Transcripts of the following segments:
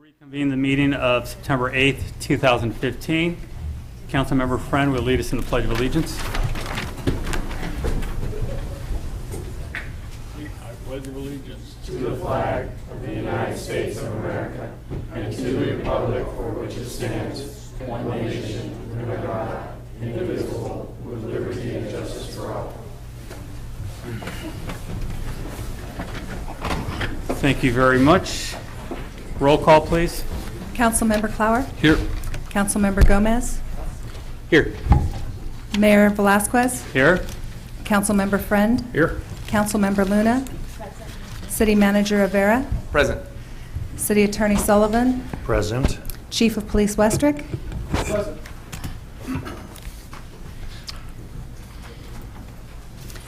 Reconvene the meeting of September 8th, 2015. Councilmember Friend will lead us in the Pledge of Allegiance. I pledge allegiance to the flag of the United States of America and to the republic for which it stands, one nation, under God, indivisible, with liberty and justice for all. Thank you very much. Roll call, please. Councilmember Clower? Here. Councilmember Gomez? Here. Mayor Velazquez? Here. Councilmember Friend? Here. Councilmember Luna? Present. City Manager Rivera? Present. City Attorney Sullivan? Present. Chief of Police Westrick? Present.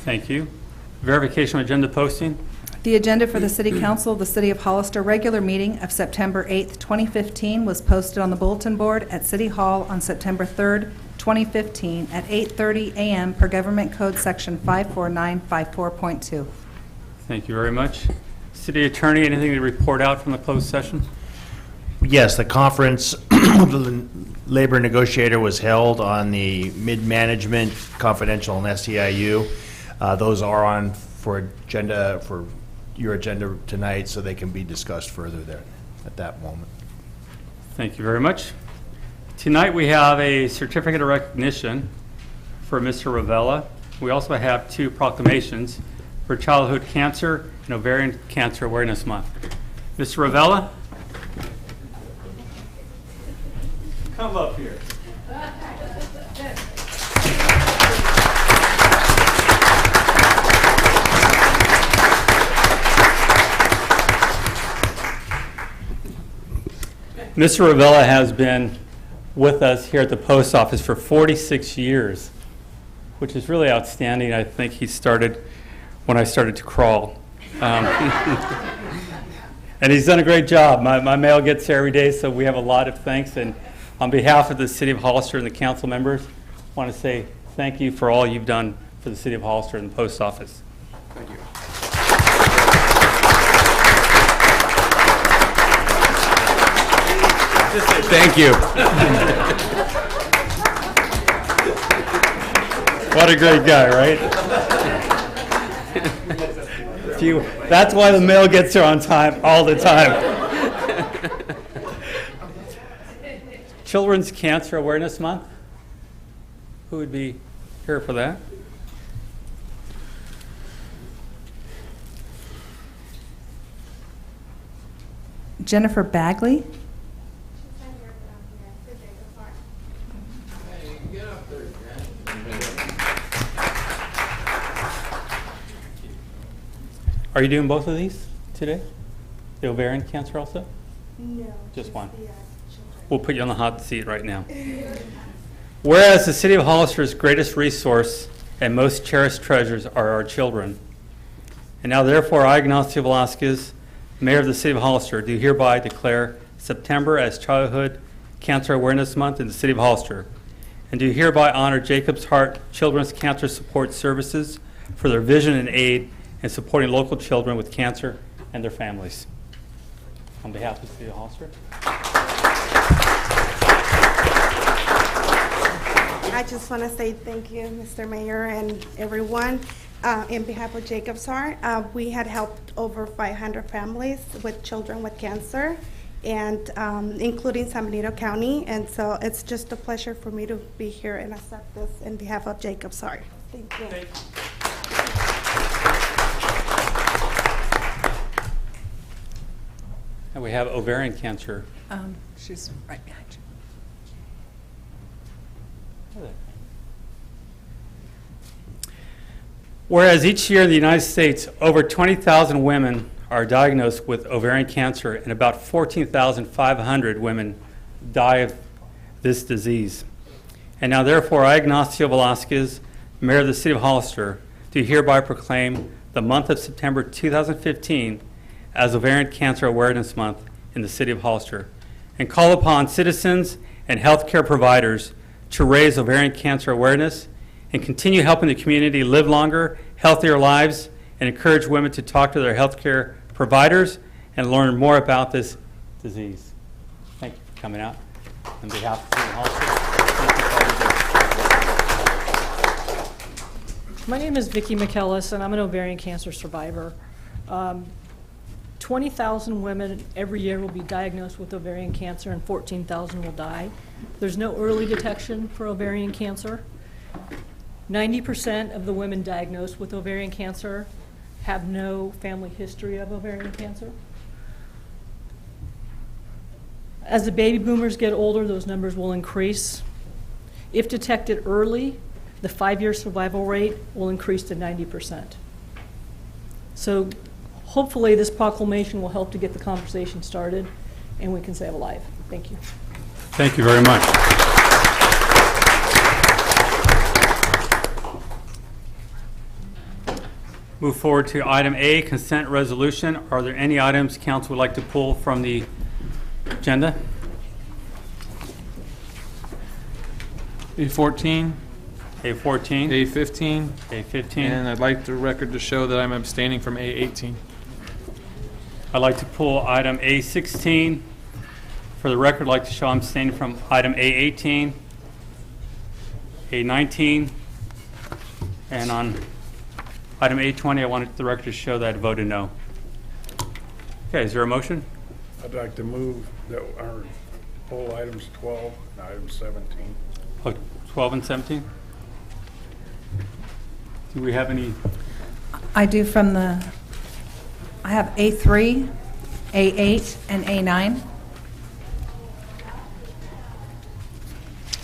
Thank you. Verification of agenda posting. The agenda for the City Council of the City of Hollister regular meeting of September 8th, 2015 was posted on the bulletin board at City Hall on September 3rd, 2015 at 8:30 a.m. per Government Code Section 54954.2. Thank you very much. City Attorney, anything to report out from the closed session? Yes, the conference of the labor negotiator was held on the mid-management, confidential, and SEIU. Those are on for your agenda tonight, so they can be discussed further there at that moment. Thank you very much. Tonight we have a certificate of recognition for Mr. Ravella. We also have two proclamations for Childhood Cancer and Ovarian Cancer Awareness Month. Mr. Ravella, come up here. Mr. Ravella has been with us here at the post office for 46 years, which is really outstanding. I think he started when I started to crawl. And he's done a great job. My mail gets there every day, so we have a lot of thanks. And on behalf of the City of Hollister and the council members, I want to say thank you for all you've done for the City of Hollister and the post office. Thank you. Thank you. What a great guy, right? That's why the mail gets here on time, all the time. Children's Cancer Awareness Month. Who would be here for that? Jennifer Bagley? Are you doing both of these today? The ovarian cancer also? No. Just one. The, We'll put you on the hot seat right now. Whereas the City of Hollister's greatest resource and most cherished treasures are our children. And now therefore, I, Ignacio Velazquez, Mayor of the City of Hollister, do hereby declare September as Childhood Cancer Awareness Month in the City of Hollister, and do hereby honor Jacob's Heart Children's Cancer Support Services for their vision and aid in supporting local children with cancer and their families. On behalf of the City of Hollister. I just want to say thank you, Mr. Mayor, and everyone. In behalf of Jacob's Heart, we had helped over 500 families with children with cancer, and including San Benito County. And so it's just a pleasure for me to be here and accept this in behalf of Jacob's Heart. Thank you. Thank you. And we have ovarian cancer. She's right behind you. Whereas each year in the United States, over 20,000 women are diagnosed with ovarian cancer, and about 14,500 women die of this disease. And now therefore, I, Ignacio Velazquez, Mayor of the City of Hollister, do hereby proclaim the month of September 2015 as Ovarian Cancer Awareness Month in the City of Hollister, and call upon citizens and healthcare providers to raise ovarian cancer awareness and continue helping the community live longer, healthier lives, and encourage women to talk to their healthcare providers and learn more about this disease. coming out on behalf of City Hall. Thank you for all you do. My name is Vicki McKellis, and I'm an ovarian cancer survivor. 20,000 women every year will be diagnosed with ovarian cancer, and 14,000 will die. There's no early detection for ovarian cancer. 90% of the women diagnosed with ovarian cancer have no family history of ovarian cancer. As the baby boomers get older, those numbers will increase. If detected early, the 5-year survival rate will increase to 90%. So hopefully this proclamation will help to get the conversation started and we can save a life. Thank you. Thank you very much. Move forward to item A, consent resolution. Are there any items council would like to pull from the agenda? A14, A14, A15, A15. and I'd like the record to show that I'm abstaining from A18. I'd like to pull item A16. For the record, I'd like to show I'm abstaining from item A18, A19, and on item A20, I wanted the record to show that I voted no. Okay, is there a motion? I'd like to move that our poll items 12 and item 17. Oh, 12 and 17? Do we have any? I do from the, I have A3, A8, and A9.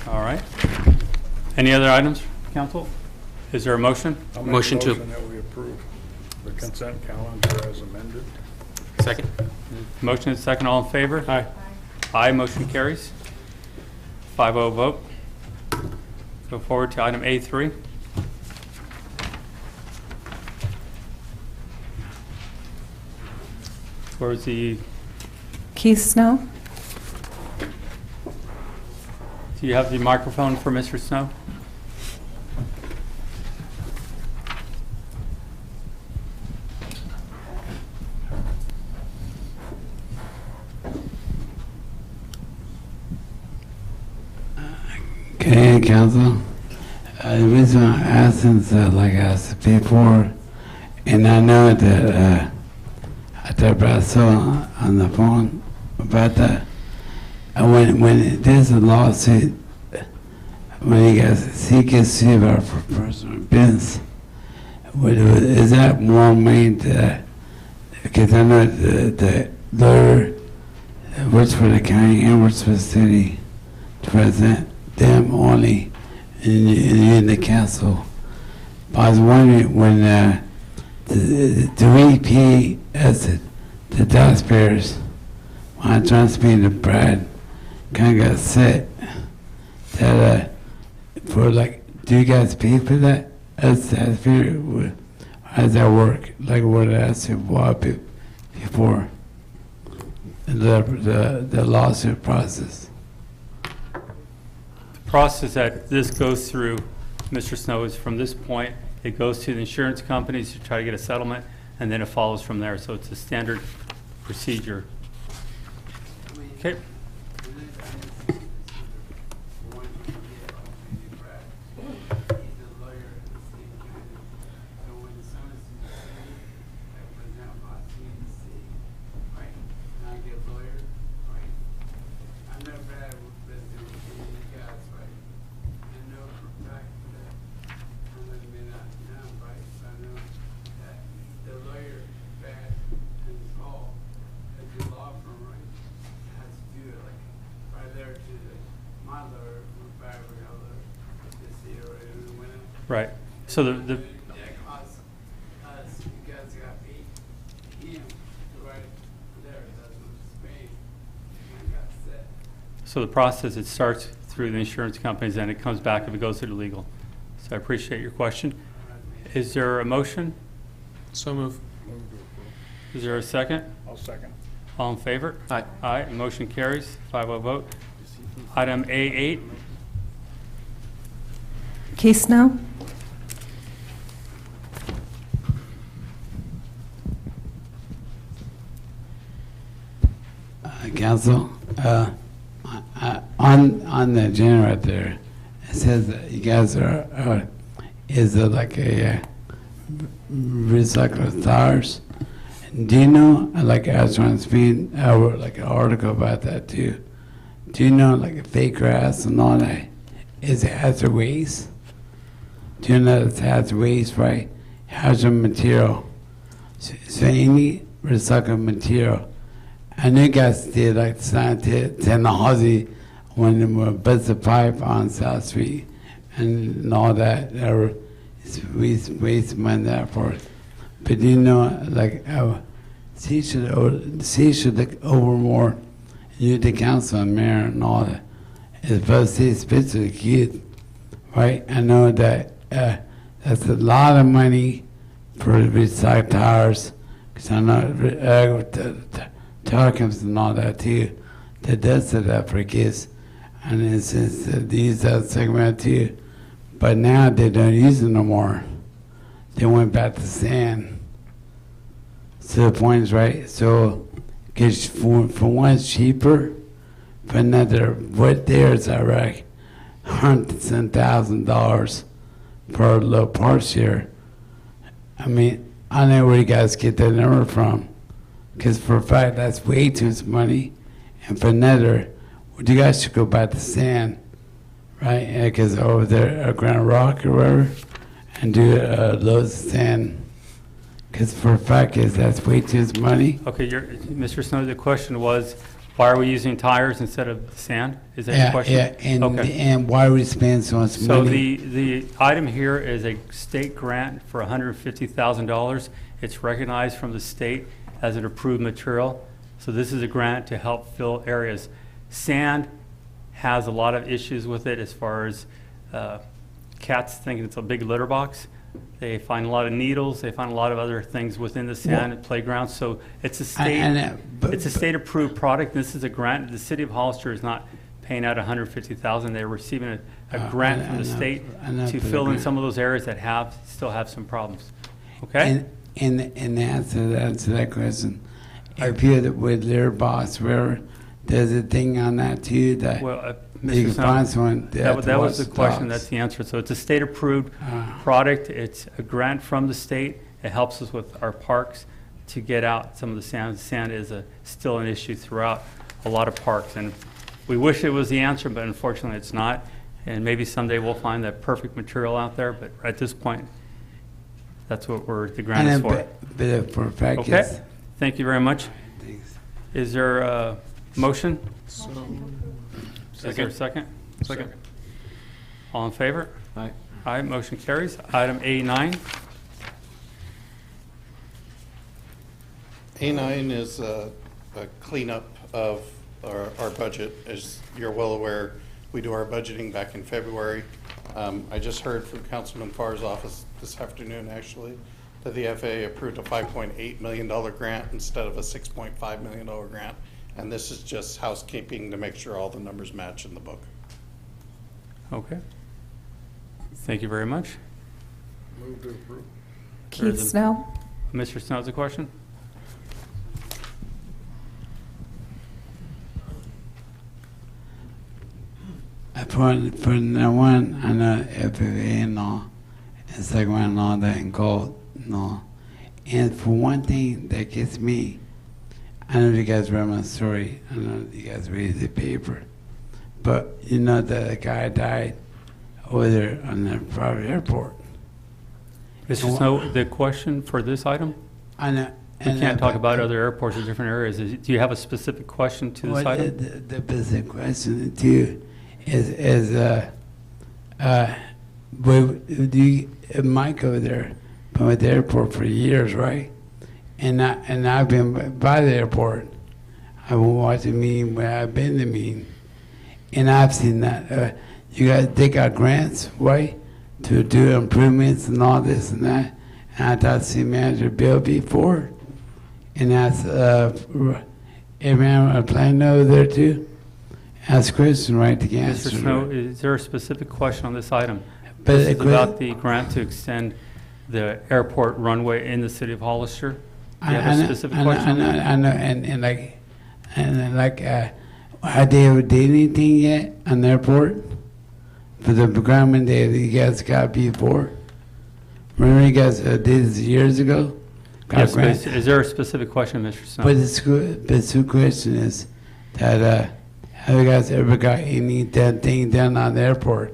All right. Any other items, council? Is there a motion? I'll make a Motion to- that we approve the consent calendar as amended. Second. Motion is second. All in favor? Aye. Aye. Motion carries. 5-0 vote. Go forward to item A3. Where's the, Keith Snow? do you have the microphone for Mr. Snow? Okay, Council. The reason I'm asking is like I said before, and I know that I told Brasso on the phone about that. When there's a lawsuit, when he gets sued for personal business, is that more mean to, because I know the lawyer works for the county and works for the city to present them only in the council. But I was wondering when do we pay as the taxpayers, when I'm trying to speak to Brad, kind of got set that for like, do you guys pay for that as taxpayers? How does that work? Like what I asked you before the lawsuit process. Process that this goes through, Mr. Snow, is from this point, it goes to the insurance companies to try to get a settlement, and then it follows from there. So it's a standard procedure. Okay. Right. So the That costs us, you guys got paid him to write there, that's what's paid, and got set. so the process, it starts through the insurance companies and it comes back if it goes to the legal. So I appreciate your question. Is there a motion? So move. Move to approve. Is there a second? I'll second. All in favor? Aye. Aye. Motion carries. 5-0 vote. Item A8. Keith Snow? Council, on the agenda right there, it says that you guys is like a recycled tires. Do you know, like I was trying to speak, I wrote like an article about that too. Do you know like fake grass and all that is hazard waste? Do you know it's hazard waste, right? Hazard material. So any recycled material. I know you guys did like scientific technology when they were bust the pipe on South Street and all that. There were waste money there for it. But you know, like, she should look over more. You, the council and mayor and all that, is supposed to see especially the kids, right? I know that that's a lot of money for recycled tires, because I know tire companies and all that too, that does that for kids. And it's just, they use that segment too. But now they don't use it no more. They went back to sand. So the point is, right? So, because for one, it's cheaper. For another, what there is, I reckon, $110,000 for a little parts here. I mean, I don't know where you guys get that number from. Because for a fact, that's way too much money. And for another, you guys should go back to sand, right? Because over there, Grand Rock or wherever, and do loads of sand. Because for a fact is that's way too much money. Okay, Mr. Snow, the question was, why are we using tires instead of sand? Is that your question? Yeah, Okay. and why we spend so much So money? the item here is a state grant for $150,000. It's recognized from the state as an approved material. So this is a grant to help fill areas. Sand has a lot of issues with it as far as cats thinking it's a big litter box. They find a lot of needles. They find a lot of other things within the sand at playgrounds. So it's a state, it's a state-approved product. This is a grant. The city of Hollister is not paying out $150,000. They're receiving a grant from the state to fill in some of those areas that still have some problems. Okay. And the answer to that question, up here with litter box, where there's a thing on that too that Well, you can Mr. find Snow, someone that was the question. dogs. That's the answer. So it's a state-approved product. It's a grant from the state. It helps us with our parks to get out some of the sand. Sand is still an issue throughout a lot of parks, and we wish it was the answer, but unfortunately it's not. And maybe someday we'll find that perfect material out there, but at this point, that's what the grant is for. But for a fact, Okay. yes. Thank you very much. Thanks. Is there a motion? Is there a Second. second? All in favor? Aye. Aye, motion carries. Item A9. A9 is a cleanup of our budget. As you're well aware, we do our budgeting back in February. I just heard from Councilman Farr's office this afternoon, actually, that the FAA approved a $5.8 million grant instead of a $6.5 million grant. And this is just housekeeping to make sure all the numbers match in the book. Okay. Thank you very much. Move to approve. Keith Snow. Mr. Snow has a question? For the one, I know FAA and all, and second one and all that, and gold and all. And for one thing that gets me, I know you guys read my story. I know you guys read the paper. But you know the guy died over there on the private airport. Mr. Snow, the question for this item? I know. We can't talk about other airports in different areas. Do you have a specific question to this item? The basic question too is Mike over there been at the airport for years, right? And I've been by the airport. I've been watching the meeting where I've been to the meeting, and I've seen that they got grants, right, to do improvements and all this and that. And I thought city manager Bill before, and that's everyone applying over there too. Ask question, right, to answer. Mr. Snow, is there a specific question on this item? But This is about the grant to extend the airport runway in the city of Hollister. Do you have a specific question? I know, and Have they ever did anything yet on the airport? For the programming that you guys got before? Remember you guys did this years ago? Got Yes, but grant? is there a specific question, Mr. Snow? But the question is that have you guys ever got any that thing done on the airport?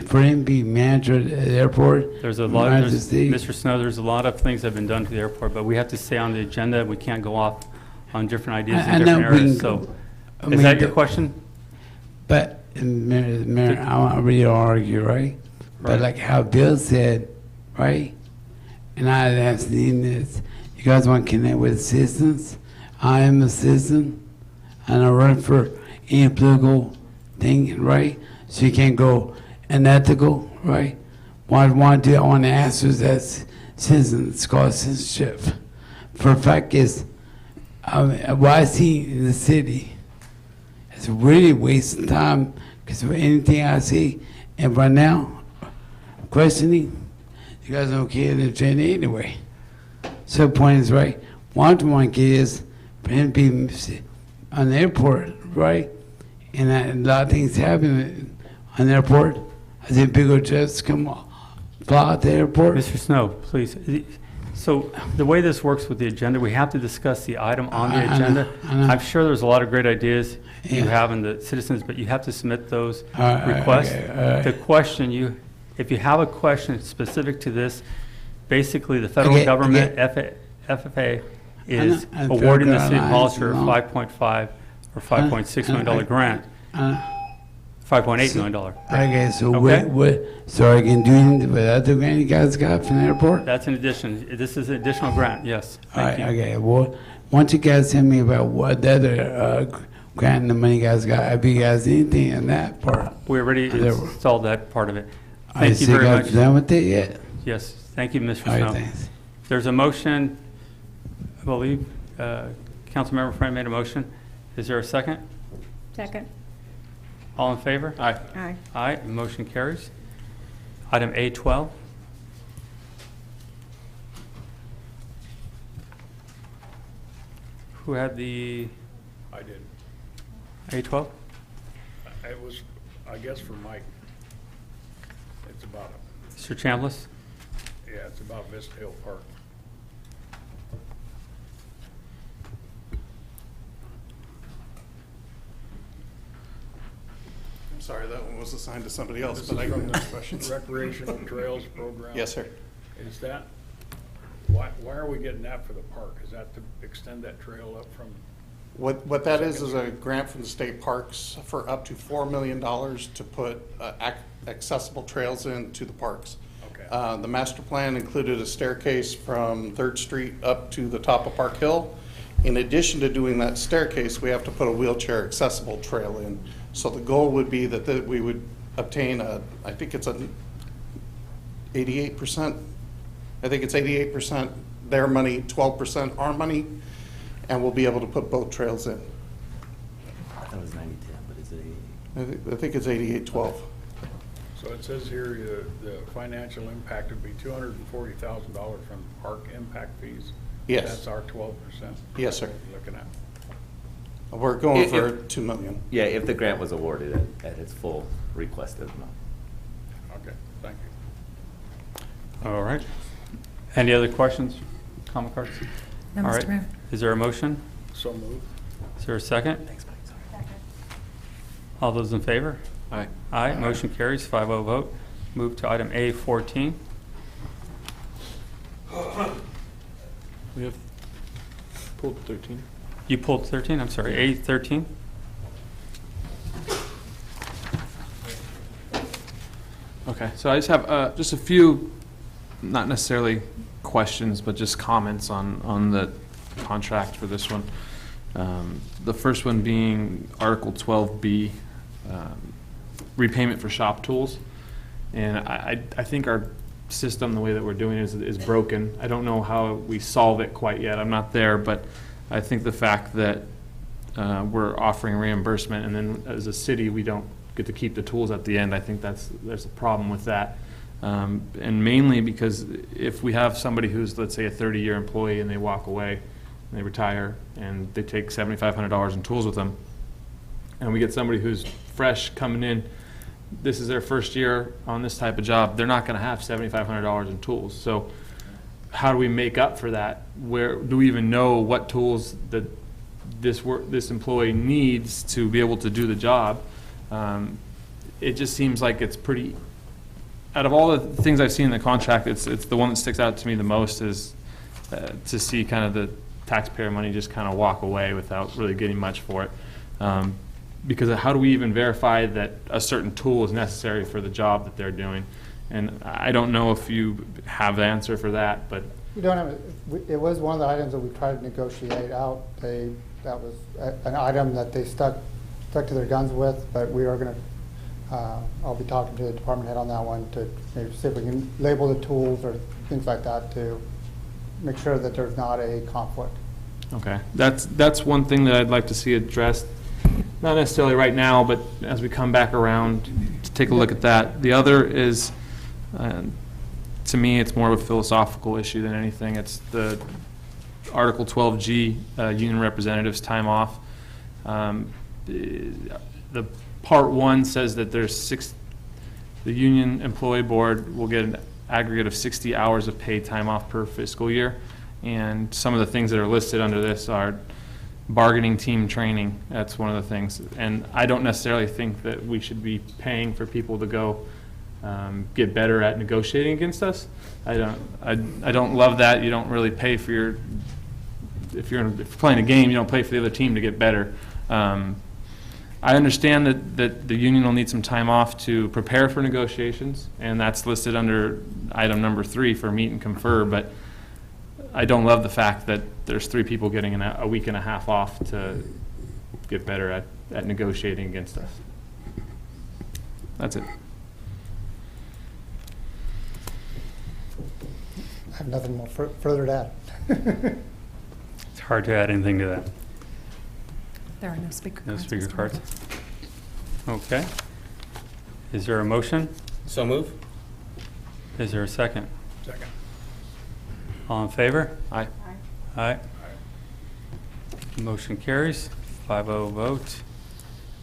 For him to be manager at the airport, There's a lot, Majesty. Mr. Snow, there's a lot of things that have been done to the airport, but we have to stay on the agenda. We can't go off on different ideas I in know different we areas. can So, go- I is mean, that your the- question? But Mayor, I want to argue, right? But Right. like how Bill said, right? And I asked this, you guys want to connect with citizens? I am a citizen, and I run for any political thing, right? So you can't go unethical, right? What I want to do, I want to answers as citizens. It's called citizenship. For a fact is, what I see in the city, it's really wasting time because of anything I see. And right now, I'm questioning, you guys don't care to train anyway. So the point is, right, one is for him to be on the airport, right? And a lot of things happen on the airport. I think bigger jets come fly out the airport. Mr. Snow, please. So the way this works with the agenda, we have to discuss the item on the I know, agenda. I know. I'm sure there's a lot of great ideas you Yeah. have in the citizens, but you have to submit those All right, requests. okay, all right. The question if you have a question specific to this, basically the federal Okay, government, okay. FFA, I is know, and awarding the city of federal Hollister a guidelines, $5.5 or $5.6 million I- grant, $5.8 million. Okay, so Okay. what, so I can do anything with other grant you guys got from the airport? That's an addition. This is an additional grant, yes. All right, Thank you. okay, well, once you guys tell me about what the other grant and the money you guys got, have you guys anything in that part? We already There- installed that part of it. I Thank you see very guys much. done with it yet? Yes, thank you, Mr. All right, Snow. thanks. There's a motion, I believe, Councilmember Friend made a motion. Is there a second? Second. All in favor? Aye. Aye. Aye, motion carries. Item A12. Who had the I did. A12? It was, I guess, for Mike. It's about, Mr. Chambliss? yeah, it's about Vista Hill Park. I'm sorry, that one was assigned to somebody else, This but I is can from answer the questions. Recreational Trails Program. Yes, sir. Is that, why are we getting that for the park? Is that to extend that trail up from, What that is a grant from the state parks for up to $4 million to put accessible trails into the parks. okay, The master plan included a staircase from 3rd Street up to the top of Park Hill. In addition to doing that staircase, we have to put a wheelchair accessible trail in. So the goal would be that we would obtain I think it's 88%. I think it's 88% their money, 12% our money, and we'll be able to put both trails in. I thought it was 90-10, but is it 80? I think it's 88-12. so it says here the financial impact would be $240,000 from park impact fees. Yes. That's our 12%. Yes, sir. You're looking at. We're going for $2 million. Yeah, if the grant was awarded at its full requested amount. Okay, thank you. All right. Any other questions, comment cards? No, All Mr. right. Mayor. Is there a motion? So moved. Is there a second? Thanks, Mike. Sorry. All those in favor? Aye. Aye, motion carries, 5-0 vote. Move to item A14. We have pulled 13. You pulled 13, I'm sorry, A13. Okay, so I just have just a few, not necessarily questions, but just comments on the contract for this one. The first one being Article 12B, repayment for shop tools. And I think our system, the way that we're doing it, is broken. I don't know how we solve it quite yet. I'm not there, but I think the fact that we're offering reimbursement and then as a city, we don't get to keep the tools at the end, I think there's a problem with that. And mainly because if we have somebody who's, let's say, a 30-year employee and they walk away and they retire and they take $7,500 in tools with them, and we get somebody who's fresh coming in, this is their first year on this type of job, they're not going to have $7,500 in tools. So how do we make up for that? Where do we even know what tools that this employee needs to be able to do the job? It just seems like it's pretty, out of all the things I've seen in the contract, it's the one that sticks out to me the most is to see kind of the taxpayer money just kind of walk away without really getting much for it. Because how do we even verify that a certain tool is necessary for the job that they're doing? And I don't know if you have the answer for that, but We don't have, it was one of the items that we tried to negotiate out. That was an item that they stuck to their guns with, but we are going to, I'll be talking to the department head on that one to maybe see if we can label the tools or things like that to make sure that there's not a conflict. okay, that's one thing that I'd like to see addressed. Not necessarily right now, but as we come back around to take a look at that. The other is, to me, it's more of a philosophical issue than anything. It's the Article 12G, union representatives' time off. The Part 1 says that the union employee board will get an aggregate of 60 hours of paid time off per fiscal year. And some of the things that are listed under this are bargaining team training. That's one of the things. And I don't necessarily think that we should be paying for people to go get better at negotiating against us. I don't love that. You don't really pay for if you're playing a game, you don't pay for the other team to get better. I understand that the union will need some time off to prepare for negotiations, and that's listed under item number 3 for meet and confer, but I don't love the fact that there's 3 people getting a week and a half off to get better at negotiating against us. That's it. I have nothing more further to add. It's hard to add anything to that. There are no speaker No cards. speaker Mr. cards. Mayor. Okay. Is there a motion? So move. Is there a second? Second. All in favor? Aye. Aye. Motion carries, 5-0 vote.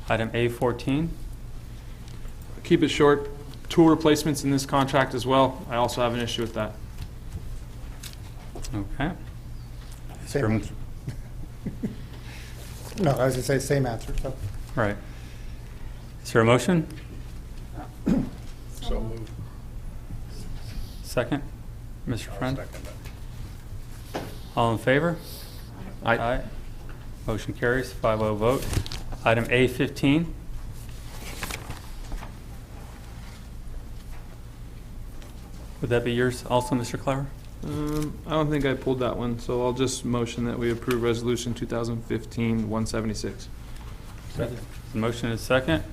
Item A14. Keep it short. Tool replacements in this contract as well. I also have an issue with that. Okay. Same From- answer. No, I was going to say same answer. So. Right. Is there a motion? So moved. Second? Mr. I'll Friend? second that. All in favor? Aye. Motion carries, 5-0 vote. Item A15. Would that be yours also, Mr. Clever? I don't think I pulled that one, so I'll just motion that we approve Resolution 2015-176. The motion is second.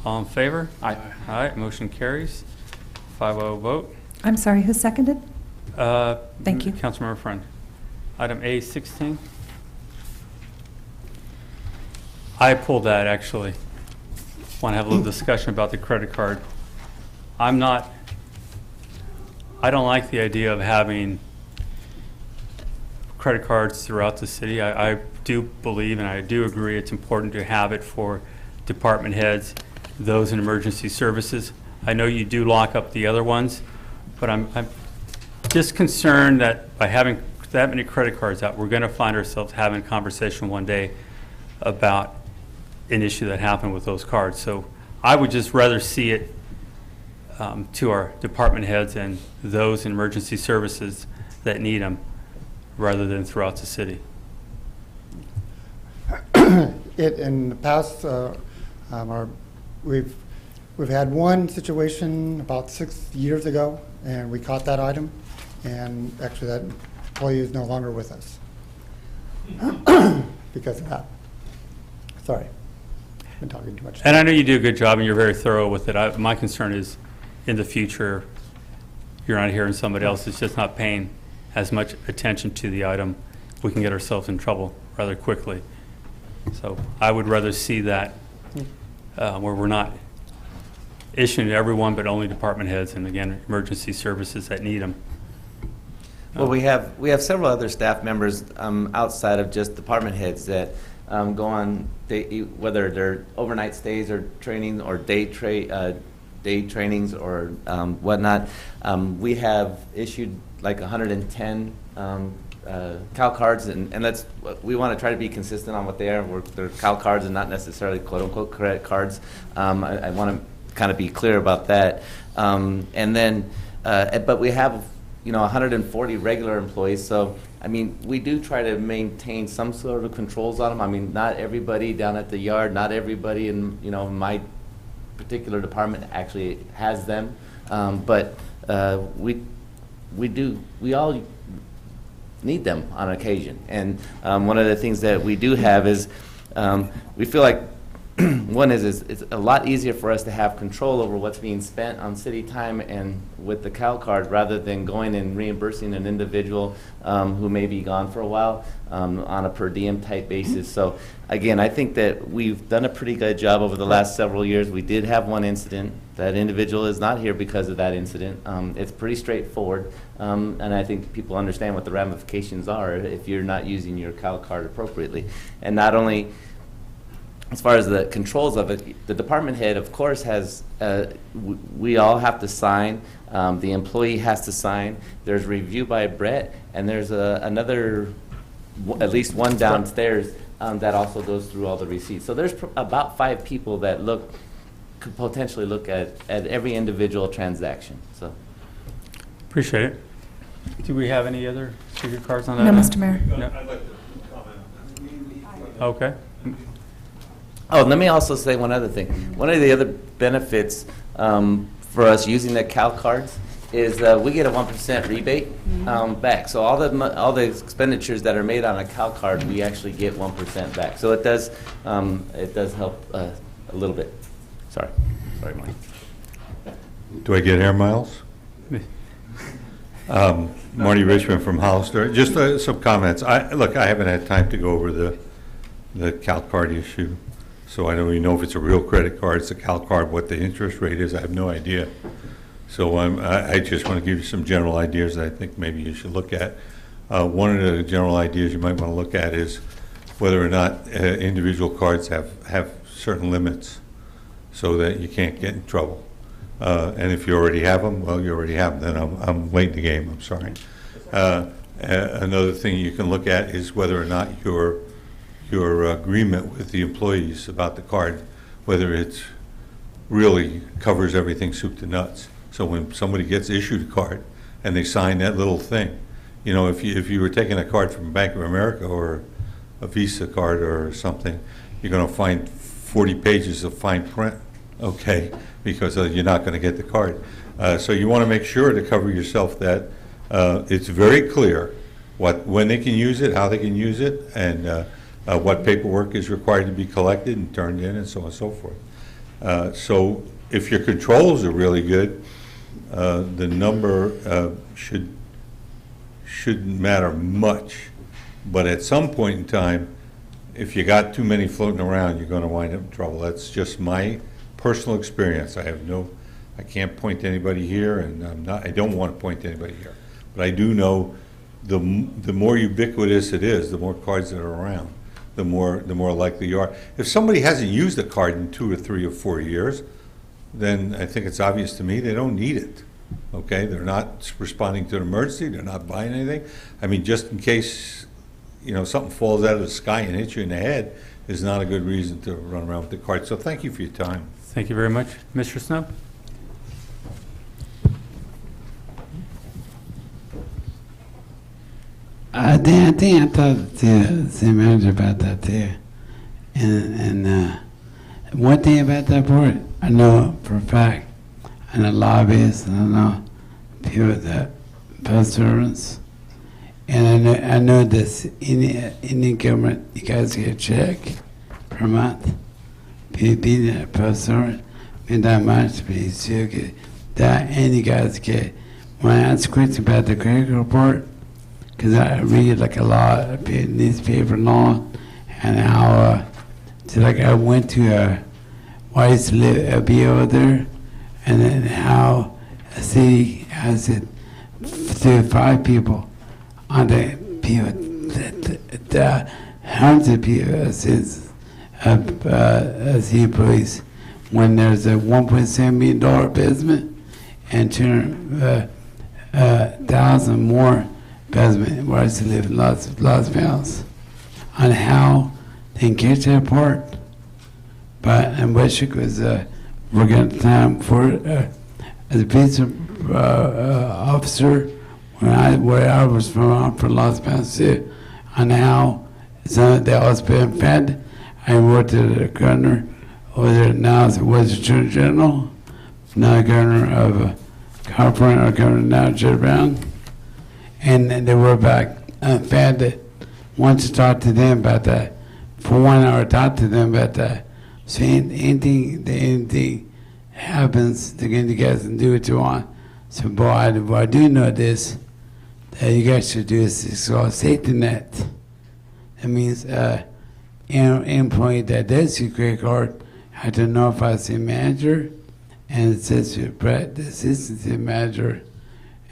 All in favor? Aye. Aye, motion carries, 5-0 vote. I'm sorry, who seconded? Thank you. Councilmember Friend. Item A16. I pulled that, actually. Want to have a little discussion about the credit card. I don't like the idea of having credit cards throughout the city. I do believe and I do agree it's important to have it for department heads, those in emergency services. I know you do lock up the other ones, but I'm just concerned that by having that many credit cards out, we're going to find ourselves having a conversation one day about an issue that happened with those cards. So I would just rather see it to our department heads and those in emergency services that need them, rather than throughout the city. In the past, we've had one situation about 6 years ago, and we caught that item, and actually that employee is no longer with us because of that. Sorry, I've been talking too much. And I know you do a good job and you're very thorough with it. My concern is in the future, you're not hearing somebody else is just not paying as much attention to the item. We can get ourselves in trouble rather quickly. So I would rather see that where we're not issuing to everyone, but only department heads and, again, emergency services that need them. Well, we have several other staff members outside of just department heads that go on, whether they're overnight stays or training or day trainings or whatnot. We have issued like 110 Cal cards, and we want to try to be consistent on what they are. They're Cal cards and not necessarily quote-unquote credit cards. I want to kind of be clear about that. And then, but we have 140 regular employees, so I mean, we do try to maintain some sort of controls on them. I mean, not everybody down at the yard, not everybody in my particular department actually has them, but we all need them on occasion. And one of the things that we do have is we feel like one is it's a lot easier for us to have control over what's being spent on city time and with the Cal card rather than going and reimbursing an individual who may be gone for a while on a per diem type basis. So again, I think that we've done a pretty good job over the last several years. We did have one incident. That individual is not here because of that incident. It's pretty straightforward, and I think people understand what the ramifications are if you're not using your Cal card appropriately. And not only as far as the controls of it, the department head, of course, has, we all have to sign, the employee has to sign, there's review by Brett, and there's another, at least one downstairs that also goes through all the receipts. So there's about 5 people that could potentially look at every individual transaction. So Appreciate it. Do we have any other speaker cards on that? No, Mr. Mayor. No. I'd like to comment. Okay. Oh, let me also say one other thing. One of the other benefits for us using the Cal cards is we get a 1% rebate back. So all the expenditures that are made on a Cal card, we actually get 1% back. So it does help a little bit. Sorry, Marty. Do I get air miles? Marty Richmond from Hollister. Just some comments. Look, I haven't had time to go over the Cal card issue, so I don't even know if it's a real credit card, it's a Cal card, what the interest rate is, I have no idea. So I just want to give you some general ideas that I think maybe you should look at. One of the general ideas you might want to look at is whether or not individual cards have certain limits so that you can't get in trouble. And if you already have them, well, you already have them. Then I'm late in the game. I'm sorry. Another thing you can look at is whether or not your agreement with the employees about the card, whether it really covers everything soup to nuts. So when somebody gets issued a card and they sign that little thing, if you were taking a card from Bank of America or a Visa card or something, you're going to find 40 pages of fine print, okay, because you're not going to get the card. So you want to make sure to cover yourself that it's very clear when they can use it, how they can use it, and what paperwork is required to be collected and turned in, and so on and so forth. So if your controls are really good, the number shouldn't matter much. But at some point in time, if you got too many floating around, you're going to wind up in trouble. That's just my personal experience. I can't point to anybody here, and I don't want to point to anybody here. But I do know the more ubiquitous it is, the more cards that are around, the more likely you are. If somebody hasn't used a card in 2 or 3 or 4 years, then I think it's obvious to me they don't need it. Okay, they're not responding to an emergency. They're not buying anything. I mean, just in case something falls out of the sky and hits you in the head is not a good reason to run around with the card. So thank you for your time. Thank you very much. Mr. Snow? I think I talked to the city manager about that too. And one thing about that board, I know for a fact, and the lobbyists, and I know people that post servants, and I know this any government, you guys get a check per month. Being a post servant, not that much, but you still get that, and you guys get. When I ask questions about the credit report, because I read like a lot of newspaper and all, and how, so like I went to, I used to live, be over there, and then how a city has it, 3 or 5 people on the people that hundreds of people, city employees, when there's a $1.7 million investment and 200,000 more investment where I used to live in Los Angeles, on how they can catch that part. But in Westwick was working at the time for as a police officer where I was from for Los Angeles too, on how they always been fed. I worked at the governor over there now as was Attorney General, now governor of California, or governor now Jed Brown, and they were back fed that. Once you talk to them about that, for 1 hour, talk to them about that. So anything happens, they're going to guys and do what you want. So, boy, I do know this, that you guys should do is it's called safety net. That means employee that does your credit card have to notify the manager, and it says to the assistant manager,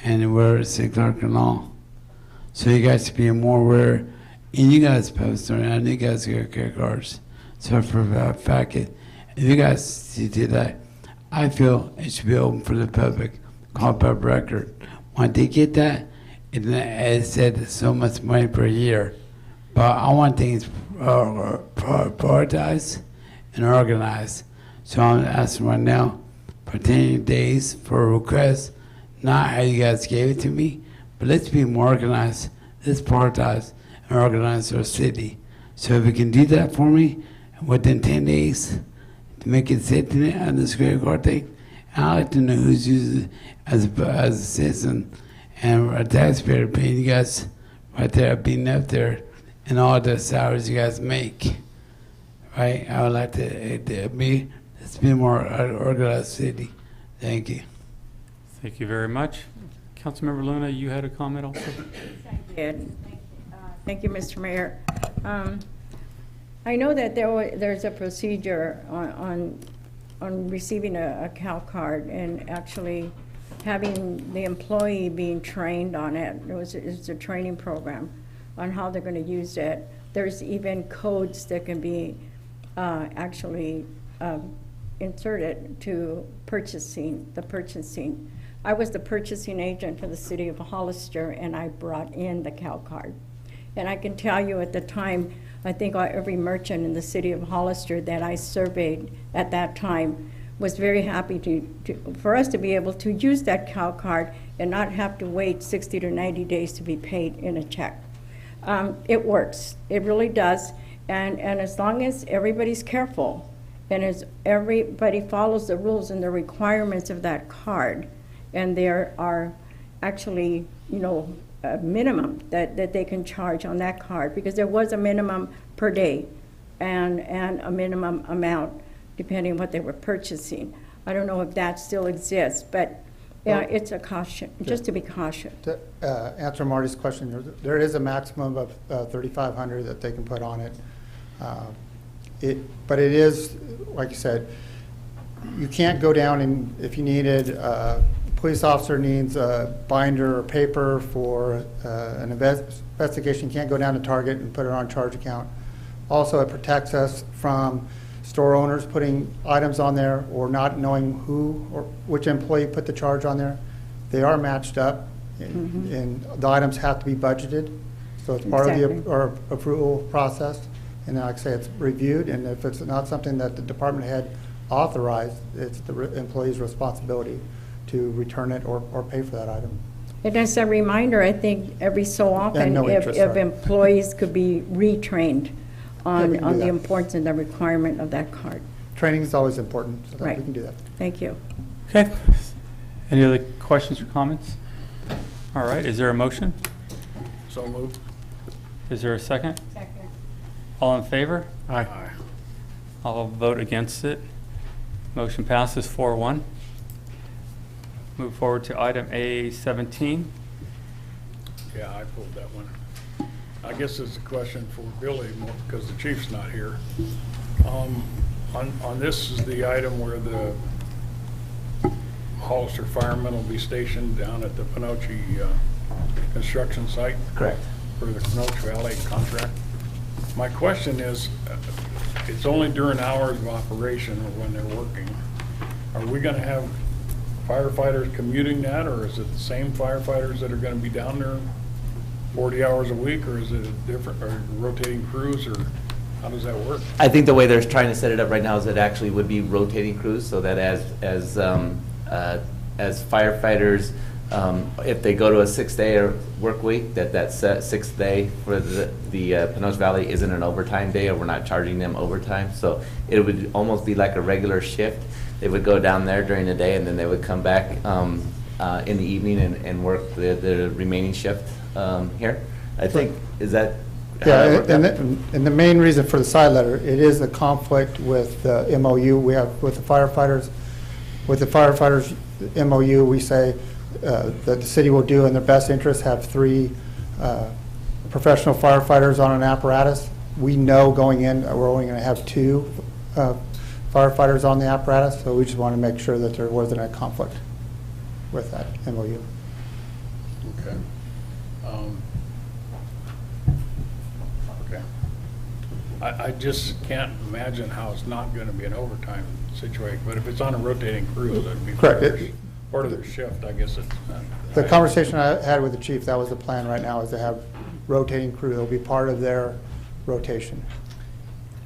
and we're city clerk and law. So you guys should be more aware. And you guys post on it, and you guys get credit cards. So for a fact, if you guys do that, I feel it should be open for the public, called public record. When they get that, it said so much money per year. But I want things prioritized and organized. So I'm asking right now for 10 days for a request, not how you guys gave it to me, but let's be more organized, let's prioritize and organize our city. So if you can do that for me within 10 days to make it safety net on this credit card thing, I'd like to know who's using it as a citizen and a taxpayer paying you guys right there, being up there, and all the salaries you guys make. Right? I would like to let's be more organized city. Thank you. Thank you very much. Councilmember Luna, you had a comment also? Thank you, Mr. Mayor. I know that there's a procedure on receiving a CAL card and actually having the employee being trained on it. It's a training program on how they're going to use it. There's even codes that can be actually inserted to the purchasing. I was the purchasing agent for the city of Hollister, and I brought in the CAL card. And I can tell you at the time, I think every merchant in the city of Hollister that I surveyed at that time was very happy for us to be able to use that CAL card and not have to wait 60 to 90 days to be paid in a check. It works, it really does. And as long as everybody's careful and as everybody follows the rules and the requirements of that card, and there are actually, a minimum that they can charge on that card, because there was a minimum per day and a minimum amount depending on what they were purchasing. I don't know if that still exists, but yeah, it's a caution, just to be cautious. To answer Marty's question, there is a maximum of $3,500 that they can put on it. But it is, like you said, you can't go down and if you needed, police officer needs a binder or paper for an investigation, you can't go down to Target and put it on charge account. Also, it protects us from store owners putting items on there or not knowing who or which employee put the charge on there. They are matched up, and the items have to be budgeted. So it's part of the approval process. And like I say, it's reviewed, and if it's not something that the department head authorized, it's the employee's responsibility to return it or pay for that item. And as a reminder, I think every so often, if employees could be retrained on the importance and the requirement of that card. Training is always important, so that we can do that. Thank you. Okay. Any other questions or comments? All right. Is there a motion? So moved. Is there a second? Second. All in favor? Aye. I'll vote against it. Motion passes 4-1. Move forward to item A17. Yeah, I pulled that one. I guess it's a question for Billy more because the chief's not here. On this is the item where the Hollister firemen will be stationed down at the Panoche construction site. Correct. For the Panoche Valley contract. My question is, it's only during hours of operation or when they're working. Are we gonna have firefighters commuting that, or is it the same firefighters that are gonna be down there 40 hours a week, or is it a different, or rotating crews, or how does that work? I think the way they're trying to set it up right now is it actually would be rotating crews, so that as firefighters, if they go to a 6-day work week, that sixth day for the Pinellas Valley isn't an overtime day, or we're not charging them overtime. So it would almost be like a regular shift. They would go down there during the day, and then they would come back in the evening and work the remaining shift here. I think, is that? Yeah, and the main reason for the side letter, it is a conflict with the MOU we have with the firefighters. With the firefighters MOU, we say that the city will do in their best interest have 3 professional firefighters on an apparatus. We know going in, we're only going to have 2 firefighters on the apparatus, so we just want to make sure that there wasn't a conflict with that MOU. Okay. Okay. I just can't imagine how it's not gonna be an overtime situation, but if it's on a rotating crew, that'd be Correct. part of their shift, I guess it's. The conversation I had with the chief, that was the plan right now, is to have rotating crew. It'll be part of their rotation.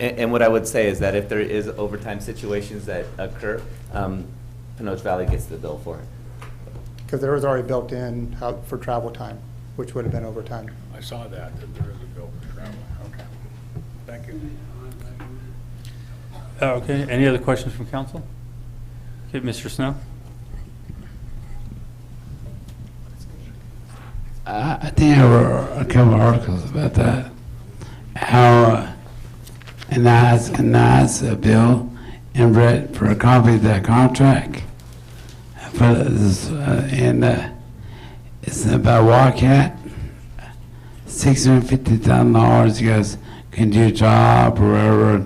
And what I would say is that if there is overtime situations that occur, Pinellas Valley gets the bill for it. Because there was already built in for travel time, which would have been overtime. I saw that there is a bill for travel. Okay. Thank you. Okay, any other questions from council? Okay, Mr. Snow? I think I wrote a couple articles about that. How a bill and read for a copy of that contract. For this, it's about Wildcat. $650,000. You guys can do a job or whatever.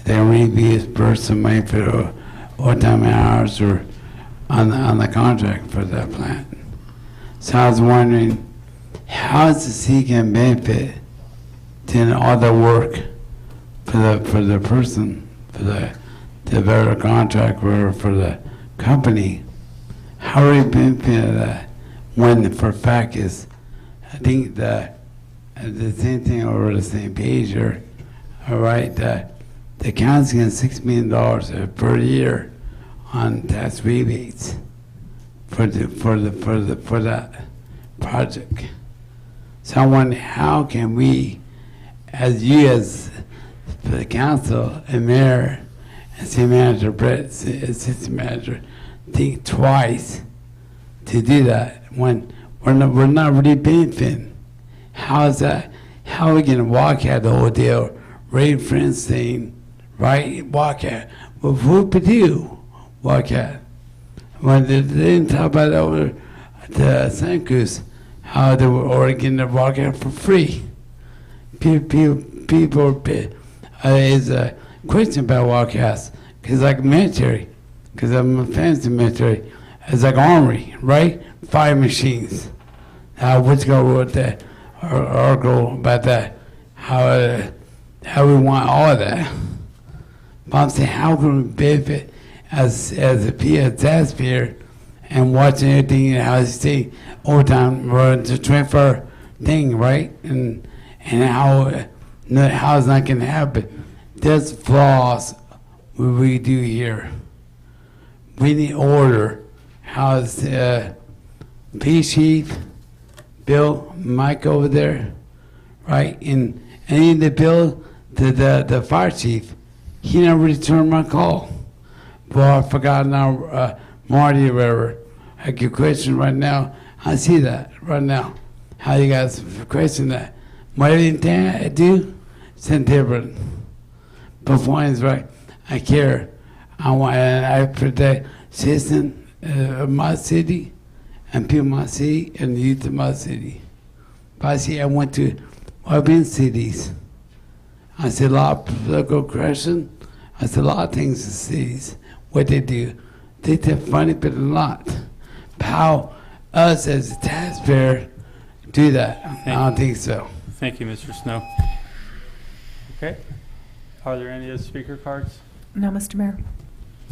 They reimburse some money for overtime hours or on the contract for that plant. So I was wondering, how is the city can benefit to all the work for the person, for the better contract or for the company? How are we benefiting that when for fact is, I think the same thing over the same page here, all right, the county's getting $6 million per year on tax rebates for that project. So I wonder, how can we, as the council and mayor and city manager, Brett, assistant manager, think twice to do that when we're not really benefiting? How is that? How are we going to walk out the whole deal? Ray Feinstein, right? Walk out. Well, who could do walk out? When they didn't talk about over the Santa Cruz, how they were already getting the walk out for free. People is a question about walkouts, because like military, because I'm a fan of the military, it's like armory, right? Fire machines. What's going on with that? Article about that, how we want all of that. But I'm saying, how can we benefit as a taxpayer and watching everything and how it's stay overtime or the 24 thing, right? And how it's not going to happen. There's flaws what we do here. We need order. How's police chief, Bill, Mike over there, right? And in the bill, the fire chief, he never returned my call. Well, I forgot now, Marty or whatever. I get question right now. I see that right now. How you guys question that? What I do, send different. Performance, right? I care. I protect citizens of my city and people in my city and the youth of my city. But I see, I've been cities. I see a lot of political corruption. I see a lot of things in cities. What they do, they take funny bit a lot. But how us as a taxpayer do that? I don't think so. Thank you, Mr. Snow. Okay. Are there any other speaker cards? No, Mr. Mayor.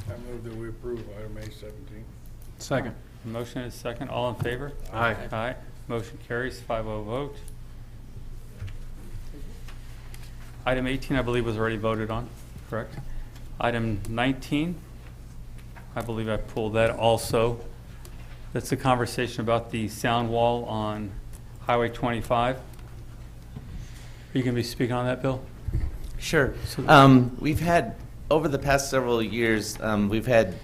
I move that we approve item A-17. Second. Motion is second. All in favor? Aye. Aye. Motion carries 5-0 vote. Item 18, I believe, was already voted on, correct? Item 19, I believe I pulled that also. That's a conversation about the sound wall on Highway 25. Are you going to be speaking on that, Bill? Sure. We've had, over the past several years, we've had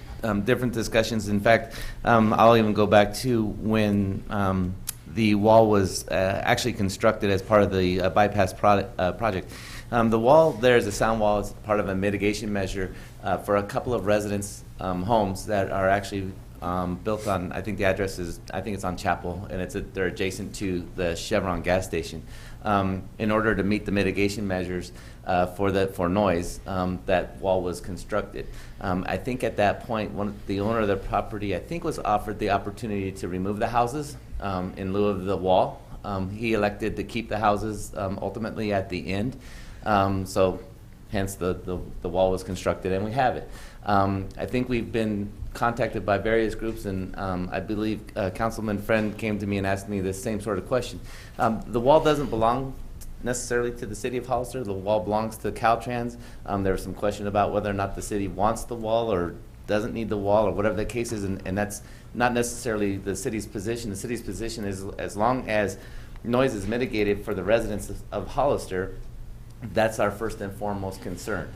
different discussions. In fact, I'll even go back to when the wall was actually constructed as part of the bypass project. The wall there is a sound wall. It's part of a mitigation measure for a couple of residents' homes that are actually built on, I think the address is, I think it's on Chapel, and they're adjacent to the Chevron gas station. In order to meet the mitigation measures for noise, that wall was constructed. I think at that point, the owner of the property, I think, was offered the opportunity to remove the houses in lieu of the wall. He elected to keep the houses ultimately at the end. So hence the wall was constructed, and we have it. I think we've been contacted by various groups, and I believe Councilman Friend came to me and asked me the same sort of question. The wall doesn't belong necessarily to the city of Hollister. The wall belongs to Caltrans. There was some question about whether or not the city wants the wall or doesn't need the wall or whatever the case is, and that's not necessarily the city's position. The city's position is as long as noise is mitigated for the residents of Hollister, that's our first and foremost concern.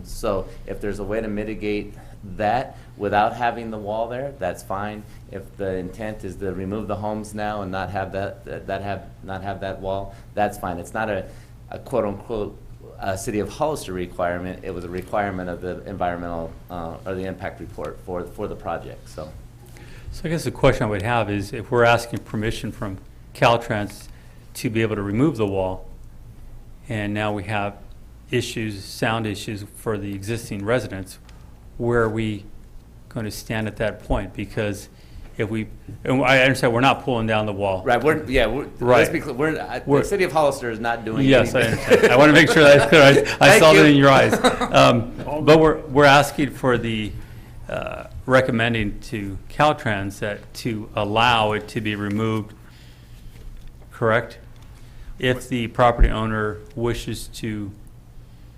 So if there's a way to mitigate that without having the wall there, that's fine. If the intent is to remove the homes now and not have that wall, that's fine. It's not a quote unquote city of Hollister requirement. It was a requirement of the environmental or the impact report for the project. So I guess the question I would have is, if we're asking permission from Caltrans to be able to remove the wall, and now we have issues, sound issues for the existing residents, where are we going to stand at that point? Because if we, and I understand we're not pulling down the wall. right, Right. let's be clear. The city of Hollister is not doing Yes, I anything. understand. I want to make sure that's clear. I Thank saw that you. in your eyes. But we're asking for the, recommending to Caltrans that to allow it to be removed, correct? If the property owner wishes to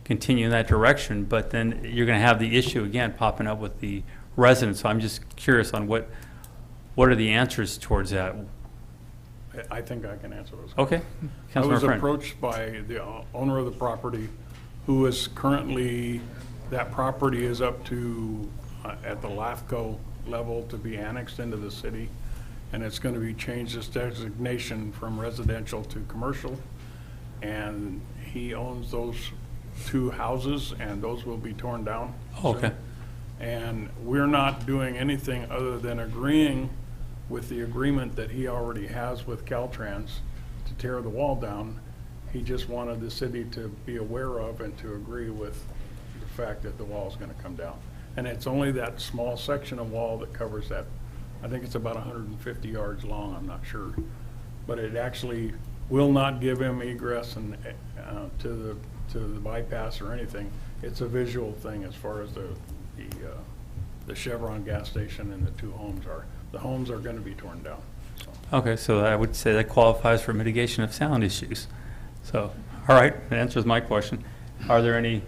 continue in that direction, but then you're going to have the issue again popping up with the residents. So I'm just curious on what are the answers towards that? I think I can answer those. Okay. I was Councilmember Friend. approached by the owner of the property, who is currently, that property is up to, at the LAFCO level, to be annexed into the city, and it's going to be changed its designation from residential to commercial, and he owns those 2 houses, and those will be torn down. Okay. And we're not doing anything other than agreeing with the agreement that he already has with Caltrans to tear the wall down. He just wanted the city to be aware of and to agree with the fact that the wall is going to come down. And it's only that small section of wall that covers that. I think it's about 150 yards long, I'm not sure. But it actually will not give him egress and to the bypass or anything. It's a visual thing as far as the Chevron gas station and the 2 homes are. The homes are going to be torn down. So. Okay, so I would say that qualifies for mitigation of sound issues. So, all right, that answers my question. Are there any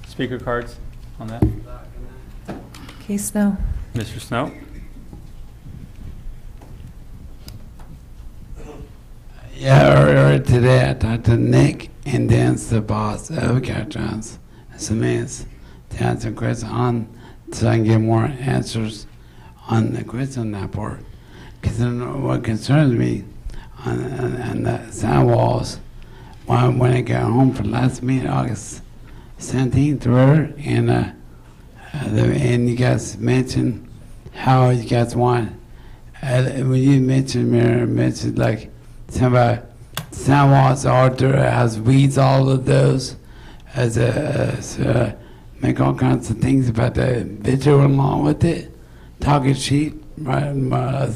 speaker cards on that? Case Snow. Mr. Snow? Yeah, earlier today I talked to Nick, and Dan's the boss of Caltrans. So means to answer questions on, so I can get more answers on the question on that part. Because what concerns me on the sound walls, when I got home for last meeting, August 17th, and you guys mentioned how you guys want, when you mentioned like some about sound walls outdoor has weeds, all of those, make all kinds of things about the visual along with it, talking sheep, right? Well, I'm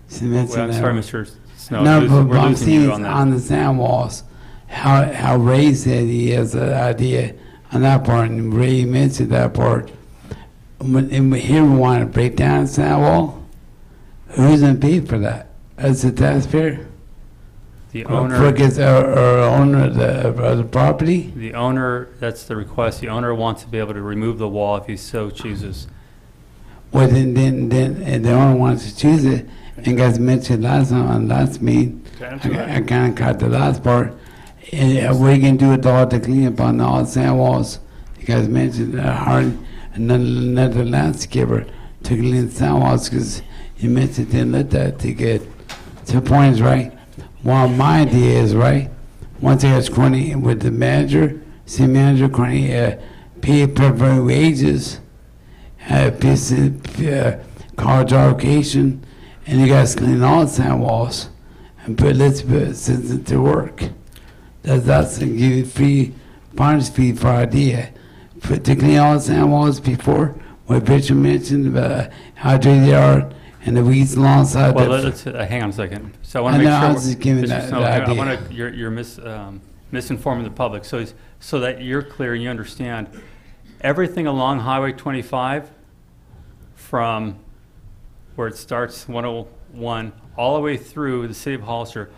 sorry, Mr. Snow. No, but We're I'm losing you seeing on that. on the sound walls, how Ray said he has an idea on that part, and Ray mentioned that part. When here we want to break down that wall, who's going to pay for that? As the taxpayer? The owner. Or owner of the property? The owner, that's the request. The owner wants to be able to remove the wall if he so chooses. Well, then the owner wants to choose it, and guys mentioned last time on last meeting, I kind of caught the last part. And we can do it all to clean up on all the sand walls. You guys mentioned hard another landscaper to clean the sand walls because you mentioned they let that to get 2 points, right? Well, my idea is, right, once I get 20 with the manager, city manager, 20 pay per wages, college allocation, and you guys clean all the sand walls and let's put citizens to work. That's to give you free farmers fee for idea. To clean all the sand walls before, what Richard mentioned about how dirty they are and the weeds alongside. Well, let's hang on a second. So I want to make sure. I was just giving that idea. I want to. You're misinforming the public. So that you're clear and you understand, everything along Highway 25, from where it starts 101 all the way through the city of Hollister,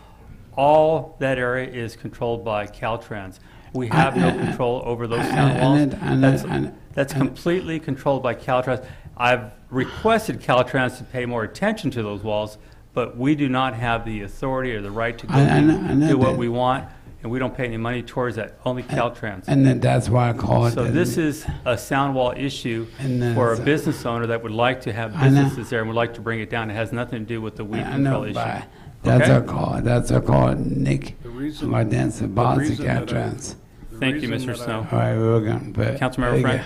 all that area is controlled by Caltrans. We have no control over those town walls. That's completely controlled by Caltrans. I've requested Caltrans to pay more attention to those walls, but we do not have the authority or the right to go do what we want, and we don't pay any money towards that, only Caltrans. And then that's why I call it. So this is a sound wall issue for a business owner that would like to have businesses there and would like to bring it down. It has nothing to do with the weed control issue. That's our call. That's our call, Nick. The reason- My dance and boss the and reason that I- Caltrans. Thank you, reason Mr. that Snow. All right, we're going. Councilmember Frank?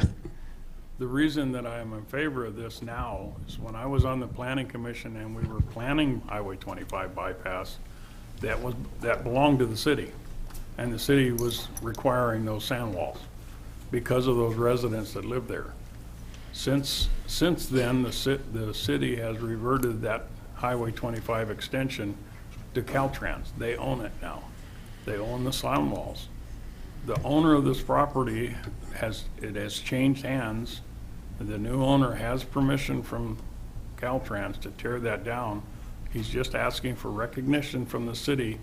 The reason that I am in favor of this now is when I was on the planning commission and we were planning Highway 25 bypass, that belonged to the city. And the city was requiring those sand walls because of those residents that live there. Since then, the city has reverted that Highway 25 extension to Caltrans. They own it now. They own the sound walls. The owner of this property has changed hands. The new owner has permission from Caltrans to tear that down. He's just asking for recognition from the city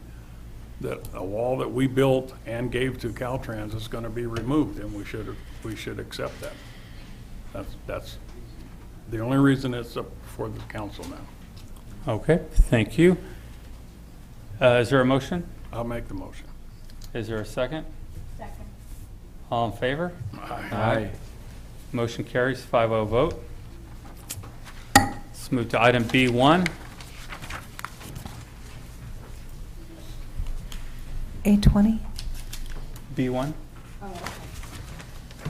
that a wall that we built and gave to Caltrans is going to be removed, and we should accept that. That's the only reason it's up before the council now. Okay, thank you. Is there a motion? I'll make the motion. Is there a second? Second. All in favor? Aye. Motion carries 5-0 vote. Let's move to item B1. A20. B1.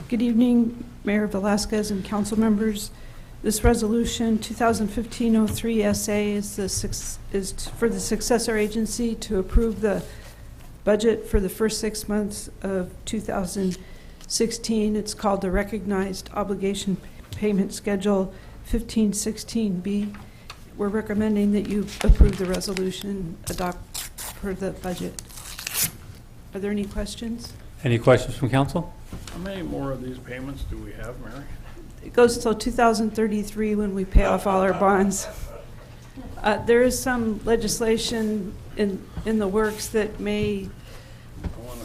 Good evening, Mayor Velazquez and council members. This resolution 2015-03 SA is for the successor agency to approve the budget for the first 6 months of 2016. It's called the Recognized Obligation Payment Schedule 1516B. We're recommending that you approve the resolution, adopt for the budget. Are there any questions? Any questions from council? How many more of these payments do we have, Mary? It goes till 2033 when we pay off all our bonds. There is some legislation in the works that may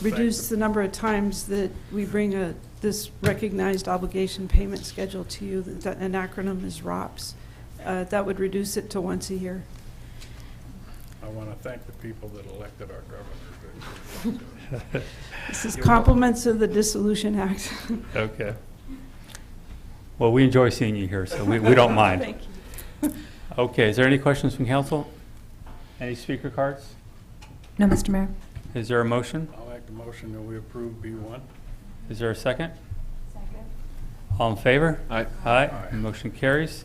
reduce the number of times that we bring this recognized obligation payment schedule to you. An acronym is ROPS. That would reduce it to once a year. I want to thank the people that elected our governor. This is compliments of the Dissolution Act. Okay. Well, we enjoy seeing you here, so we don't mind. Thank you. Okay, is there any questions from council? Any speaker cards? No, Mr. Mayor. Is there a motion? I'll make the motion that we approve B1. Is there a second? Second. All in favor? Aye. Aye. Aye. Motion carries.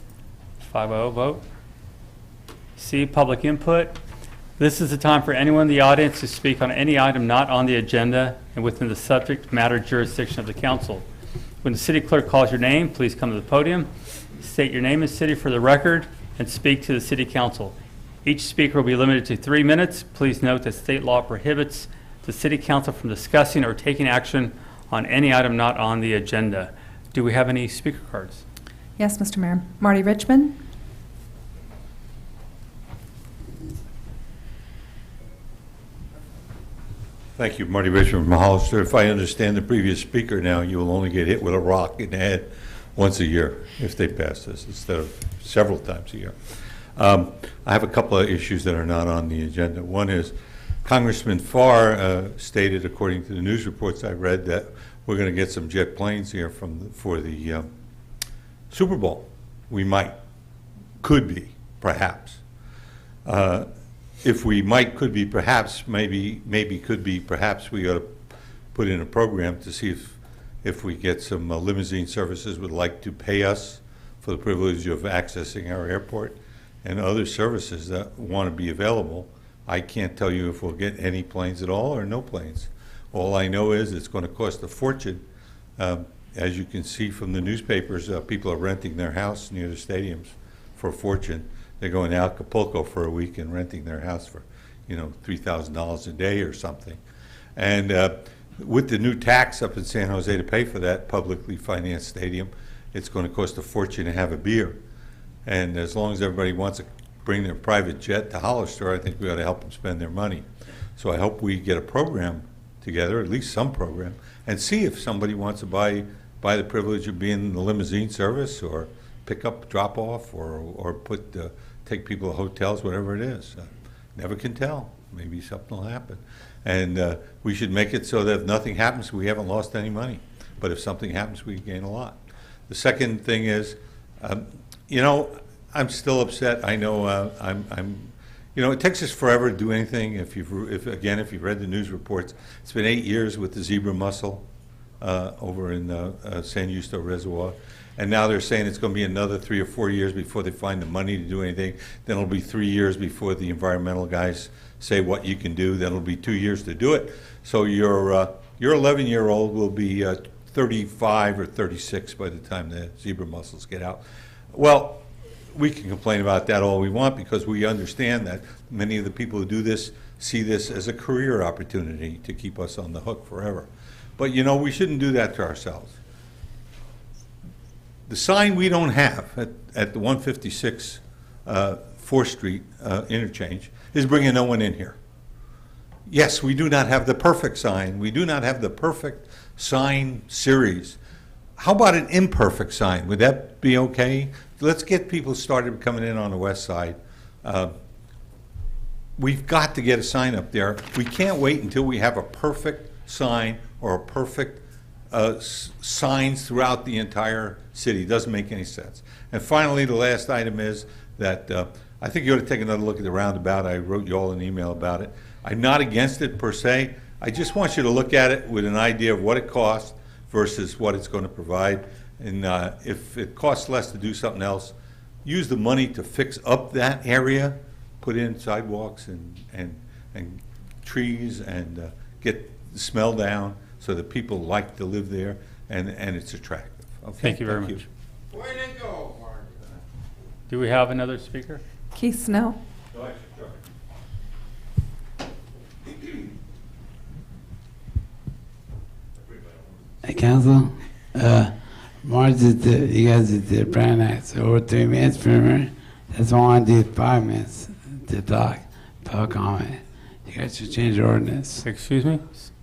5-0 vote. C, public input. This is the time for anyone in the audience to speak on any item not on the agenda and within the subject matter jurisdiction of the council. When the city clerk calls your name, please come to the podium, state your name and city for the record, and speak to the city council. Each speaker will be limited to 3 minutes. Please note that state law prohibits the city council from discussing or taking action on any item not on the agenda. Do we have any speaker cards? Yes, Mr. Mayor. Marty Richmond. Thank you, Marty Richmond from Hollister. If I understand the previous speaker now, you will only get hit with a rock in the head once a year if they pass this, instead of several times a year. I have a couple of issues that are not on the agenda. One is Congressman Farr stated, according to the news reports I read, that we're going to get some jet planes here for the Super Bowl. We might, could be, perhaps. If we might, could be, perhaps, maybe could be, perhaps, we ought to put in a program to see if we get some limousine services would like to pay us for the privilege of accessing our airport and other services that want to be available. I can't tell you if we'll get any planes at all or no planes. All I know is it's going to cost a fortune. As you can see from the newspapers, people are renting their house near the stadiums for a fortune. They're going to Acapulco for a week and renting their house for, $3,000 a day or something. And with the new tax up in San Jose to pay for that publicly financed stadium, it's going to cost a fortune to have a beer. And as long as everybody wants to bring their private jet to Hollister, I think we ought to help them spend their money. So I hope we get a program together, at least some program, and see if somebody wants to buy the privilege of being in the limousine service or pick up, drop off, or take people to hotels, whatever it is. Never can tell. Maybe something will happen. And we should make it so that if nothing happens, we haven't lost any money. But if something happens, we gain a lot. The second thing is, I'm still upset. I know it takes us forever to do anything. If you've read the news reports, it's been 8 years with the zebra mussel over in San Justo Reservoir. And now they're saying it's going to be another 3 or 4 years before they find the money to do anything. Then it'll be 3 years before the environmental guys say what you can do. Then it'll be 2 years to do it. So your 11-year-old will be 35 or 36 by the time the zebra mussels get out. Well, we can complain about that all we want because we understand that many of the people who do this see this as a career opportunity to keep us on the hook forever. But we shouldn't do that to ourselves. The sign we don't have at the 156 4th Street interchange is bringing no one in here. Yes, we do not have the perfect sign. We do not have the perfect sign series. How about an imperfect sign? Would that be okay? Let's get people started coming in on the west side. We've got to get a sign up there. We can't wait until we have a perfect sign or a perfect signs throughout the entire city. It doesn't make any sense. And finally, the last item is that I think you ought to take another look at the roundabout. I wrote you all an email about it. I'm not against it per se. I just want you to look at it with an idea of what it costs versus what it's going to provide. And if it costs less to do something else, use the money to fix up that area, put in sidewalks and trees and get the smell down so that people like to live there and it's attractive. Okay? Thank you very much. Way to go, Mark. Do we have another speaker? Keith Snell. Hey, Council, March you guys did the Brown Act, so over 3 minutes per minute. That's why I do 5 minutes to talk, public comment. You guys should change the ordinance. Excuse me?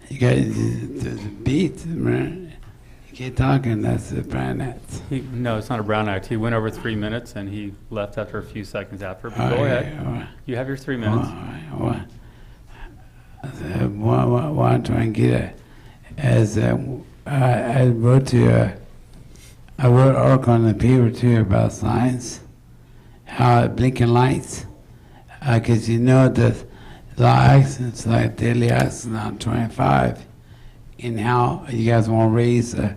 You guys, the beat, man. You keep talking, that's the Brown Act. No, it's not a Brown Act. He went over 3 minutes and he left after a few seconds after. But go ahead. You have your 3 minutes. What I'm trying to get at is I wrote an article in the paper too about signs, how blinking lights, because the a lot of accidents, like daily accidents on 25, and how you guys want to raise, I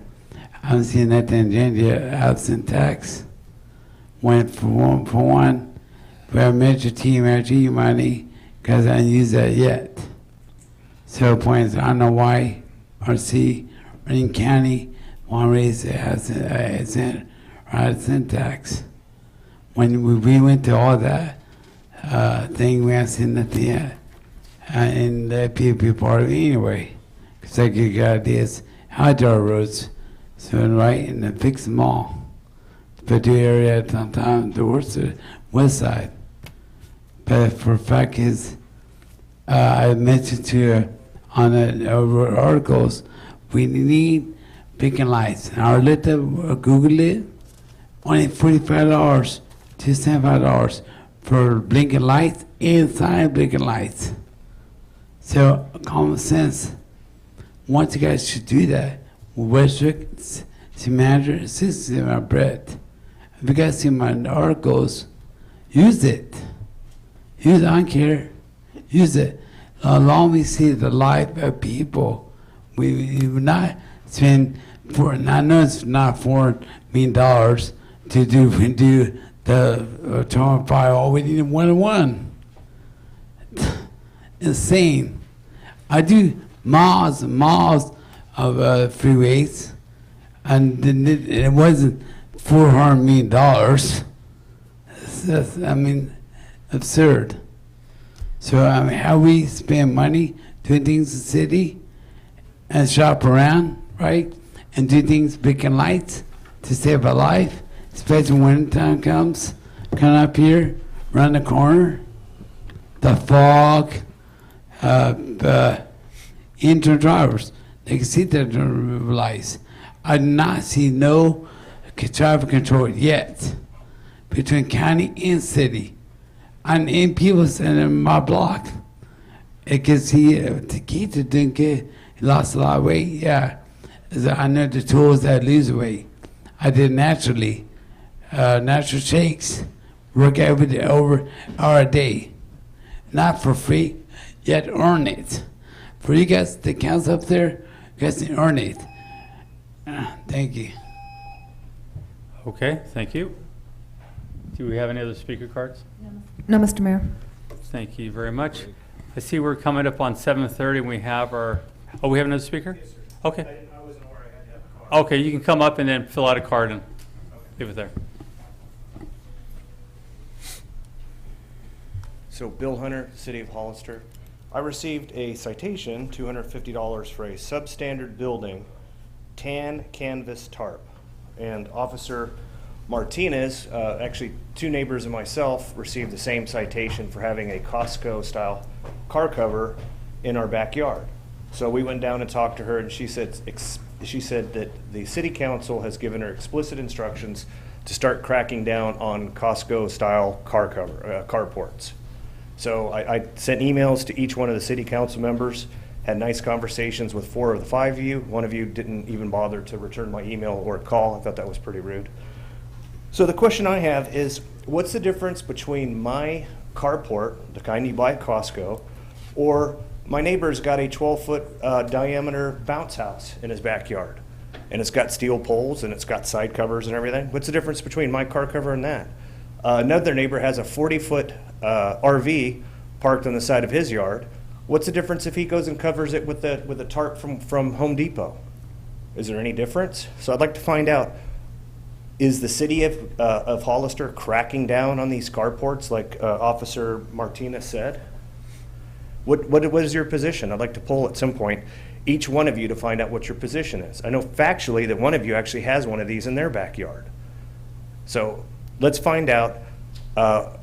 haven't seen that in Virginia, absent tax. Went for one, we have Metro T money, because I didn't use that yet. So points, I don't know why RC, Ring County, want to raise the absent tax. When we went to all that thing, we haven't seen nothing yet. and let people be part of it anyway. Because like you got these outdoor roads, so right, and then fix them all. But the area downtown, the west side. But for fact is, I mentioned to you on the articles, we need beacon lights. And I looked up, Google it, only $45 to $75 for blinking lights, inside blinking lights. So common sense, once you guys should do that, Westwick, city manager, assistant my Brett. If you guys see my articles, use it. Use it, I don't care. Use it. Allow me to see the life of people. We will not spend I know it's not $4 million to do the Toronto Fire. All we need is 1-1. Insane. I do miles and miles of freeways, and it wasn't $400 million. That's, I mean, absurd. So I mean, how we spend money doing things in the city and shop around, right? And do things beacon lights to save a life, especially when winter time comes. Come up here, run the corner, the fog, intern drivers, they can see the lights. I do not see no traffic control yet between county and city. And in people in my block, it can see Takita didn't get, he lost a lot of weight, yeah. I know the tools that lose weight. I did naturally, natural shakes, work over hour a day. Not for free, yet earn it. For you guys, the council up there, you guys can earn it. Thank you. Okay, thank you. Do we have any other speaker cards? No, Mr. Mayor. Thank you very much. I see we're coming up on 7:30 and we have our, oh, we have another speaker? Yes, sir. Okay. I wasn't aware I had to have a card. Okay, you can come up and then fill out a card and leave it there. So Bill Hunter, City of Hollister. I received a citation, $250 for a substandard building, tan canvas tarp. And Officer Martinez, actually 2 neighbors and myself, received the same citation for having a Costco-style car cover in our backyard. So we went down and talked to her, and she said that the city council has given her explicit instructions to start cracking down on Costco-style carports. So I sent emails to each one of the city council members, had nice conversations with 4 of the 5 of you. 1 of you didn't even bother to return my email or call. I thought that was pretty rude. So the question I have is, what's the difference between my carport, the kind you buy at Costco, or my neighbor's got a 12-foot diameter bounce house in his backyard, and it's got steel poles and it's got side covers and everything? What's the difference between my car cover and that? Another neighbor has a 40-foot RV parked on the side of his yard. What's the difference if he goes and covers it with a tarp from Home Depot? Is there any difference? So I'd like to find out, is the city of Hollister cracking down on these carports like Officer Martinez said? What is your position? I'd like to poll at some point each one of you to find out what your position is. I know factually that one of you actually has one of these in their backyard. So let's find out,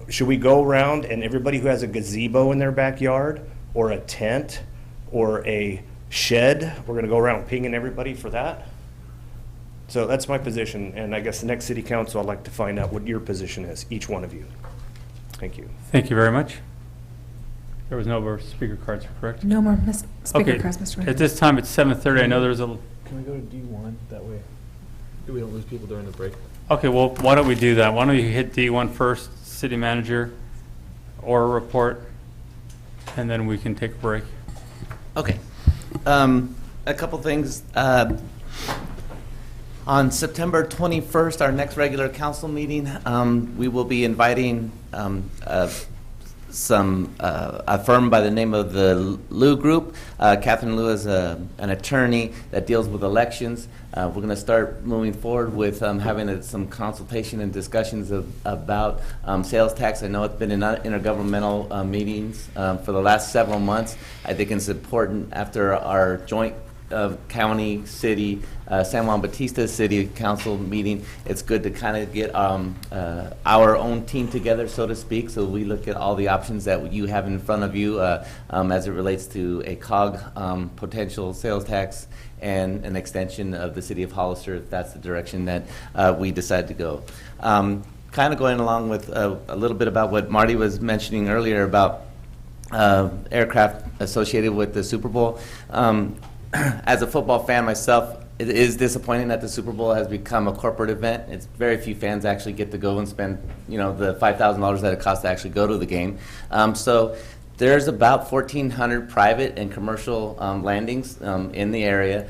should we go around and everybody who has a gazebo in their backyard or a tent or a shed, we're going to go around pinging everybody for that? So that's my position, and I guess the next city council, I'd like to find out what your position is, each one of you. Thank you. Thank you very much. There was no more speaker cards, correct? No more speaker Okay. cards, Mr. Mayor. At this time, it's 7:30. I know there's a, Can we go to D1? That way we don't lose people during the break. okay, well, why don't we do that? Why don't you hit D1 first, city manager, or report, and then we can take a break. Okay. A couple things. On September 21st, our next regular council meeting, we will be inviting a firm by the name of the Liu Group. Catherine Liu is an attorney that deals with elections. We're going to start moving forward with having some consultation and discussions about sales tax. I know it's been in intergovernmental meetings for the last several months. I think it's important after our joint county, city, San Juan Bautista City Council meeting. It's good to kind of get our own team together, so to speak, so we look at all the options that you have in front of you as it relates to a COG potential sales tax and an extension of the city of Hollister, if that's the direction that we decide to go. Kind of going along with a little bit about what Marty was mentioning earlier about aircraft associated with the Super Bowl. As a football fan myself, it is disappointing that the Super Bowl has become a corporate event. It's very few fans actually get to go and spend, the $5,000 that it costs to actually go to the game. So there's about 1,400 private and commercial landings in the area.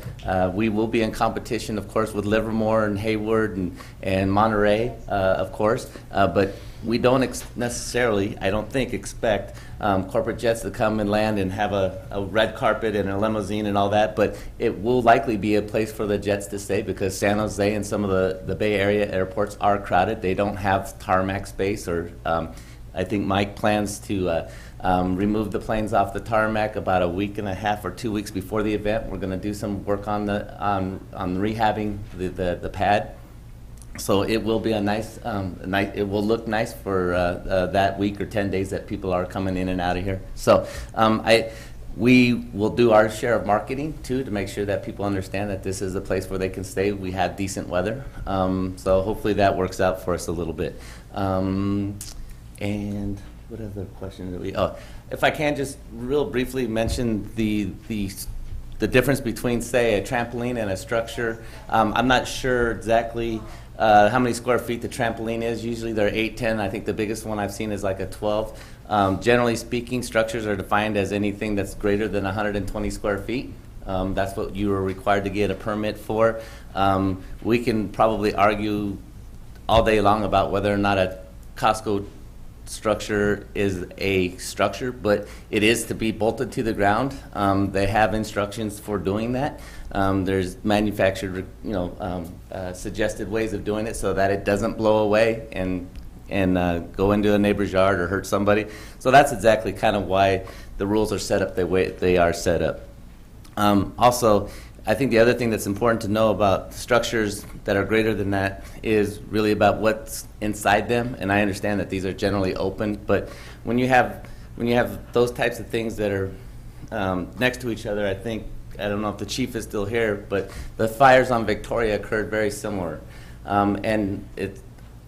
We will be in competition, of course, with Livermore and Hayward and Monterey, of course, but we don't necessarily, I don't think, expect corporate jets to come and land and have a red carpet and a limousine and all that, but it will likely be a place for the jets to stay because San Jose and some of the Bay Area airports are crowded. They don't have tarmac space, or I think Mike plans to remove the planes off the tarmac about a week and a half or 2 weeks before the event. We're going to do some work on rehabbing the pad. So it will be a nice, it will look nice for that week or 10 days that people are coming in and out of here. So we will do our share of marketing too to make sure that people understand that this is a place where they can stay. We have decent weather. So hopefully that works out for us a little bit. And what other question did we, if I can just real briefly mention the difference between, say, a trampoline and a structure. I'm not sure exactly how many square feet the trampoline is. Usually they're 8, 10. I think the biggest one I've seen is like a 12. Generally speaking, structures are defined as anything that's greater than 120 square feet. That's what you are required to get a permit for. We can probably argue all day long about whether or not a Costco structure is a structure, but it is to be bolted to the ground. They have instructions for doing that. There's manufactured, suggested ways of doing it so that it doesn't blow away and go into a neighbor's yard or hurt somebody. So that's exactly kind of why the rules are set up the way they are set up. Also, I think the other thing that's important to know about structures that are greater than that is really about what's inside them. And I understand that these are generally open, but when you have those types of things that are next to each other, I don't know if the chief is still here, but the fires on Victoria occurred very similar, and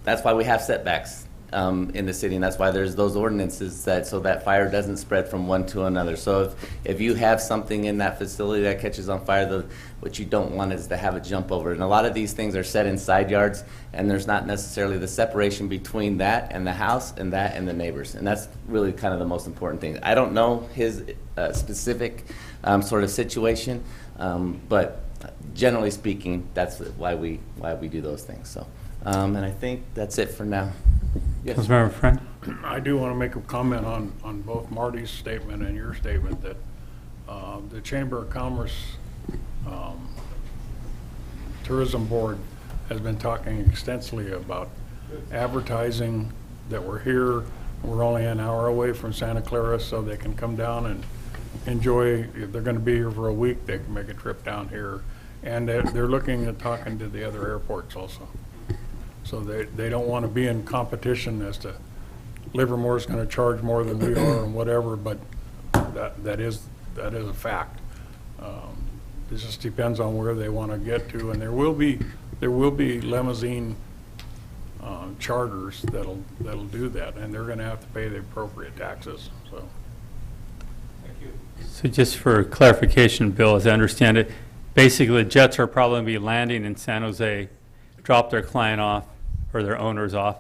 that's why we have setbacks in the city, and that's why there's those ordinances so that fire doesn't spread from one to another. So if you have something in that facility that catches on fire, what you don't want is to have it jump over. And a lot of these things are set in side yards, and there's not necessarily the separation between that and the house and that and the neighbors. And that's really kind of the most important thing. I don't know his specific sort of situation, but generally speaking, that's why we do those things. So, and I think that's it for now. Yes. Councilmember Friend? I do want to make a comment on both Marty's statement and your statement that the Chamber of Commerce Tourism Board has been talking extensively about advertising that we're here. We're only an hour away from Santa Clara, so they can come down and enjoy. If they're going to be here for a week, they can make a trip down here. And they're looking at talking to the other airports also. So they don't want to be in competition as to Livermore's going to charge more than we are and whatever, but that is a fact. This just depends on where they want to get to, and there will be limousine charters that'll do that, and they're going to have to pay the appropriate taxes. So, thank you. So just for clarification, Bill, as I understand it, basically jets are probably going to be landing in San Jose, drop their client off or their owners off,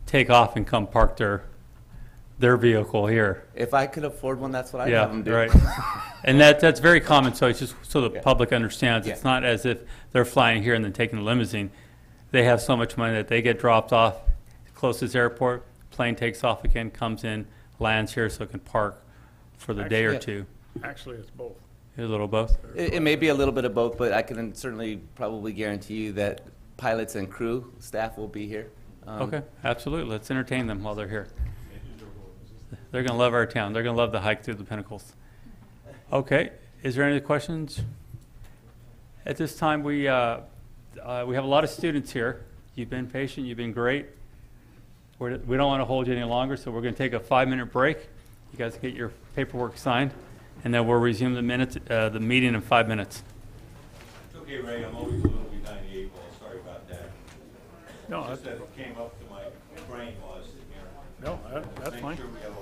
take off and come park their vehicle here. If I could afford one, that's what I'd have them do. Right. And that's very common, so it's just so the Yeah. public understands. Yeah. It's not as if they're flying here and then taking a limousine. They have so much money that they get dropped off closest airport, plane takes off again, comes in, lands here so it can park for the day or Actually, two. Actually, it's both. A little both? It may be a little bit of both, but I can certainly probably guarantee you that pilots and crew, staff will be here. Okay, absolutely. Let's entertain them while they're here. They're going to love our town. They're going to love the hike through the pinnacles. Okay, is there any questions? At this time, we have a lot of students here. You've been patient. You've been great. We don't want to hold you any longer, so we're going to take a 5-minute break. You guys can get your paperwork signed, and then we'll resume the meeting in 5 minutes. It's okay, Ray, I'm always a little behind the 8 ball, sorry about that. No, Just that's, that it came up to my brain while I was sitting here. no, that's Make fine. sure we have a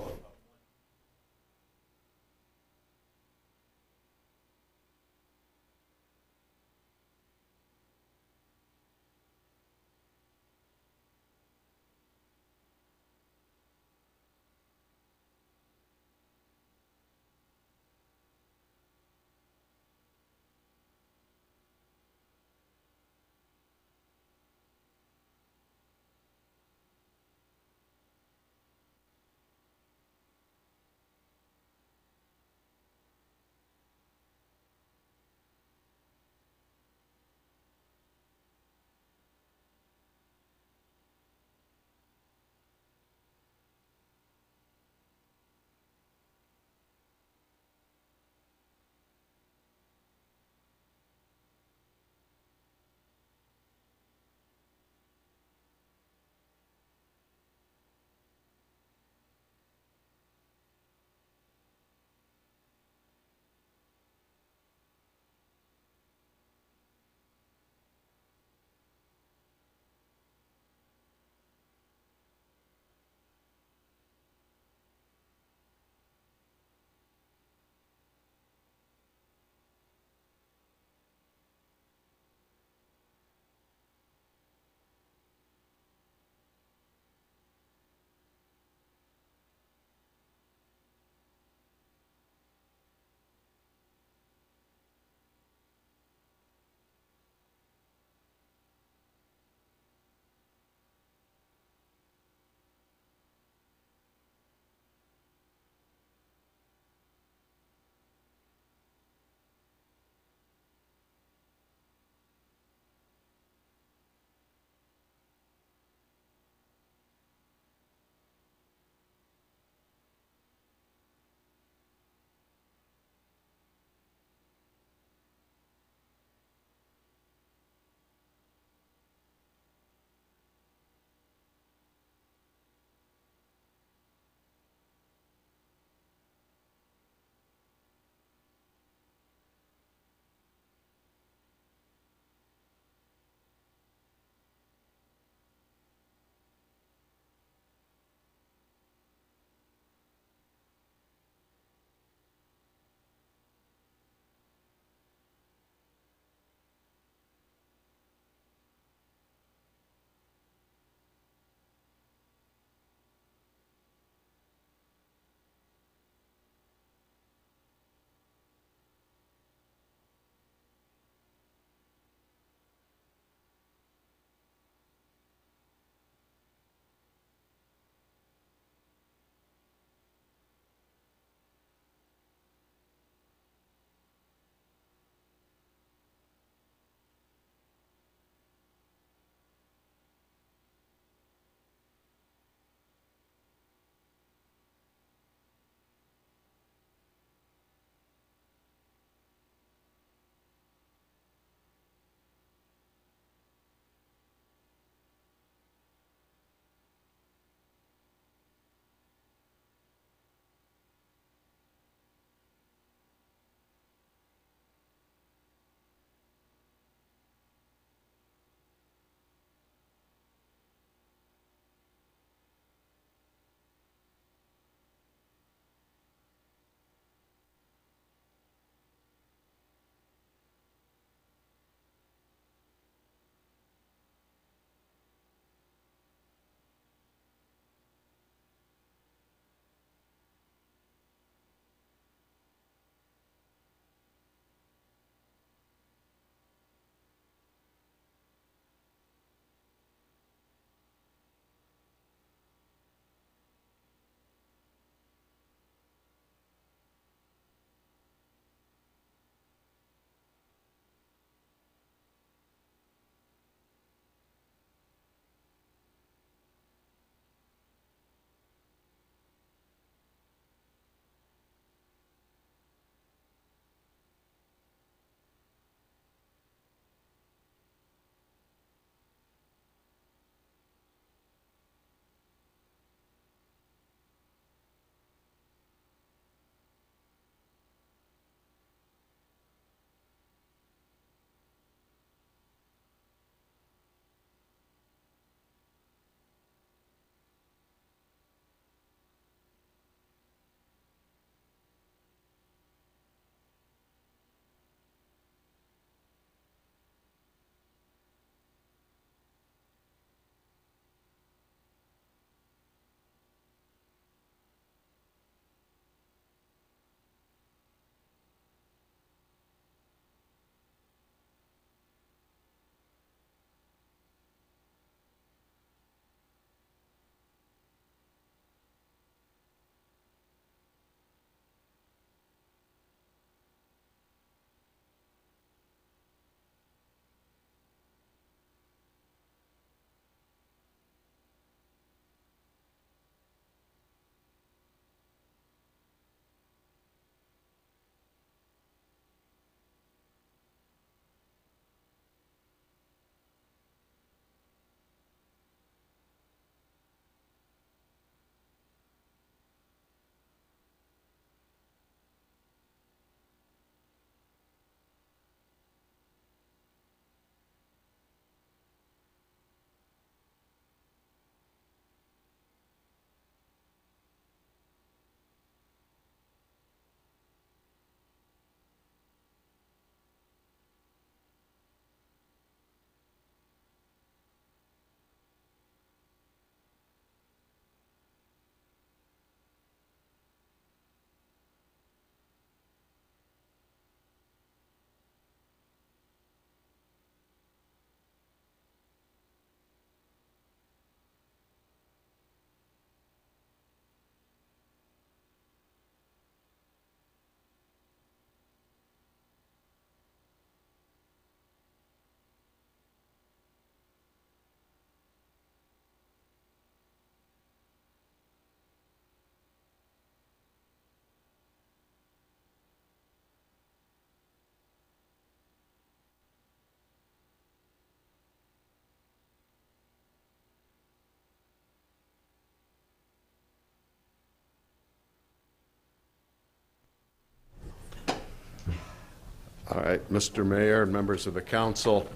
All right, Mr. Mayor, members of the council,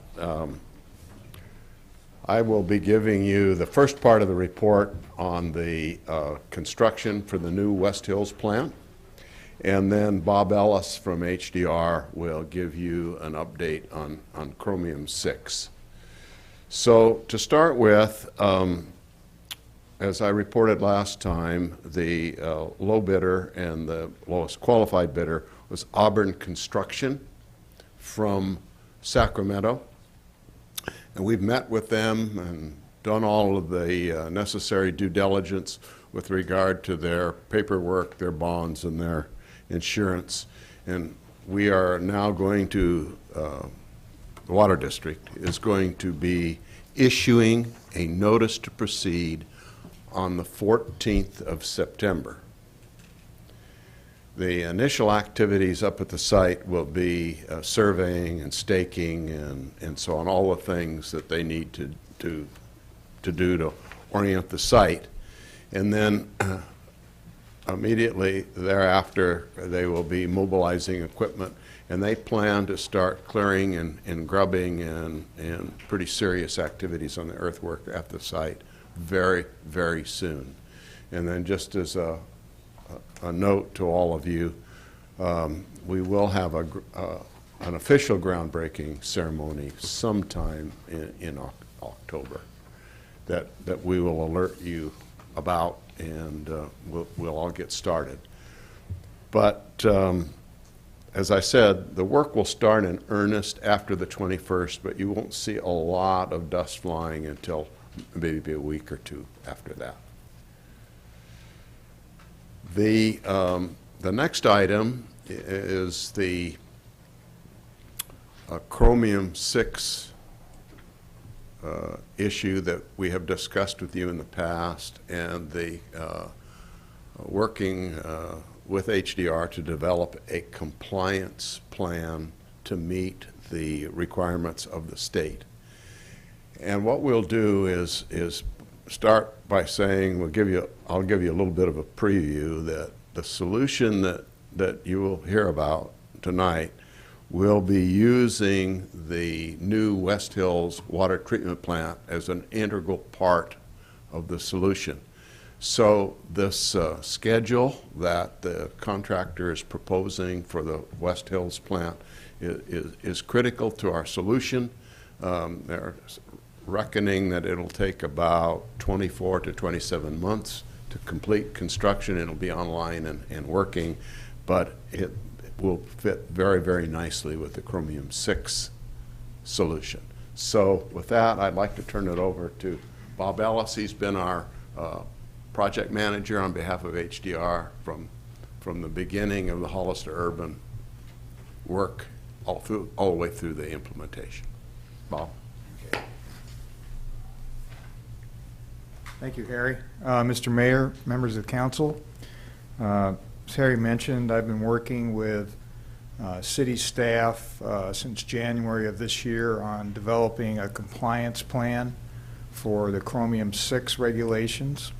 I will be giving you the first part of the report on the construction for the new West Hills plant, and then Bob Ellis from HDR will give you an update on Chromium 6. So to start with, as I reported last time, the low bidder and the lowest qualified bidder was Auburn Construction from Sacramento. And we've met with them and done all of the necessary due diligence with regard to their paperwork, their bonds, and their insurance. And we are now going to, the Water District is going to be issuing a notice to proceed on the 14th of September. The initial activities up at the site will be surveying and staking and so on, all the things that they need to do to orient the site. And then immediately thereafter, they will be mobilizing equipment, and they plan to start clearing and grubbing and pretty serious activities on the earthwork at the site very, very soon. And then just as a note to all of you, we will have an official groundbreaking ceremony sometime in October that we will alert you about, and we'll all get started. But as I said, the work will start in earnest after the 21st, but you won't see a lot of dust flying until maybe a week or two after that. The next item is the Chromium 6 issue that we have discussed with you in the past, and the working with HDR to develop a compliance plan to meet the requirements of the state. And what we'll do is start by saying I'll give you a little bit of a preview that the solution that you will hear about tonight will be using the new West Hills water treatment plant as an integral part of the solution. So this schedule that the contractor is proposing for the West Hills plant is critical to our solution. They're reckoning that it'll take about 24 to 27 months to complete construction. It'll be online and working, but it will fit very, very nicely with the Chromium 6 solution. So with that, I'd like to turn it over to Bob Ellis. He's been our project manager on behalf of HDR from the beginning of the Hollister Urban work all the way through the implementation. Bob. Thank you, Harry. Mr. Mayor, members of the council, as Harry mentioned, I've been working with city staff since January of this year on developing a compliance plan for the Chromium 6 regulations.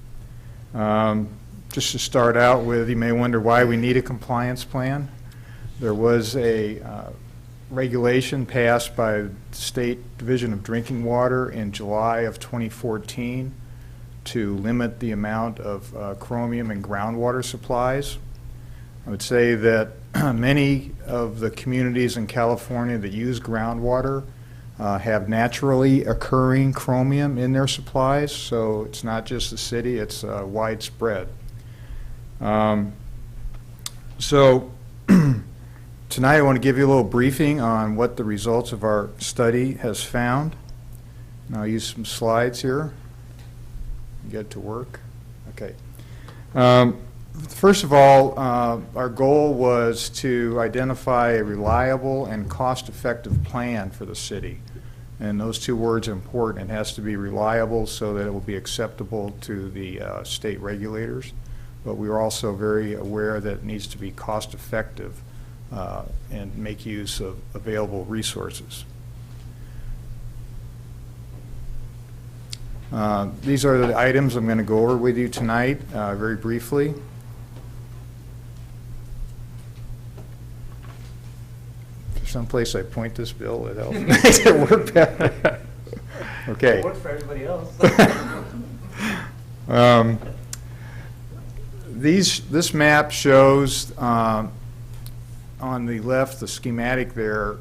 Just to start out with, you may wonder why we need a compliance plan. There was a regulation passed by the State Division of Drinking Water in July of 2014 to limit the amount of chromium in groundwater supplies. I would say that many of the communities in California that use groundwater have naturally occurring chromium in their supplies, so it's not just the city, it's widespread. So tonight I want to give you a little briefing on what the results of our study has found. And I'll use some slides here. Get to work. Okay. First of all, our goal was to identify a reliable and cost-effective plan for the city. And those two words are important. It has to be reliable so that it will be acceptable to the state regulators. But we were also very aware that it needs to be cost-effective and make use of available resources. These are the items I'm going to go over with you tonight very briefly. someplace I point this bill that helps makes it work better? Okay. It works for everybody else. This map shows on the left, the schematic there,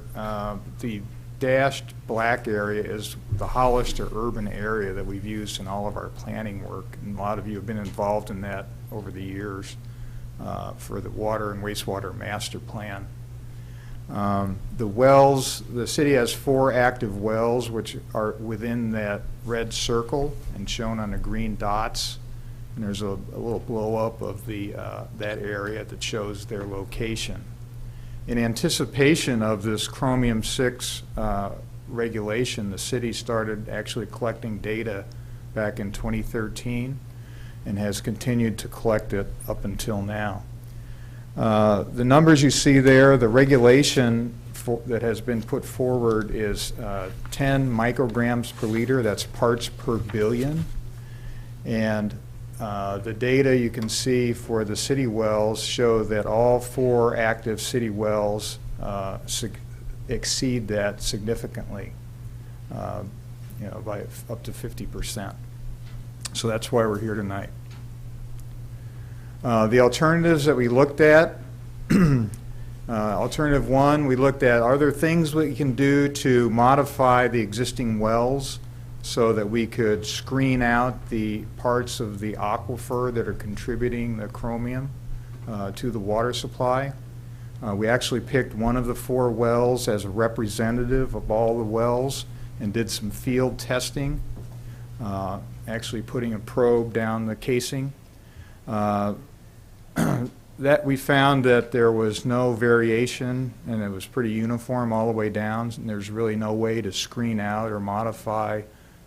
the dashed black area is the Hollister urban area that we've used in all of our planning work. And a lot of you have been involved in that over the years for the water and wastewater master plan. The wells, the city has 4 active wells which are within that red circle and shown on the green dots. And there's a little blow up of the that area that shows their location. In anticipation of this chromium-6 regulation, the city started actually collecting data back in 2013 and has continued to collect it up until now. The numbers you see there, the regulation that has been put forward is 10 micrograms per liter, that's parts per billion. And the data you can see for the city wells show that all 4 active city wells exceed that significantly, by up to 50%. So that's why we're here tonight. The alternatives that we looked at, alternative 1, we looked at, are there things we can do to modify the existing wells so that we could screen out the parts of the aquifer that are contributing the chromium to the water supply. We actually picked one of the 4 wells as a representative of all the wells and did some field testing, actually putting a probe down the casing. That we found that there was no variation and it was pretty uniform all the way down, and there's really no way to screen out or modify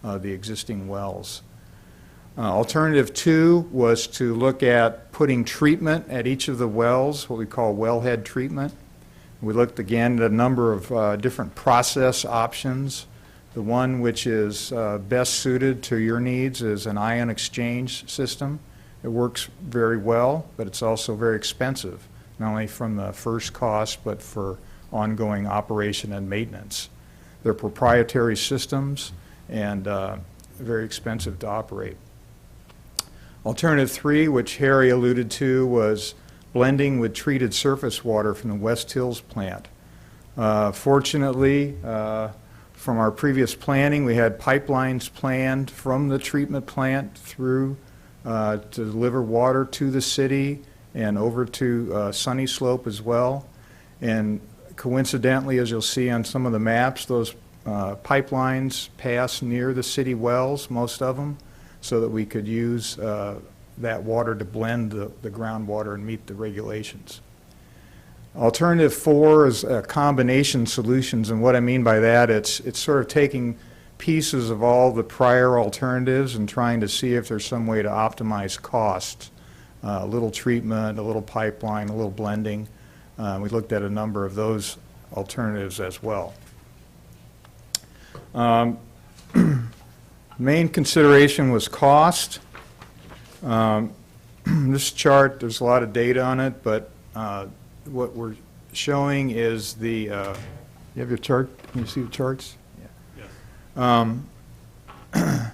the existing wells. Alternative 2 was to look at putting treatment at each of the wells, what we call wellhead treatment. We looked again at a number of different process options. The one which is best suited to your needs is an ion exchange system. It works very well, but it's also very expensive, not only from the first cost, but for ongoing operation and maintenance. They're proprietary systems and very expensive to operate. Alternative 3, which Harry alluded to, was blending with treated surface water from the West Hills plant. Fortunately, from our previous planning, we had pipelines planned from the treatment plant through to deliver water to the city and over to Sunny Slope as well. And coincidentally, as you'll see on some of the maps, those pipelines pass near the city wells, most of them, so that we could use that water to blend the groundwater and meet the regulations. Alternative 4 is combination solutions, and what I mean by that, it's sort of taking pieces of all the prior alternatives and trying to see if there's some way to optimize costs. A little treatment, a little pipeline, a little blending. We looked at a number of those alternatives as well. Main consideration was cost. This chart, there's a lot of data on it, but what we're showing is the, you have your chart? Can you see the charts? Yeah. Yes.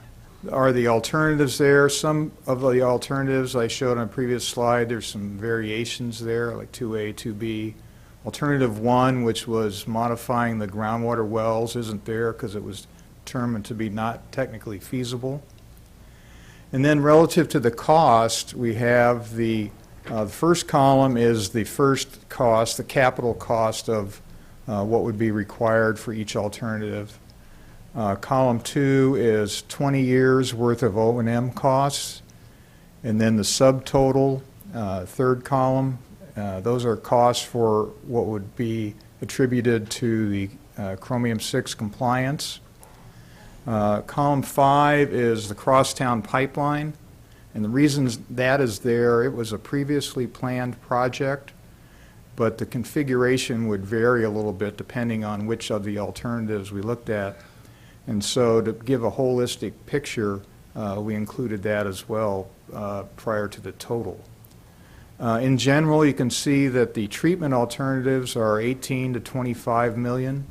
Are the alternatives there? Some of the alternatives I showed on a previous slide, there's some variations there, like 2A, 2B. Alternative 1, which was modifying the groundwater wells, isn't there because it was determined to be not technically feasible. And then relative to the cost, we have the first column is the first cost, the capital cost of what would be required for each alternative. Column 2 is 20 years worth of O&M costs. And then the subtotal, third column, those are costs for what would be attributed to the chromium-6 compliance. Column 5 is the crosstown pipeline. And the reasons that is there, it was a previously planned project, but the configuration would vary a little bit depending on which of the alternatives we looked at. And so to give a holistic picture, we included that as well prior to the total. In general, you can see that the treatment alternatives are 18 to 25 million.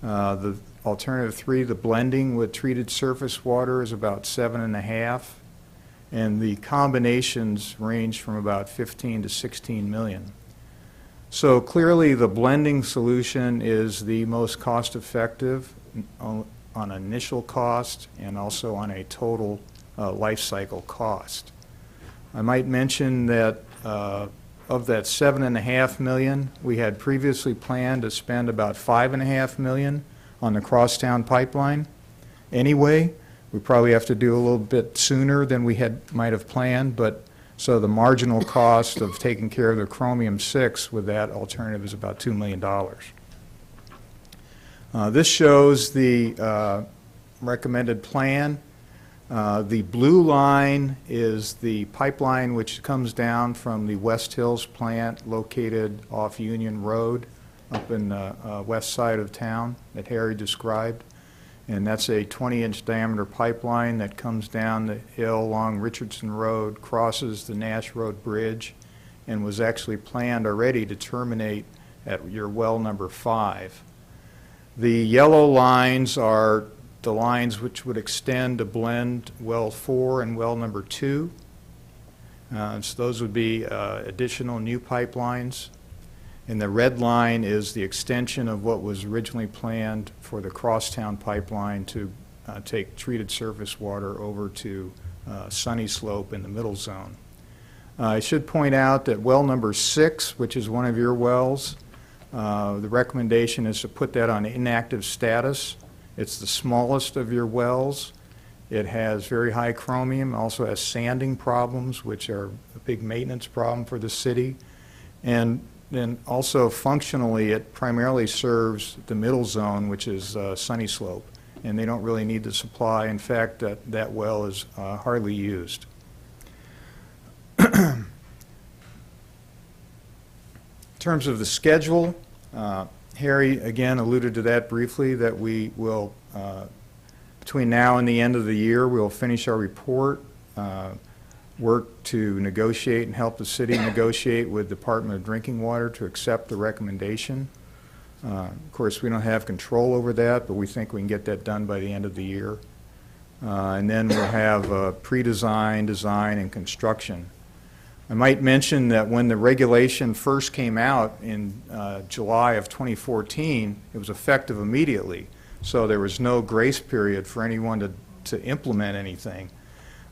The alternative 3, the blending with treated surface water, is about 7.5, and the combinations range from about 15 to 16 million. So clearly, the blending solution is the most cost-effective on initial cost and also on a total life cycle cost. I might mention that of that 7.5 million, we had previously planned to spend about 5.5 million on the crosstown pipeline. Anyway, we probably have to do a little bit sooner than we might have planned, but so the marginal cost of taking care of the chromium-6 with that alternative is about $2 million. This shows the recommended plan. The blue line is the pipeline which comes down from the West Hills plant located off Union Road up in the west side of town that Harry described. And that's a 20-inch diameter pipeline that comes down the hill along Richardson Road, crosses the Nash Road Bridge, and was actually planned already to terminate at your well number 5. The yellow lines are the lines which would extend to blend well 4 and well number 2. So those would be additional new pipelines. And the red line is the extension of what was originally planned for the crosstown pipeline to take treated surface water over to Sunny Slope in the middle zone. I should point out that well number 6, which is one of your wells, the recommendation is to put that on inactive status. It's the smallest of your wells. It has very high chromium, also has sanding problems, which are a big maintenance problem for the city. And then also functionally, it primarily serves the middle zone, which is Sunny Slope, and they don't really need the supply. In fact, that well is hardly used. In terms of the schedule, Harry again alluded to that briefly, that we will, between now and the end of the year, we'll finish our report, work to negotiate and help the city negotiate with Department of Drinking Water to accept the recommendation. Of course, we don't have control over that, but we think we can get that done by the end of the year. And then we'll have pre-design, design, and construction. I might mention that when the regulation first came out in July of 2014, it was effective immediately. So there was no grace period for anyone to implement anything.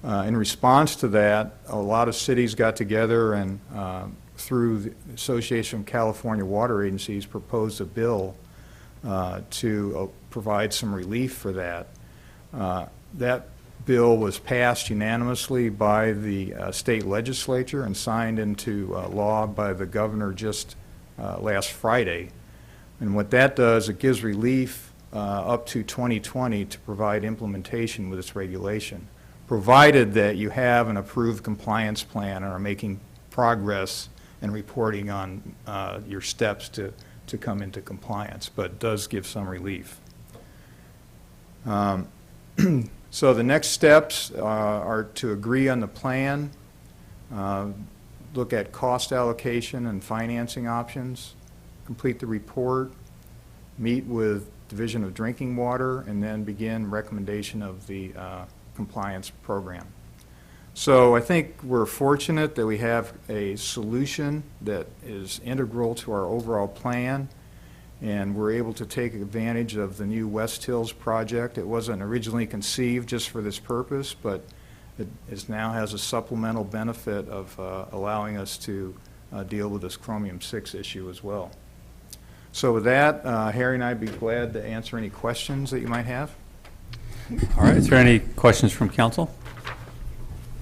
In response to that, a lot of cities got together and through the Association of California Water Agencies proposed a bill to provide some relief for that. That bill was passed unanimously by the state legislature and signed into law by the governor just last Friday. And what that does, it gives relief up to 2020 to provide implementation with this regulation, provided that you have an approved compliance plan and are making progress and reporting on your steps to come into compliance, but it does give some relief. So the next steps are to agree on the plan, look at cost allocation and financing options, complete the report, meet with Division of Drinking Water, and then begin recommendation of the compliance program. So I think we're fortunate that we have a solution that is integral to our overall plan, and we're able to take advantage of the new West Hills project. It wasn't originally conceived just for this purpose, but it now has a supplemental benefit of allowing us to deal with this chromium-6 issue as well. So with that, Harry and I'd be glad to answer any questions that you might have. All right, is there any questions from council?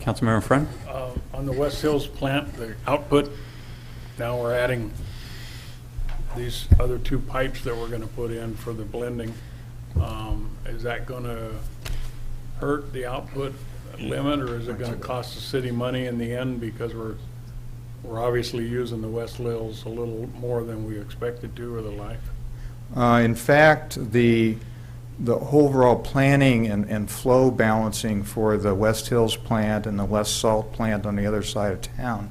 Councilmember Friend? On the West Hills plant, the output, now we're adding these other 2 pipes that we're going to put in for the blending. Is that going to hurt the output limit, or is it going to cost the city money in the end, because we're obviously using the West Hills a little more than we expected to, or the like? In fact, the overall planning and flow balancing for the West Hills plant and the West Salt plant on the other side of town